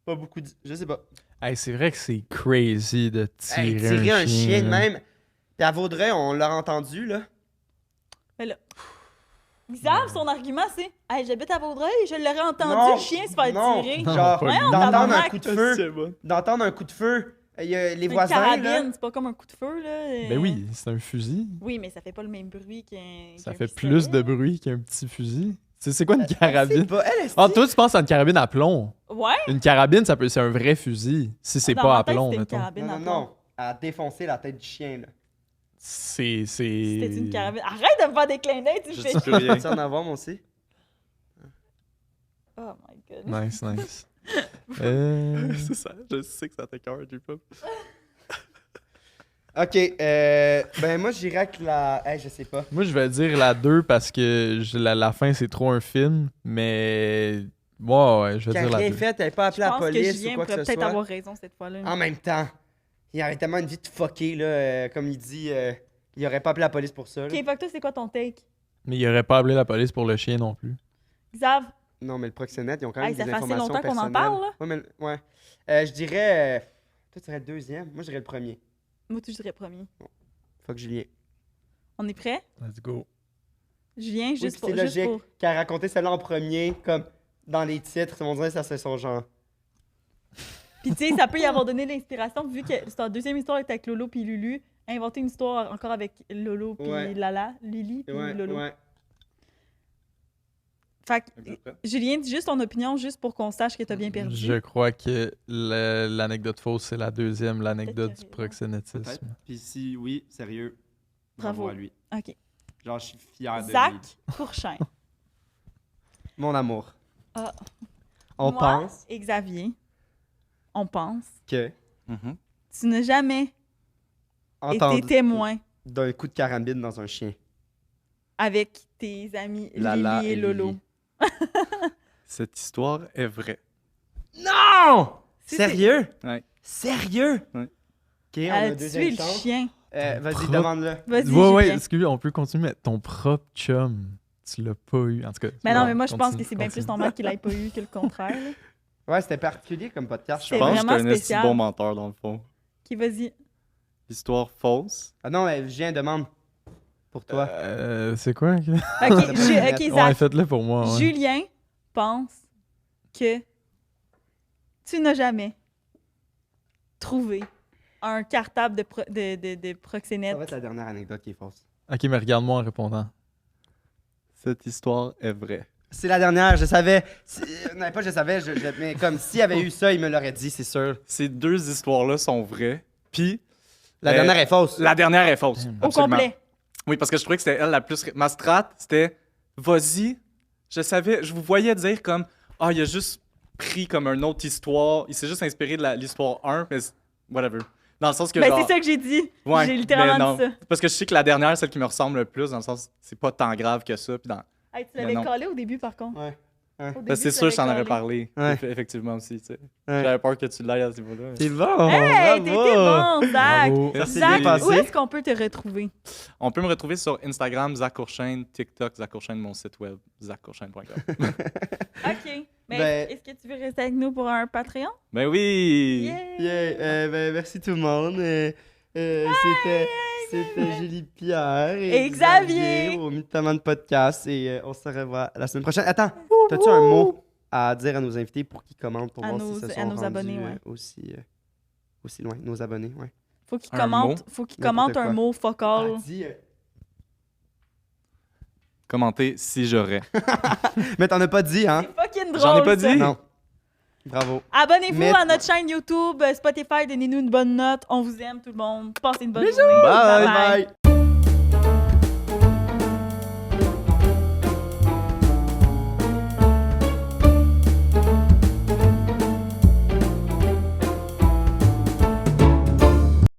Pas beaucoup de... Je sais pas. Hey, c'est vrai que c'est crazy de Hey, tirer, tirer un chien de là. même. Puis à Vaudreuil, on l'a entendu, là. Mais là, Xav, son argument, c'est hey, j'habite à Vaudreuil, je l'aurais entendu, Non, le chien se faire non. tirer. Non, Genre, pas Voyons, d'entendre un tabarnak. coup de feu. C'est bon. D'entendre un coup de feu. Il y a les Une voisins, carabine, là. c'est pas comme un coup de feu, là. Ben oui, c'est un fusil. Oui, mais ça fait pas le même bruit qu'un. Ça qu'un fait pistolet. plus de bruit qu'un petit fusil. C'est quoi une C'est carabine? pas... Elle, est Ah, toi, tu penses à une carabine à plomb. Ouais. Une carabine, c'est un vrai fusil. Si c'est Dans pas ma à tête, plomb, c'était une mettons. carabine Non, à non, plomb. non. Elle a défoncé la tête du chien, là. C'est. C'était une carabine. Arrête de me faire des clins d'œil, tu me Je fais. dis plus rien. Tu en avoir, moi aussi? Oh my god. Nice, nice. C'est ça. Je sais que ça t'écoeure, du pop. OK, ben moi, j'irais avec la... Hey, je sais pas. Moi, je vais dire la 2 parce que la fin, c'est trop un film. Mais. Ouais, je vais Quand dire la rien 2. fait, t'avais pas Je appelé la pense que police Julien ou quoi pourrait que ce peut-être soit. avoir raison cette fois-là. En même temps, il avait tellement une vie de fucké, là, comme il dit, il aurait pas appelé la police pour ça. Là. Ok, fait que toi, c'est quoi ton take? Mais il aurait pas appelé la police pour le chien non plus. Xav, Non, mais le proxénète, ils ont quand même Hey, ça des fait assez informations longtemps qu'on en personnelles. parle, là. Ouais, mais, ouais. Je dirais... toi, tu serais le deuxième. Moi, je dirais le premier. moi, tu dirais premier. Fuck Julien. On est prêt? Let's go. Julien, Oui, juste puis pour. c'est Juste logique pour... qu'elle a raconté celle-là en premier, comme dans les titres, on dirait que ça c'est son genre. Puis tu sais, ça peut y avoir donné l'inspiration, vu que c'est en deuxième histoire avec Lolo puis Lulu. Inventer une histoire encore avec Lolo puis Ouais. Lala, Lily puis Ouais, Lolo. ouais. Fait que, Vous êtes prêts? Julien, dis juste ton opinion, juste pour qu'on sache que t'as bien perdu. Je crois que l'anecdote fausse, c'est la deuxième, l'anecdote du Peut-être. proxénétisme. Peut-être. Puis si oui, sérieux, Bravo. à lui. OK. Genre, je suis fier de Zach lui. Courchain. Mon amour. Ah. On Moi pense et Xavier, on pense. que Mhm. Tu n'as jamais entendre été témoin d'un coup de carabine dans un chien. avec tes amis Lala Lily et et Lolo. Lily. Cette histoire est vraie. Non! Si Sérieux? Ouais. Sérieux? Ouais. Ok, on Elle a a un tué deuxième le chance. chien. Vas-y, Propre. demande-le. Vas-y, Ouais, Julien. excuse, on peut continuer, mais ton propre chum, tu l'as pas eu. En tout cas. Mais non, ouais, mais moi, je pense continue, que c'est bien plus continue. normal qu'il l'ait pas eu que le contraire. là. Ouais, c'était particulier comme podcast. C'est Je pense que vraiment je suis un esti spécial. bon menteur, dans le fond. Qui, vas-y. Histoire fausse. Ah non, mais Julien, demande. Pour toi. C'est quoi? OK, Ouais, Zach. Ouais, faites-le pour moi. Ouais. Julien pense que tu n'as jamais trouvé un cartable de proxénète. Ça va être la dernière anecdote qui est fausse. Ok, mais regarde-moi en répondant. Cette histoire est vraie. C'est la dernière, je savais. Non, pas je savais, mais comme s'il y avait eu ça, il me l'aurait dit, c'est sûr. Ces deux histoires-là sont vraies. Puis, La dernière est fausse. la dernière est fausse. Au Absolument. complet. Oui, parce que je trouvais que c'était elle la plus. Ma strat, c'était vas-y. Je savais, je vous voyais dire comme ah, il a juste pris comme une autre histoire. Il s'est juste inspiré de l'histoire 1, mais whatever. Dans le sens que Ben, genre. c'est ça que j'ai dit. Ouais, J'ai mais littéralement non. dit ça. Parce que je sais que la dernière, celle qui me ressemble le plus, dans le sens c'est pas tant grave que ça. Puis dans... Hey, tu Mais l'avais non. collé au début, par contre. Ouais. Au début, Parce que c'est tu sûr, je t'en l'avais aurais collé. parlé. Ouais. Effectivement aussi, tu sais. Ouais. J'avais peur que tu l'ailles à ce niveau-là. C'est bon. Hey, t'étais bravo. bon, Zach. Bravo. Merci, Zach, bien où passé. est-ce qu'on peut te retrouver? On peut me retrouver sur Instagram, Zach Courchaine, TikTok, Zach Courchaine, mon site web, zachcourchaine.com. OK. Mais Ben- est-ce que tu veux rester avec nous pour un Patreon? Ben oui! Yeah! Yeah, ben, merci tout le monde. C'était Julie Pierre Et Xavier. au Mythoman Podcast et on se revoit la semaine prochaine. Attends, t'as-tu un mot à dire à nos invités pour qu'ils commentent pour À voir nos- si se sont à nos rendus, abonnés, ouais. aussi loin, nos abonnés, ouais. Faut qu'il Un commente, mot? faut qu'il N'importe commente un quoi. mot focal. Dis, Commentez si j'aurais. mais t'en as pas dit, hein? C'est fucking drôle. J'en ai pas ça. dit? Non. Bravo. Abonnez-vous Mais- à notre chaîne YouTube, Spotify, donnez-nous une bonne note. On vous aime tout le monde. Passez une bonne Bisous. journée. Bye bye.